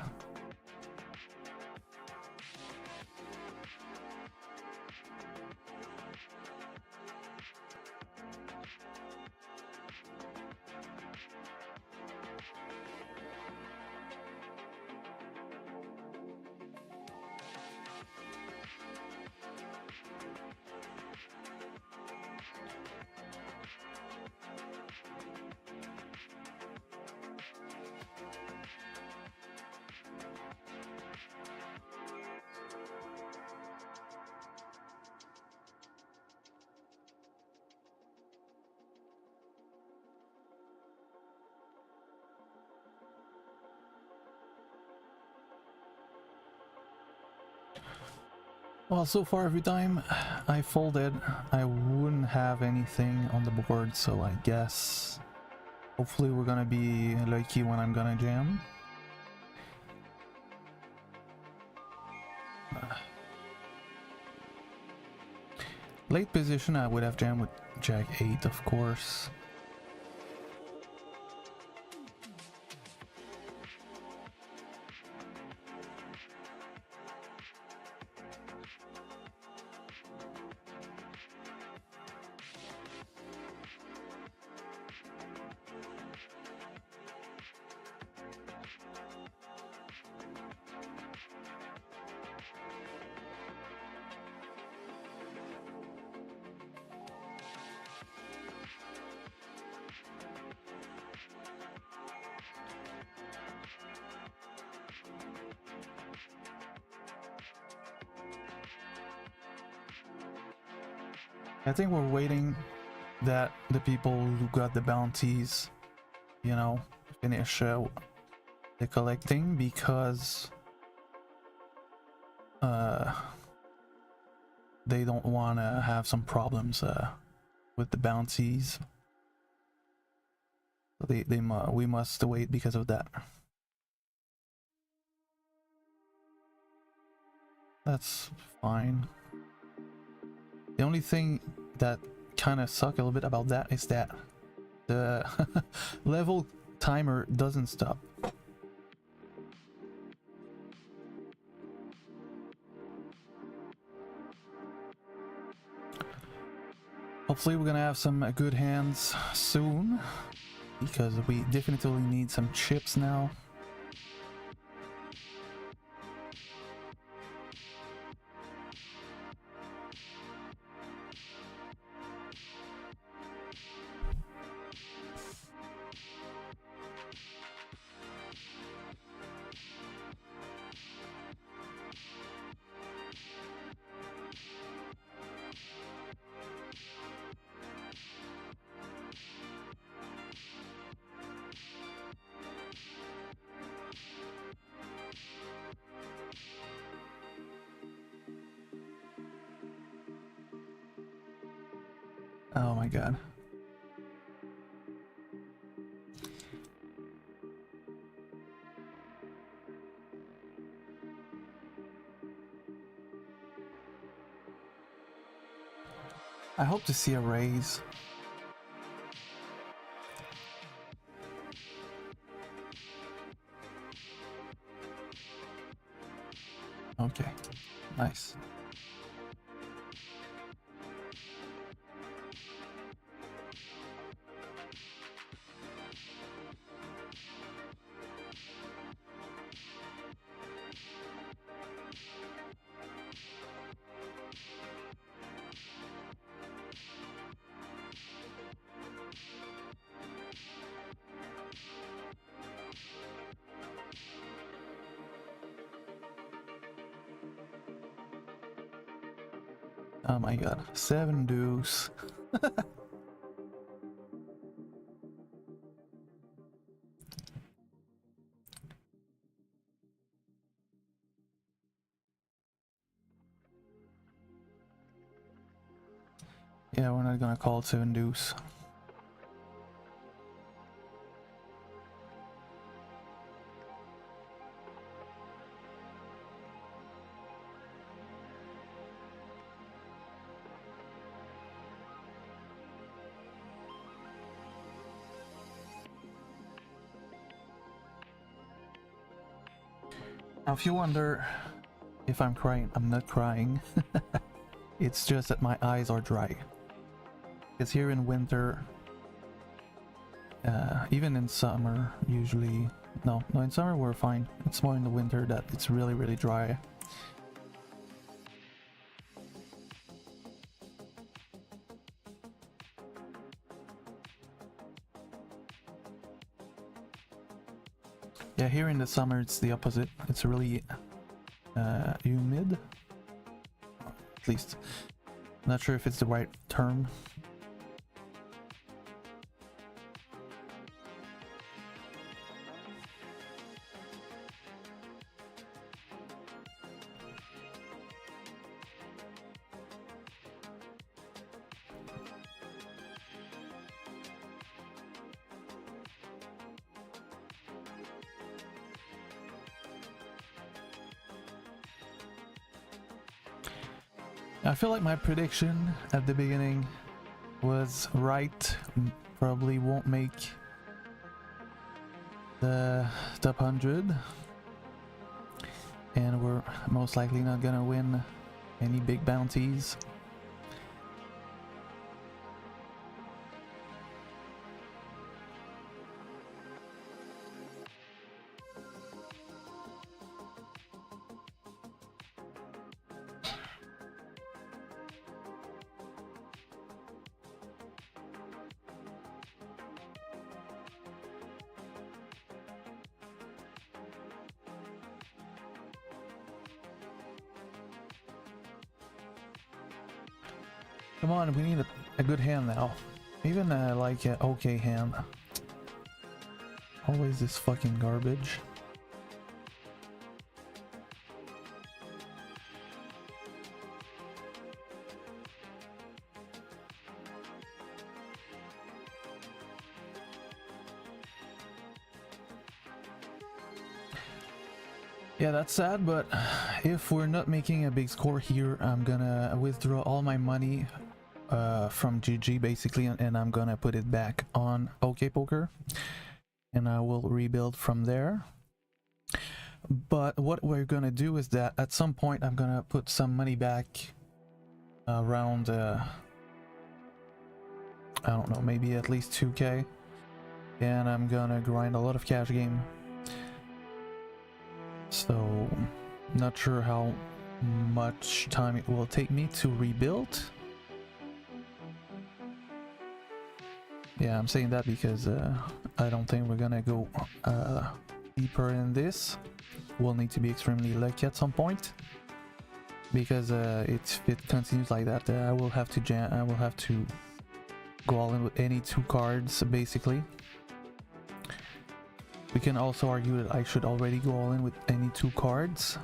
Well, so far every time I folded, I wouldn't have anything on the board, so I guess hopefully we're gonna be lucky when I'm gonna jam. Late position, I would have jammed with Jack 8, of course. I think we're waiting that the people who got the bounties, you know, finish the collecting, because they don't want to have some problems with the bounties. So we must wait because of that. That's fine. The only thing that kind of suck a little bit about that is that the level timer doesn't stop. Hopefully we're gonna have some good hands soon, because we definitely need some chips now. Oh my god. I hope to see a raise. Okay, nice. Oh my god, 7 deuce. Yeah, we're not gonna call it 7 deuce. Now, if you wonder if I'm crying, I'm not crying. It's just that my eyes are dry. Because here in winter, even in summer, usually... No, in summer we're fine. It's more in the winter that it's really, really dry. Yeah, here in the summer it's the opposite. It's really humid. At least, not sure if it's the right term. I feel like my prediction at the beginning was right. Probably won't make the top 100, and we're most likely not gonna win any big bounties. Come on, we need a good hand now. Even like an okay hand. Always this fucking garbage. Yeah, that's sad, but if we're not making a big score here, I'm gonna withdraw all my money from GG basically, and I'm gonna put it back on OK Poker, and I will rebuild from there. But what we're gonna do is that at some point I'm gonna put some money back around I don't know, maybe at least 2k, and I'm gonna grind a lot of cash game. So not sure how much time it will take me to rebuild. Yeah, I'm saying that because I don't think we're gonna go deeper in this. We'll need to be extremely lucky at some point, because if it continues like that, I will have to go all in with any 2 cards basically. We can also argue that I should already go all in with any 2 cards.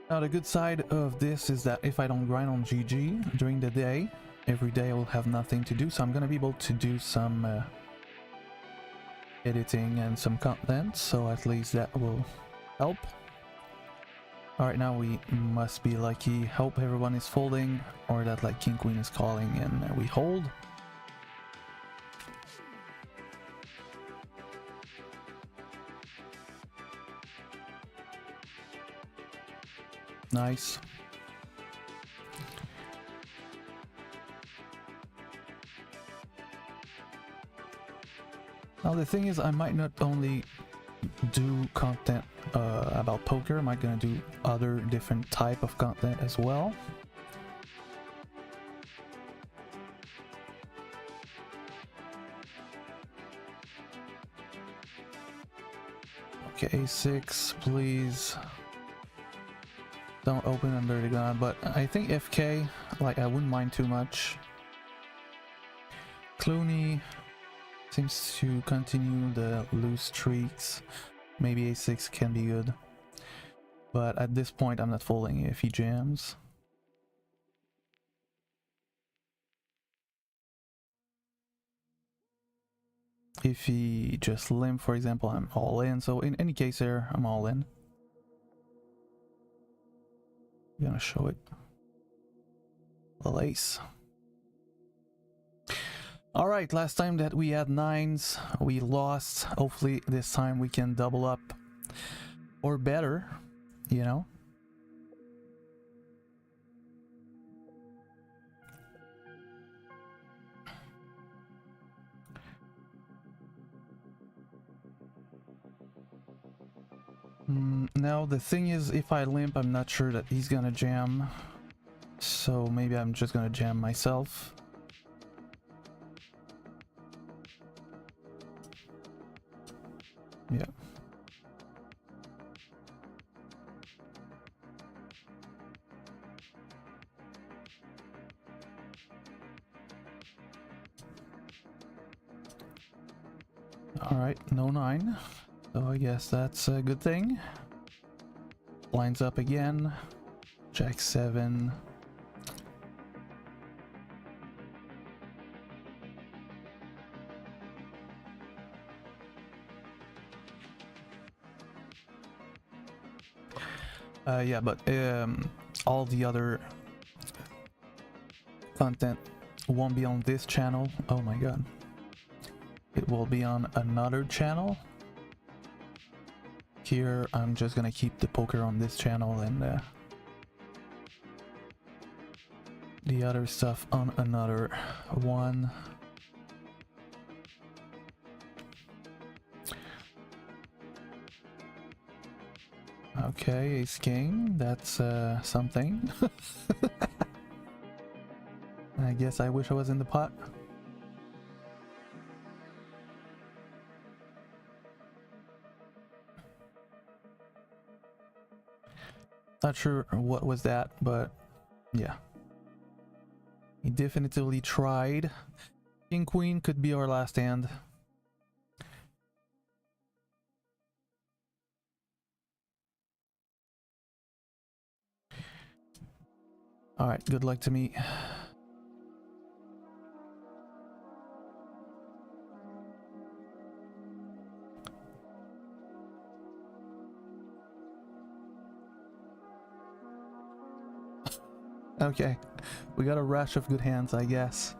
Now the good side of this is that if I don't grind on GG during the day, every day I will have nothing to do, so I'm gonna be able to do some editing and some content, so at least that will help. Alright, now we must be lucky. Hope everyone is folding, or that like King Queen is calling and we hold. Nice. Now the thing is, I might not only do content about poker, I might gonna do other different type of content as well. Okay, A6, please. Don't open under the gun, but I think FK, like, I wouldn't mind too much. Clooney seems to continue the loose streaks. Maybe A6 can be good, but at this point I'm not folding if he jams. If he just limp, for example, I'm all in. So in any case here, I'm all in. I'm gonna show it. The ace. All right, last time that we had 9s, we lost. Hopefully this time we can double up or better, you know. Now the thing is, if I limp, I'm not sure that he's gonna jam, so maybe I'm just gonna jam myself. Yeah. All right, no 9. So I guess that's a good thing. Lines up again. Jack 7. Yeah, but all the other content won't be on this channel. Oh my god. It will be on another channel. Here, I'm just gonna keep the poker on this channel, and the other stuff on another one. Okay, ace king, that's something. I guess I wish I was in the pot. Not sure what was that, but yeah. He definitively tried. King queen could be our last hand. Alright, good luck to me. Okay, we got a rush of good hands, I guess.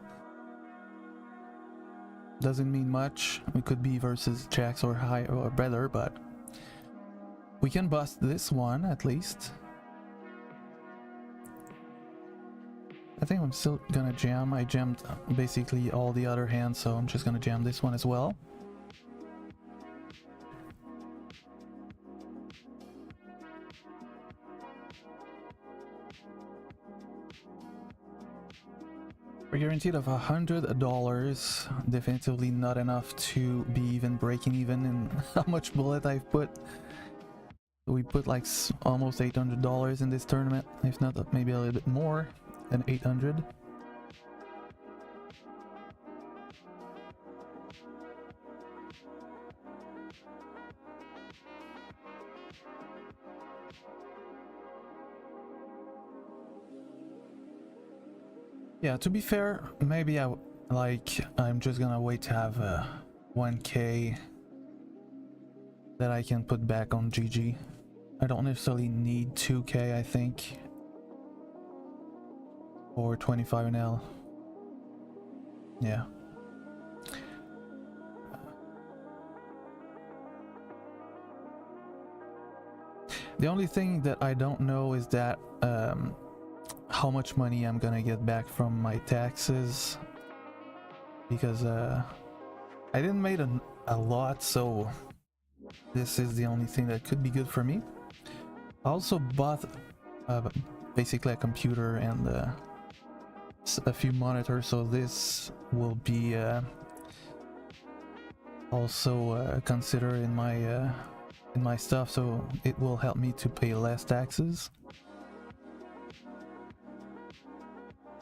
Doesn't mean much. We could be versus jacks or high or better, but we can bust this one at least. I think I'm still gonna jam. I jammed basically all the other hands, so I'm just gonna jam this one as well. We're guaranteed of $100. Definitively not enough to be even breaking even in how much bullet I've put. We put like almost $800 in this tournament, if not maybe a little bit more than 800. Yeah, to be fair, maybe I'm just gonna wait to have 1k that I can put back on GG. I don't necessarily need 2k, I think, or 25NL. Yeah. The only thing that I don't know is that how much money I'm gonna get back from my taxes, because I didn't make a lot, so this is the only thing that could be good for me. I also bought basically a computer and a few monitors, so this will be also considered in my stuff, so it will help me to pay less taxes.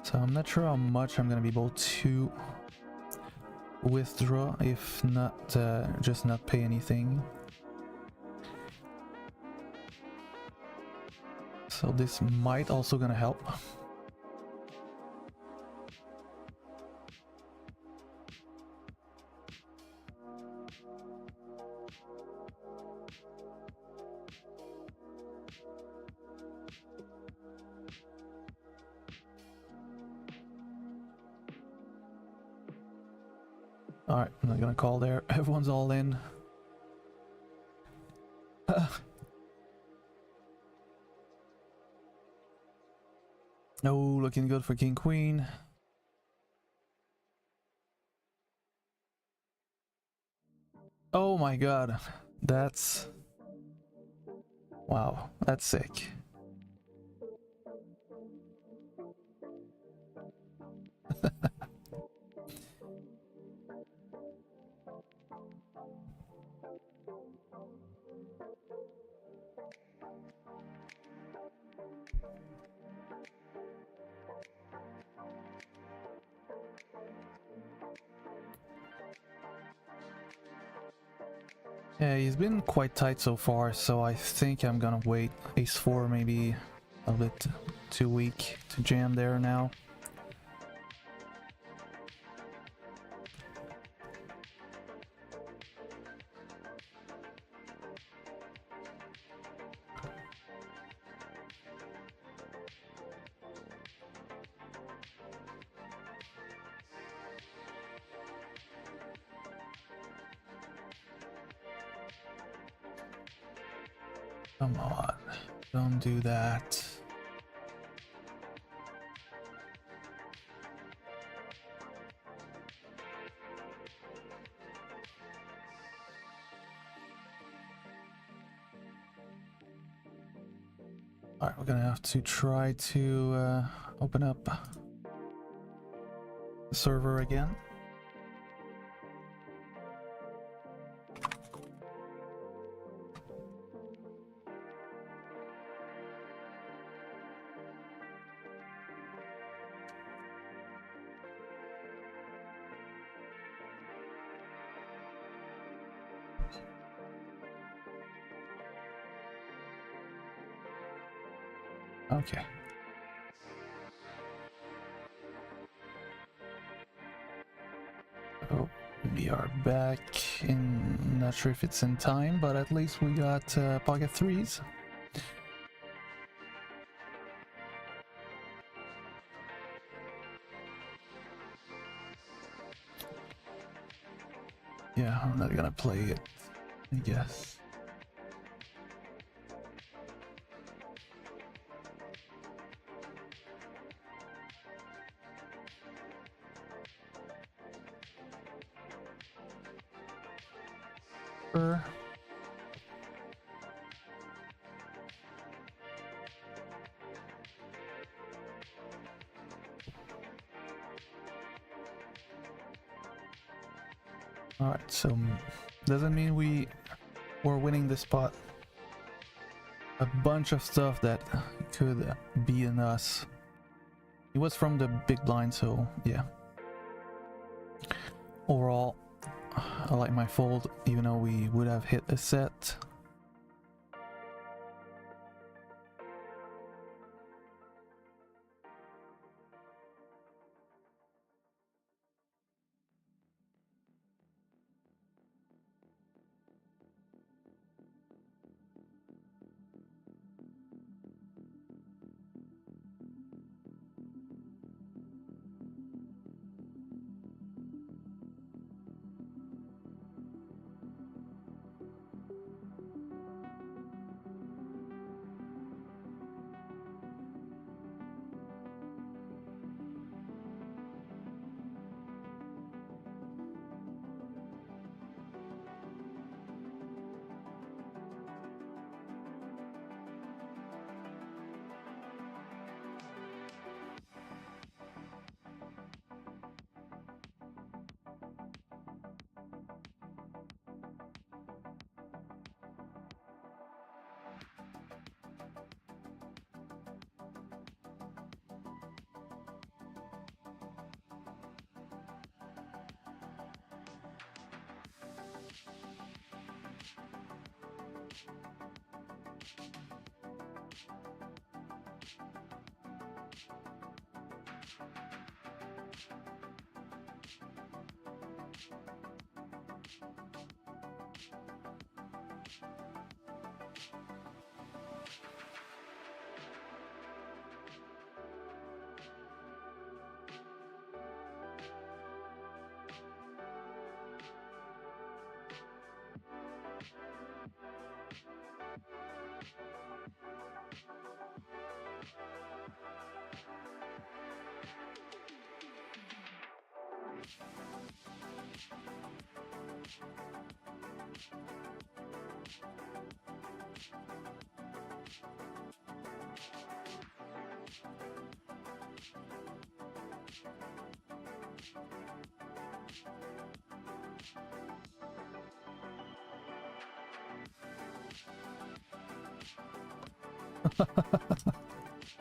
So I'm not sure how much I'm gonna be able to withdraw, if not just not pay anything. So this might also gonna help. Alright, I'm not gonna call there. Everyone's all in. Oh, looking good for King Queen. Oh my god. That's... wow, that's sick. Yeah, he's been quite tight so far, so I think I'm gonna wait. Ace 4 maybe a bit too weak to jam there now. Come on, don't do that. Alright, we're gonna have to try to open up the server again. Okay. Oh, we are back in, not sure if it's in time, but at least we got pocket threes. Yeah, I'm not gonna play it, I guess. Sure. Alright, so doesn't mean we're winning the spot. A bunch of stuff that could be in us. It was from the big blind, so yeah. Overall, I like my fold, even though we would have hit a set.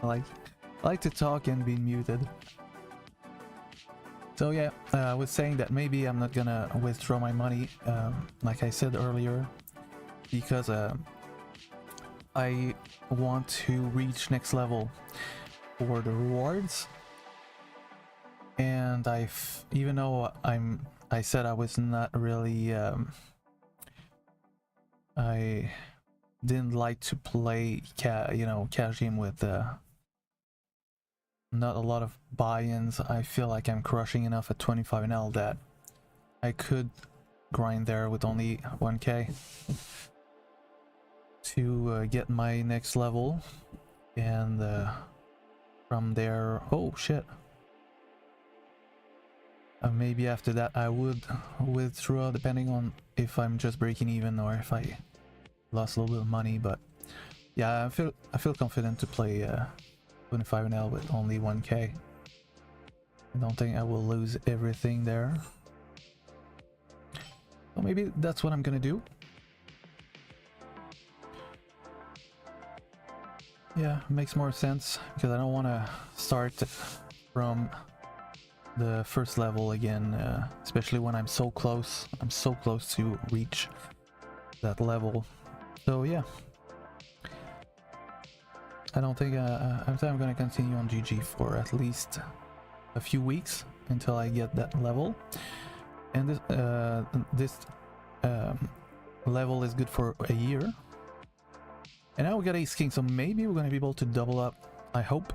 I like to talk and be muted. So yeah, I was saying that maybe I'm not gonna withdraw my money, like I said earlier, because I want to reach next level for the rewards. And even though I said I was not really, I didn't like to play cash game with not a lot of buy-ins. I feel like I'm crushing enough at 25NL that I could grind there with only 1k to get my next level, and from there, oh shit, maybe after that I would withdraw, depending on if I'm just breaking even or if I lost a little bit of money. But Yeah, I feel confident to play 25L with only 1k. I don't think I will lose everything there. So maybe that's what I'm gonna do. Yeah, makes more sense because I don't want to start from the first level again, especially when I'm so close. I'm so close to reach that level. So yeah, I don't think I'm gonna continue on GG for at least a few weeks until I get that level. And this level is good for a year. And now we got Ace King, so maybe we're gonna be able to double up, I hope.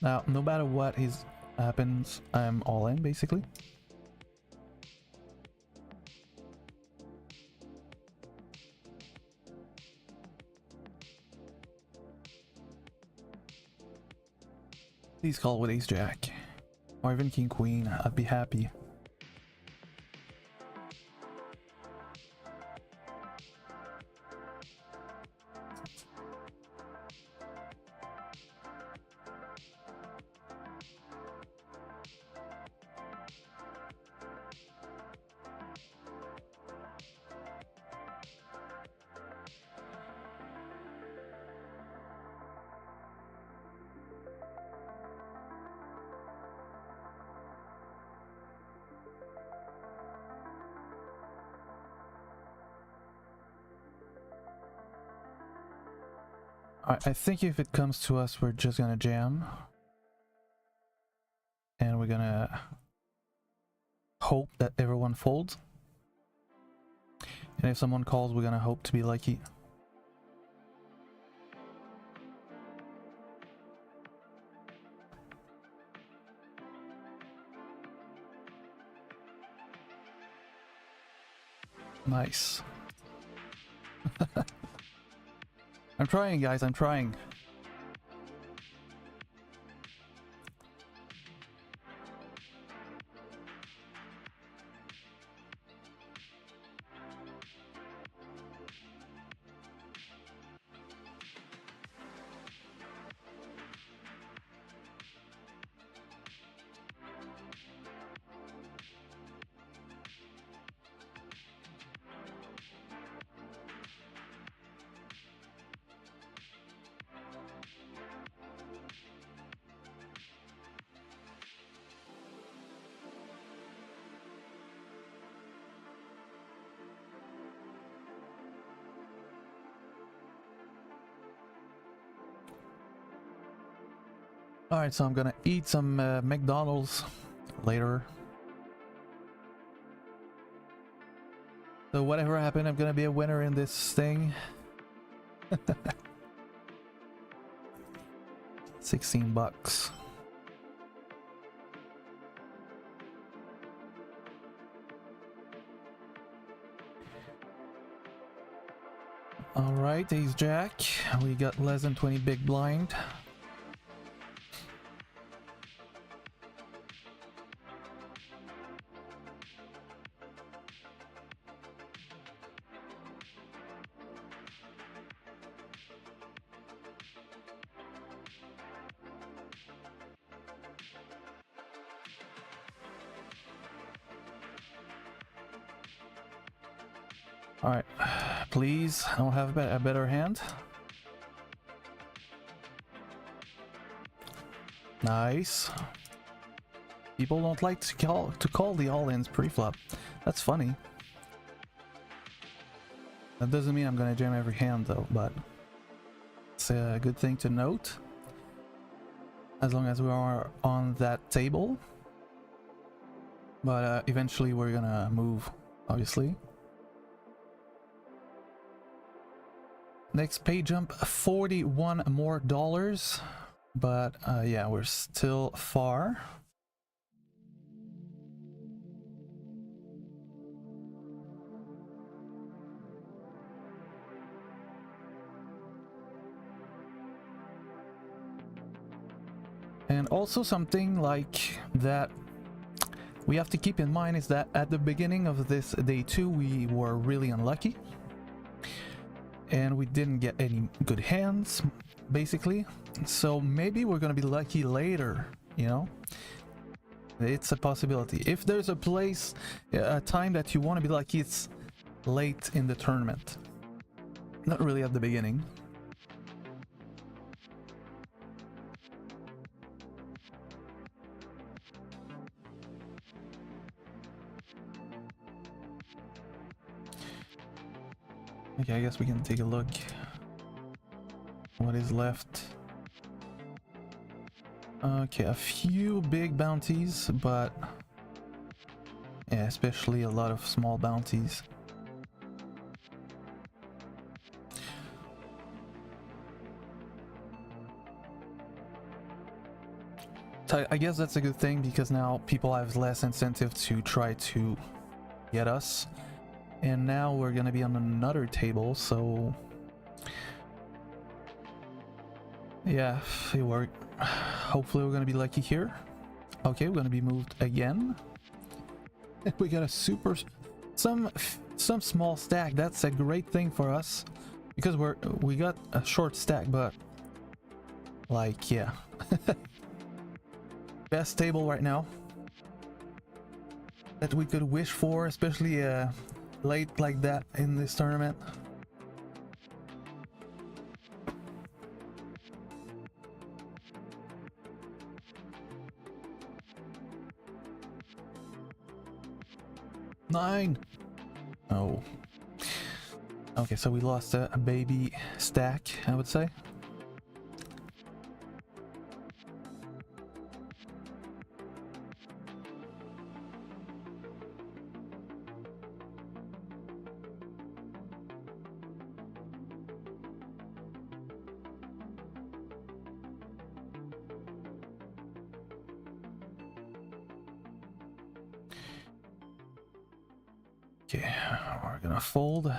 Now, no matter what happens, I'm all in, basically. Please call with Ace Jack. Or even King Queen, I'd be happy. I think if it comes to us, we're just gonna jam. And we're gonna hope that everyone folds. And if someone calls, we're gonna hope to be lucky. Nice. I'm trying, guys, I'm trying. Alright, so I'm gonna eat some McDonald's later. So whatever happened, I'm gonna be a winner in this thing. 16 bucks. Alright, Ace Jack. We got less than 20 big blind. Alright, please, I don't have a better hand. Nice. People don't like to call the all-ins pre-flop. That's funny. That doesn't mean I'm gonna jam every hand though, but it's a good thing to note. As long as we are on that table. But eventually we're gonna move, obviously. Next pay jump, $41 more. But yeah, we're still far. And also something like that we have to keep in mind is that at the beginning of this day 2 we were really unlucky. and we didn't get any good hands, basically. So maybe we're gonna be lucky later, you know? It's a possibility. If there's a place, a time that you want to be lucky, it's late in the tournament. Not really at the beginning. Okay, I guess we can take a look. What is left? Okay, a few big bounties, but yeah, especially a lot of small bounties. So I guess that's a good thing, because now people have less incentive to try to get us. And now we're gonna be on another table, so yeah, it worked. Hopefully we're gonna be lucky here. Okay, we're gonna be moved again. We got a super some small stack. That's a great thing for us, because we got a short stack, but like, yeah. Best table right now that we could wish for, especially late like that in this tournament. Nine. Oh. Okay, so we lost a baby stack, I would say. Okay, we're gonna fold.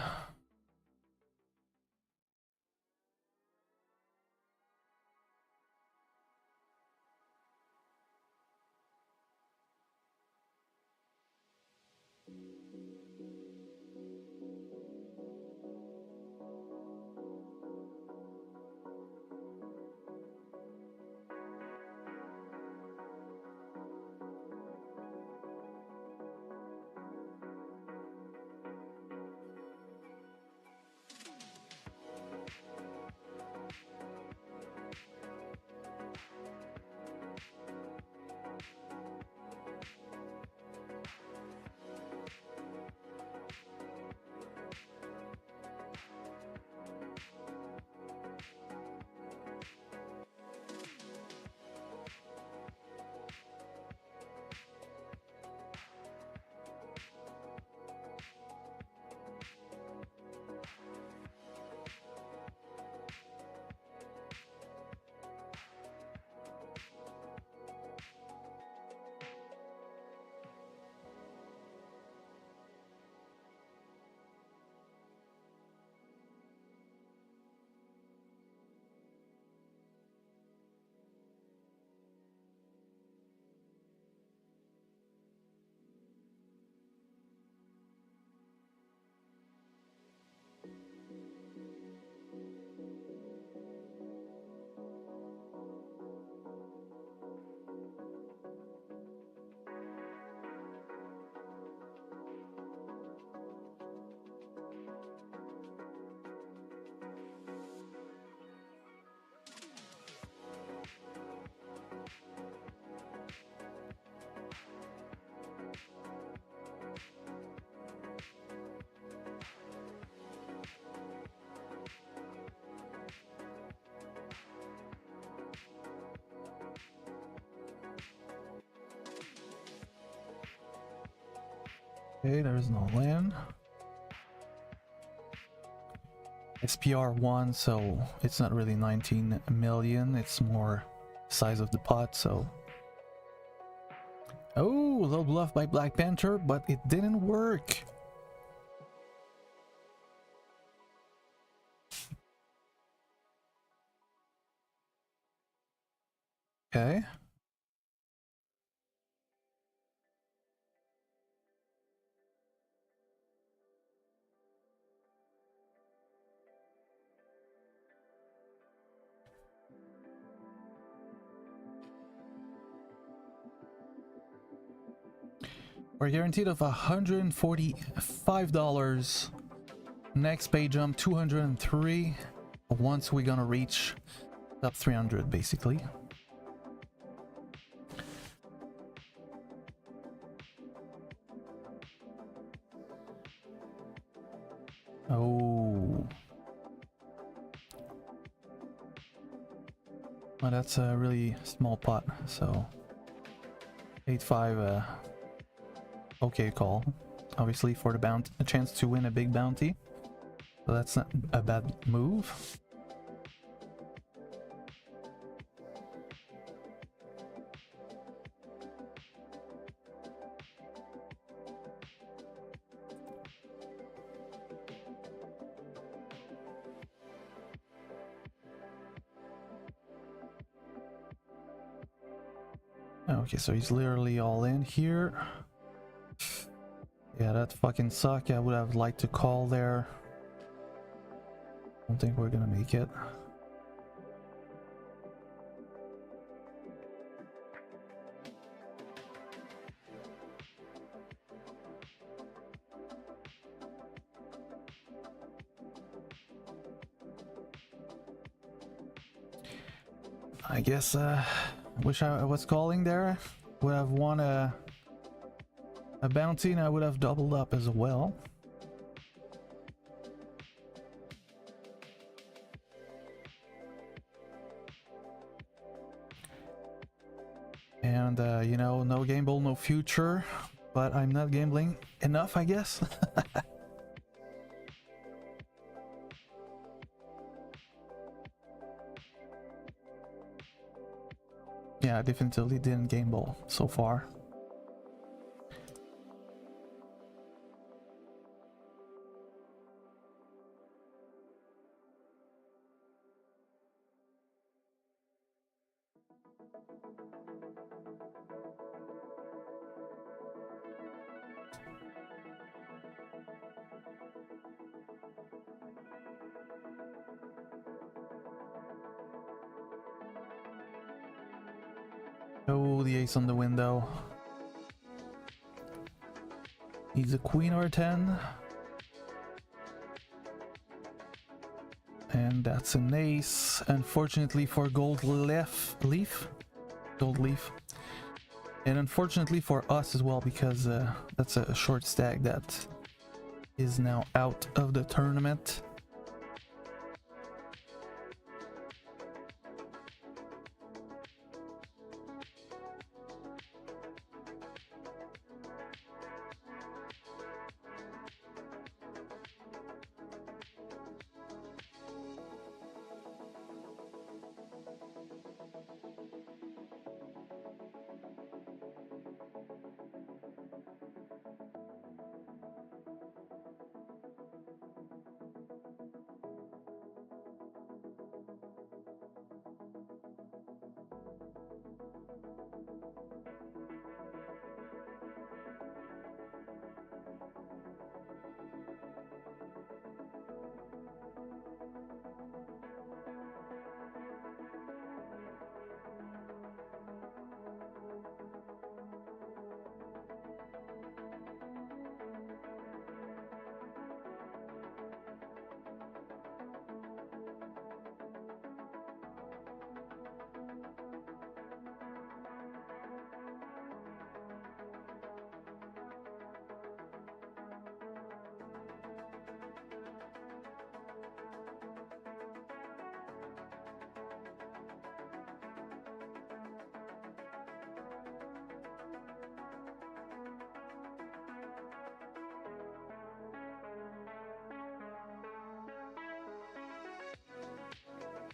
Okay, there's no land. SPR 1, so it's not really 19 million, it's more size of the pot, so... Oh, low bluff by Black Panther, but it didn't work. Okay. We're guaranteed of $145. Next pay jump 203. Once we're gonna reach top 300 basically. Oh. Well, that's a really small pot, so 8-5 okay call. Obviously for the bounty, a chance to win a big bounty. So that's not a bad move. Okay, so he's literally all in here. Yeah, that fucking suck. I would have liked to call there. Don't think we're gonna make it. I guess wish I was calling there. Would have won a bounty and I would have doubled up as well. And you know, no gamble, no future, but I'm not gambling enough, I guess. Yeah, I definitely didn't gamble so far. Oh, the ace on the window. He's a queen or a 10. And that's an ace. Unfortunately for gold leaf. Gold leaf. And unfortunately for us as well, because that's a short stack that is now out of the tournament.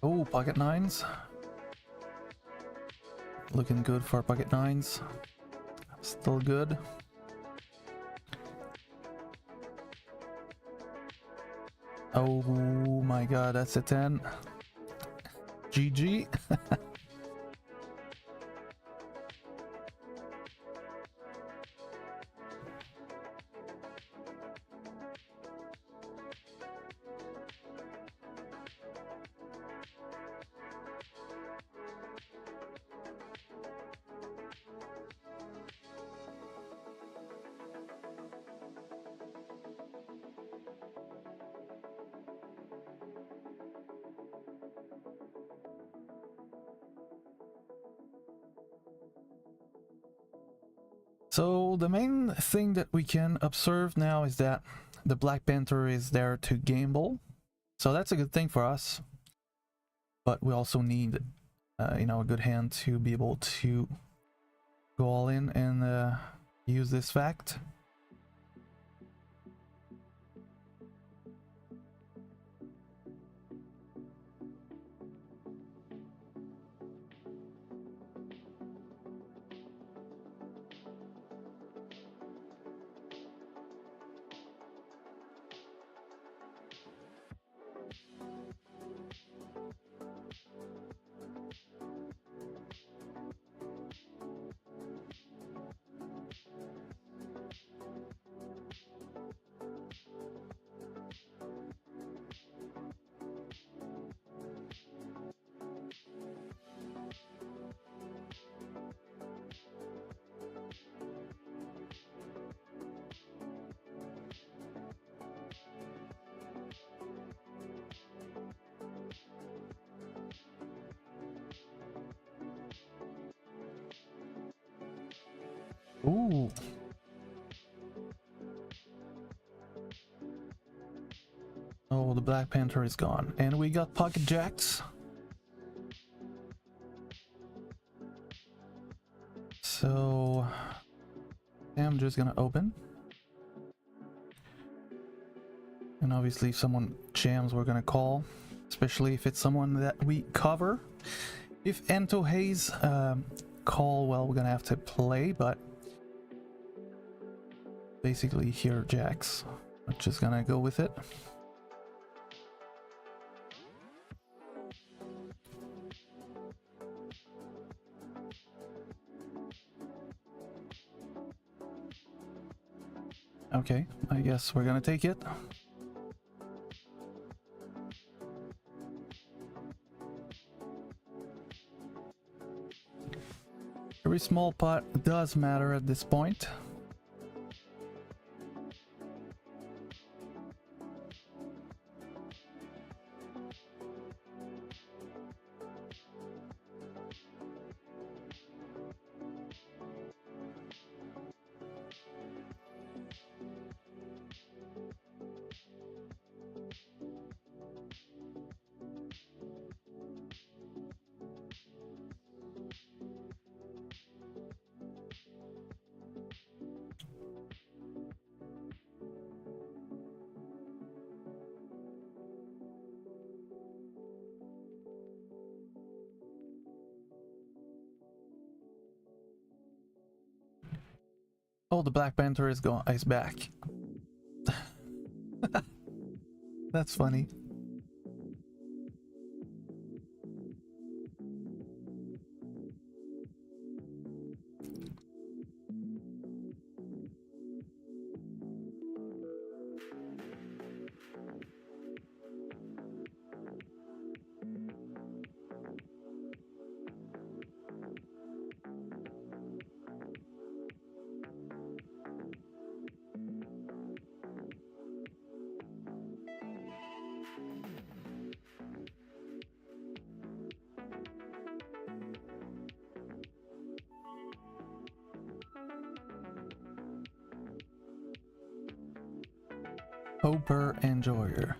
Oh, pocket nines. Looking good for pocket nines. Still good. Oh my god, that's a 10. GG. So the main thing that we can observe now is that the Black Panther is there to gamble. So that's a good thing for us. But we also need, you know, a good hand to be able to go all in and use this fact. Ooh. Oh, the Black Panther is gone. And we got pocket jacks. So I'm just gonna open. And obviously if someone jams, we're gonna call. Especially if it's someone that we cover. If Ento Hayes call, well, we're gonna have to play, but basically here jacks. I'm just gonna go with it. Okay, I guess we're gonna take it. Every small pot does matter at this point. Oh, the Black Panther is gone. Is back. That's funny. Hoper Enjoyer.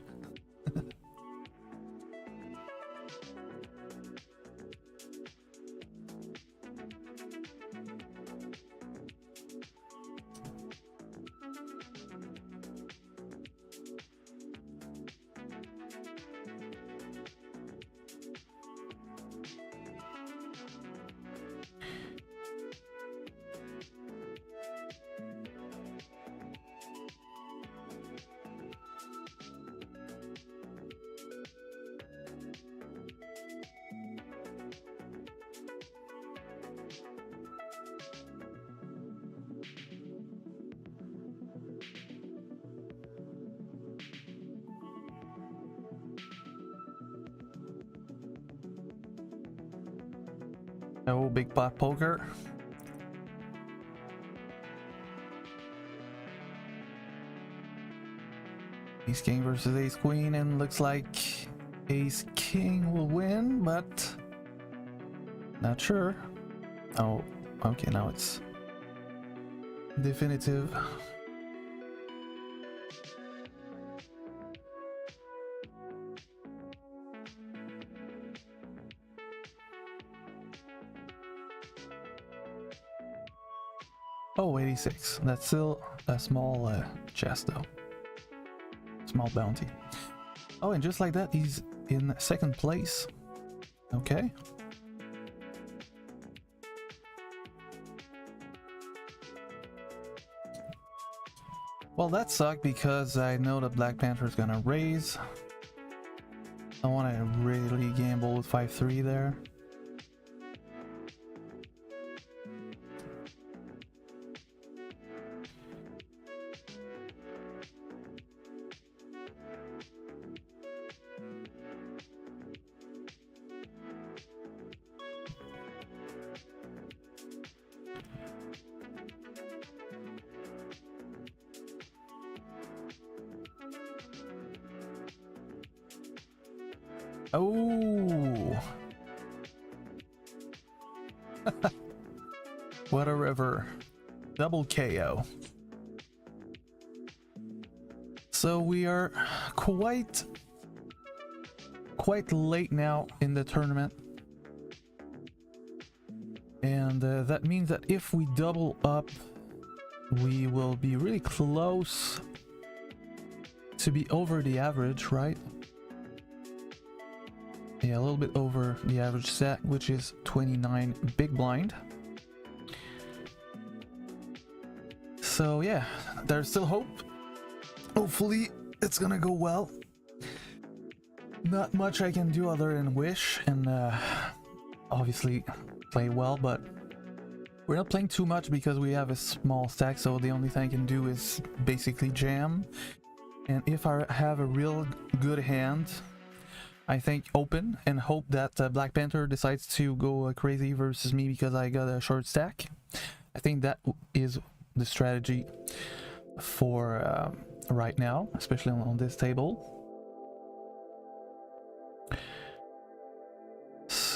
Oh, big pot poker. Ace King versus Ace Queen, and looks like Ace King will win, but not sure. Oh, okay, now it's definitive. Oh, 86. That's still a small chest though. Small bounty. Oh, and just like that, he's in second place. Okay. Well, that sucked because I know that Black Panther is gonna raise. I want to really gamble with 5-3 there. Oh, what a river. Double KO. So we are quite late now in the tournament. And that means that if we double up, we will be really close to be over the average, right? Yeah, a little bit over the average stack, which is 29 big blind. So yeah, there's still hope. Hopefully it's gonna go well. Not much I can do other than wish and obviously play well, but we're not playing too much because we have a small stack, so the only thing I can do is basically jam. And if I have a real good hand, I think open and hope that Black Panther decides to go crazy versus me because I got a short stack. I think that is the strategy for right now, especially on this table.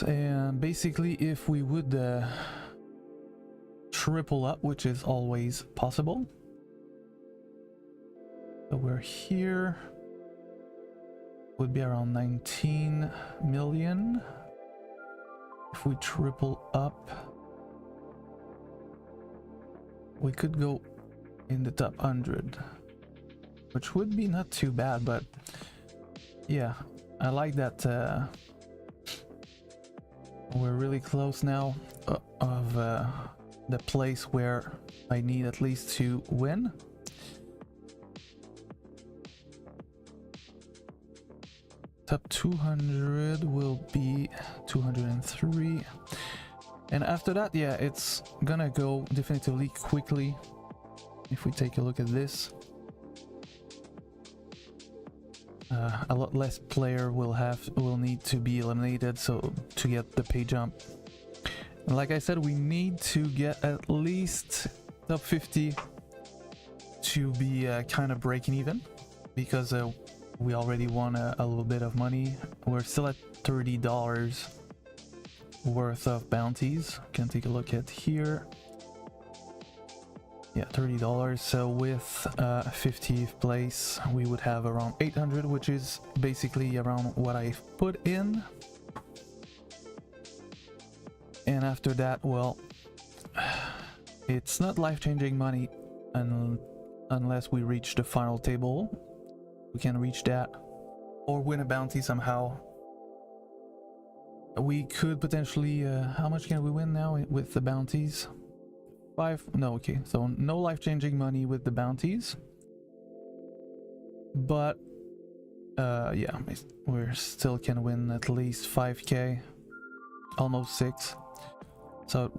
And basically, if we would triple up, which is always possible. So we're here. Would be around 19 million. If we triple up, we could go in the top 100, which would be not too bad, but yeah, I like that we're really close now of the place where I need at least to win. Top 200 will be 203, and after that, yeah, it's gonna go definitively quickly. If we take a look at this, a lot less player will need to be eliminated so to get the pay jump. And like I said, we need to get at least top 50 to be kind of breaking even, because we already won a little bit of money. We're still at $30 worth of bounties. Can take a look at here. Yeah, $30. So with 50th place, we would have around 800, which is basically around what I put in. And after that, well, it's not life-changing money unless we reach the final table. We can reach that or win a bounty somehow. We could potentially how much can we win now with the bounties? 5? No, okay, so no life-changing money with the bounties, but yeah, we're still can win at least 5k, almost 6, so it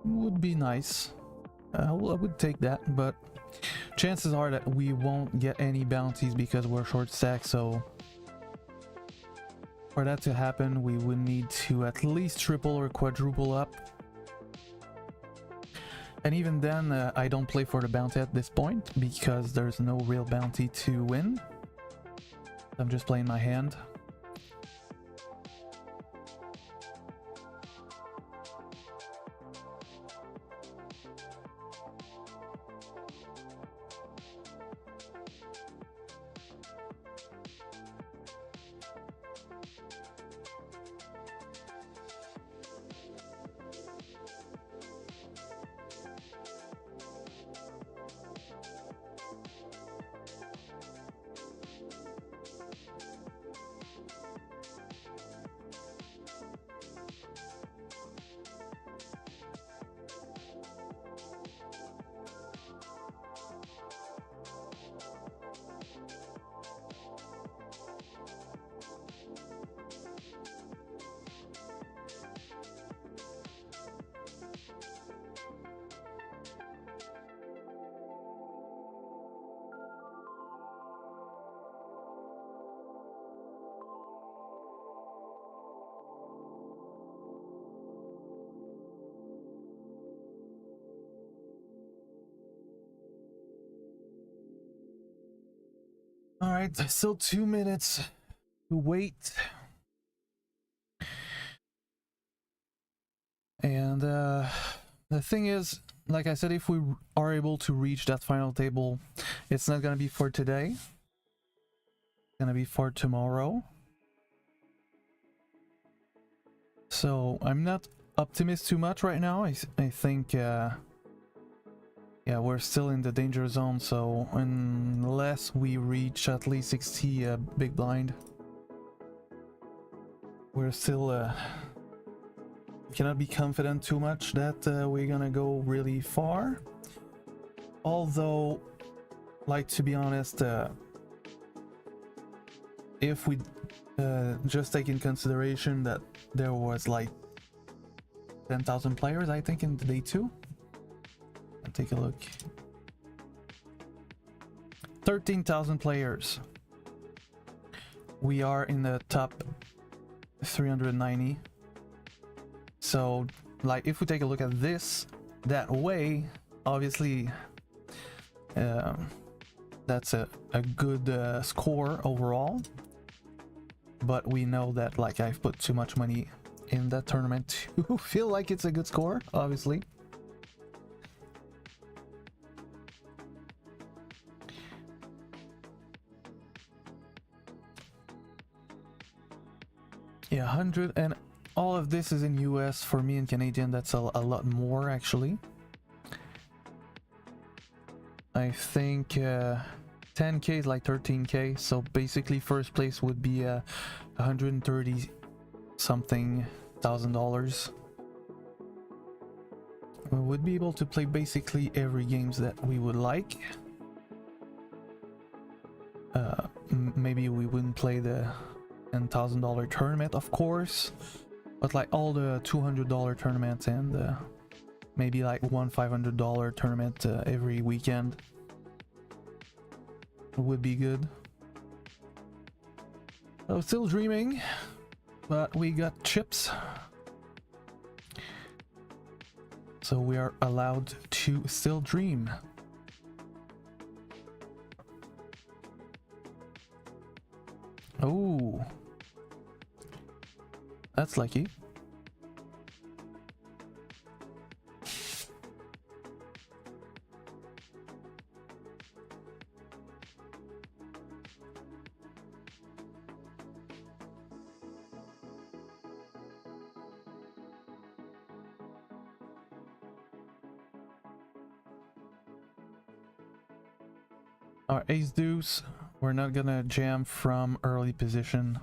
would be nice. I would take that, but chances are that we won't get any bounties because we're short stacked. So for that to happen, we would need to at least triple or quadruple up. And even then, I don't play for the bounty at this point because there's no real bounty to win. I'm just playing my hand. All right, still 2 minutes to wait. And the thing is, like I said, if we are able to reach that final table, it's not gonna be for today. It's gonna be for tomorrow. So I'm not optimistic too much right now. I think yeah, we're still in the danger zone, so unless we reach at least 60 big blind, we're still cannot be confident too much that we're gonna go really far. Although, like, to be honest, if we just take in consideration that there was like 10,000 players, I think, in day 2. Take a look. 13,000 players. We are in the top 390. So, like, if we take a look at this that way, obviously that's a good score overall. But we know that, like, I've put too much money in that tournament to feel like it's a good score, obviously. Yeah, 100, and all of this is in US. For me in Canadian, that's a lot more, actually. I think 10k is like 13k, so basically first place would be 130 something $1,000. We would be able to play basically every games that we would like. Maybe we wouldn't play the $10,000 tournament, of course, but like all the $200 tournaments and maybe like one $500 tournament every weekend would be good. So still dreaming, but we got chips, so we are allowed to still dream. Oh, that's lucky. Our ace deuce, we're not gonna jam from early position.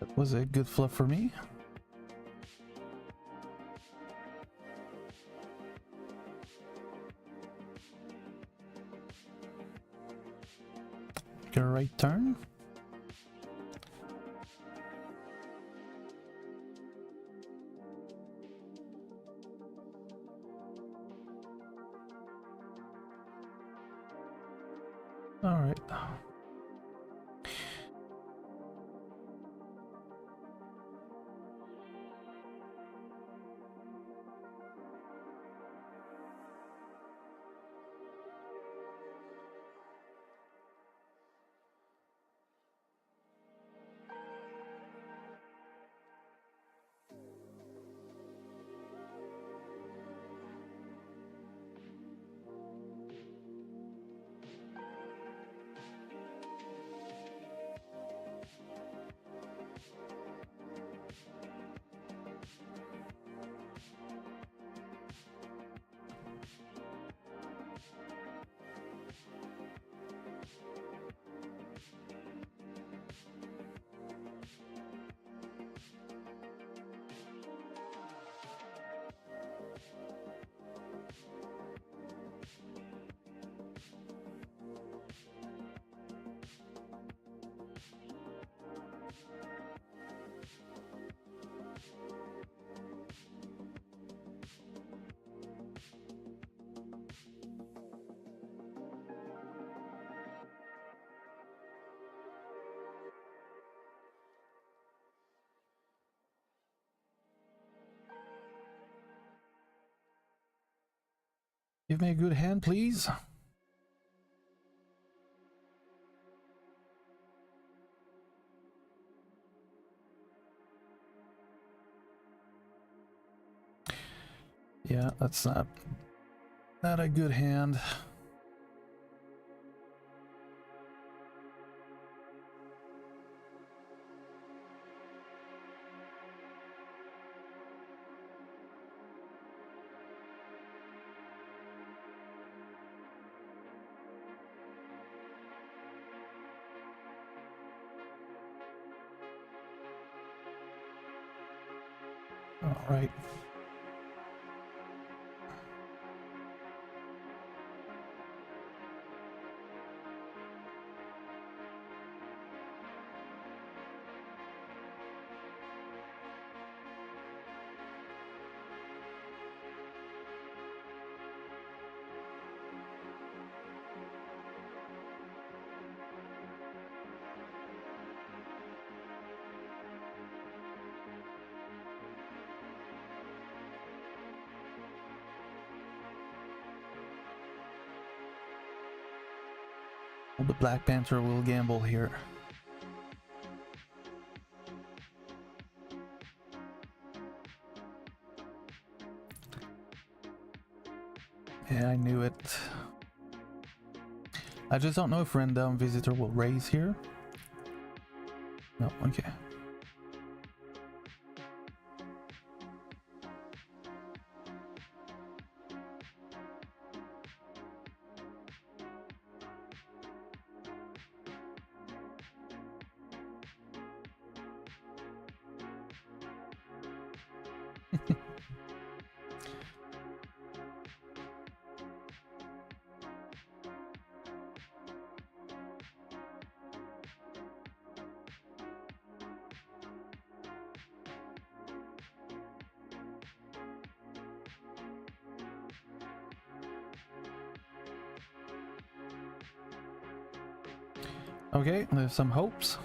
That was a good fluff for me. a right turn. All right. Give me a good hand, please. Yeah, that's not a good hand. All right. The Black Panther will gamble here. Yeah, I knew it. I just don't know if Random Visitor will raise here. No, okay. Okay, there's some hopes.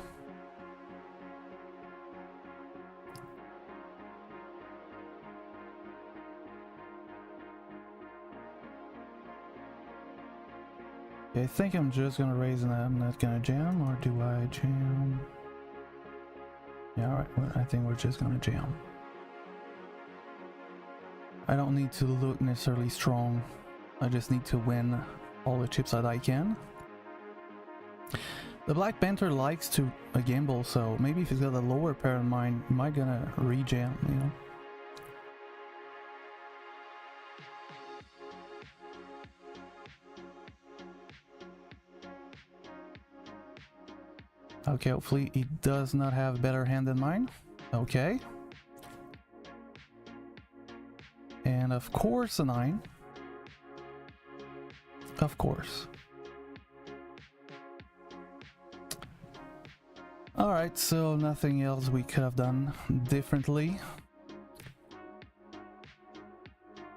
Okay, I think I'm just gonna raise and I'm not gonna jam, or do I jam? Yeah, alright, I think we're just gonna jam. I don't need to look necessarily strong. I just need to win all the chips that I can. The Black Panther likes to gamble, so maybe if he's got a lower pair in mind, he might gonna re-jam, you know? Okay, hopefully he does not have a better hand than mine. Okay. And of course a 9. Of course. Alright, so nothing else we could have done differently.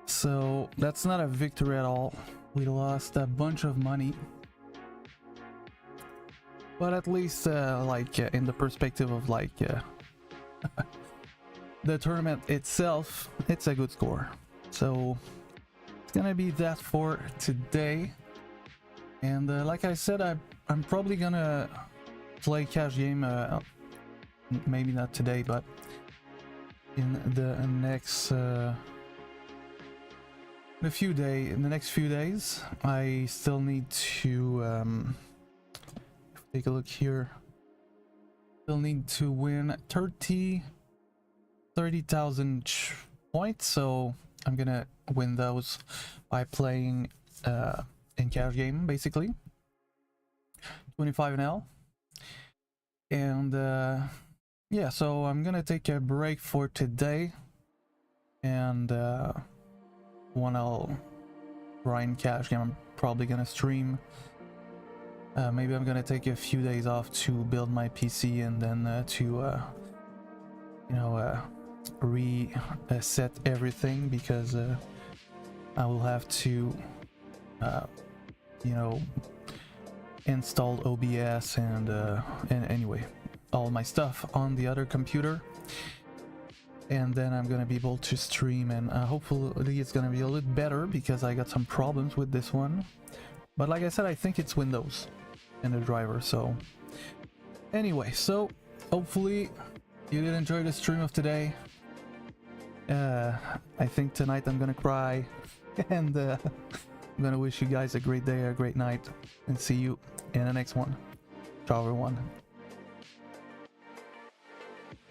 So that's not a victory at all. We lost a bunch of money. But at least in the perspective of the tournament itself, it's a good score. So it's gonna be that for today. And like I said, I'm probably gonna play cash game, maybe not today, but in the next in the next few days. I still need to take a look here. Still need to win 30,000 points, so I'm gonna win those by playing in cash game, basically 25 NL. And yeah, so I'm gonna take a break for today, and when I'll grind cash game, I'm probably gonna stream. Maybe I'm gonna take a few days off to build my PC, and then to reset everything, because I will have to install OBS and anyway, all my stuff on the other computer, and then I'm gonna be able to stream, and hopefully it's gonna be a little better, because I got some problems with this one. But like I said, I think it's Windows and the driver. So anyway, so hopefully you did enjoy the stream of today. I think tonight I'm gonna cry and I'm gonna wish you guys a great day, a great night, and see you in the next one. Ciao everyone.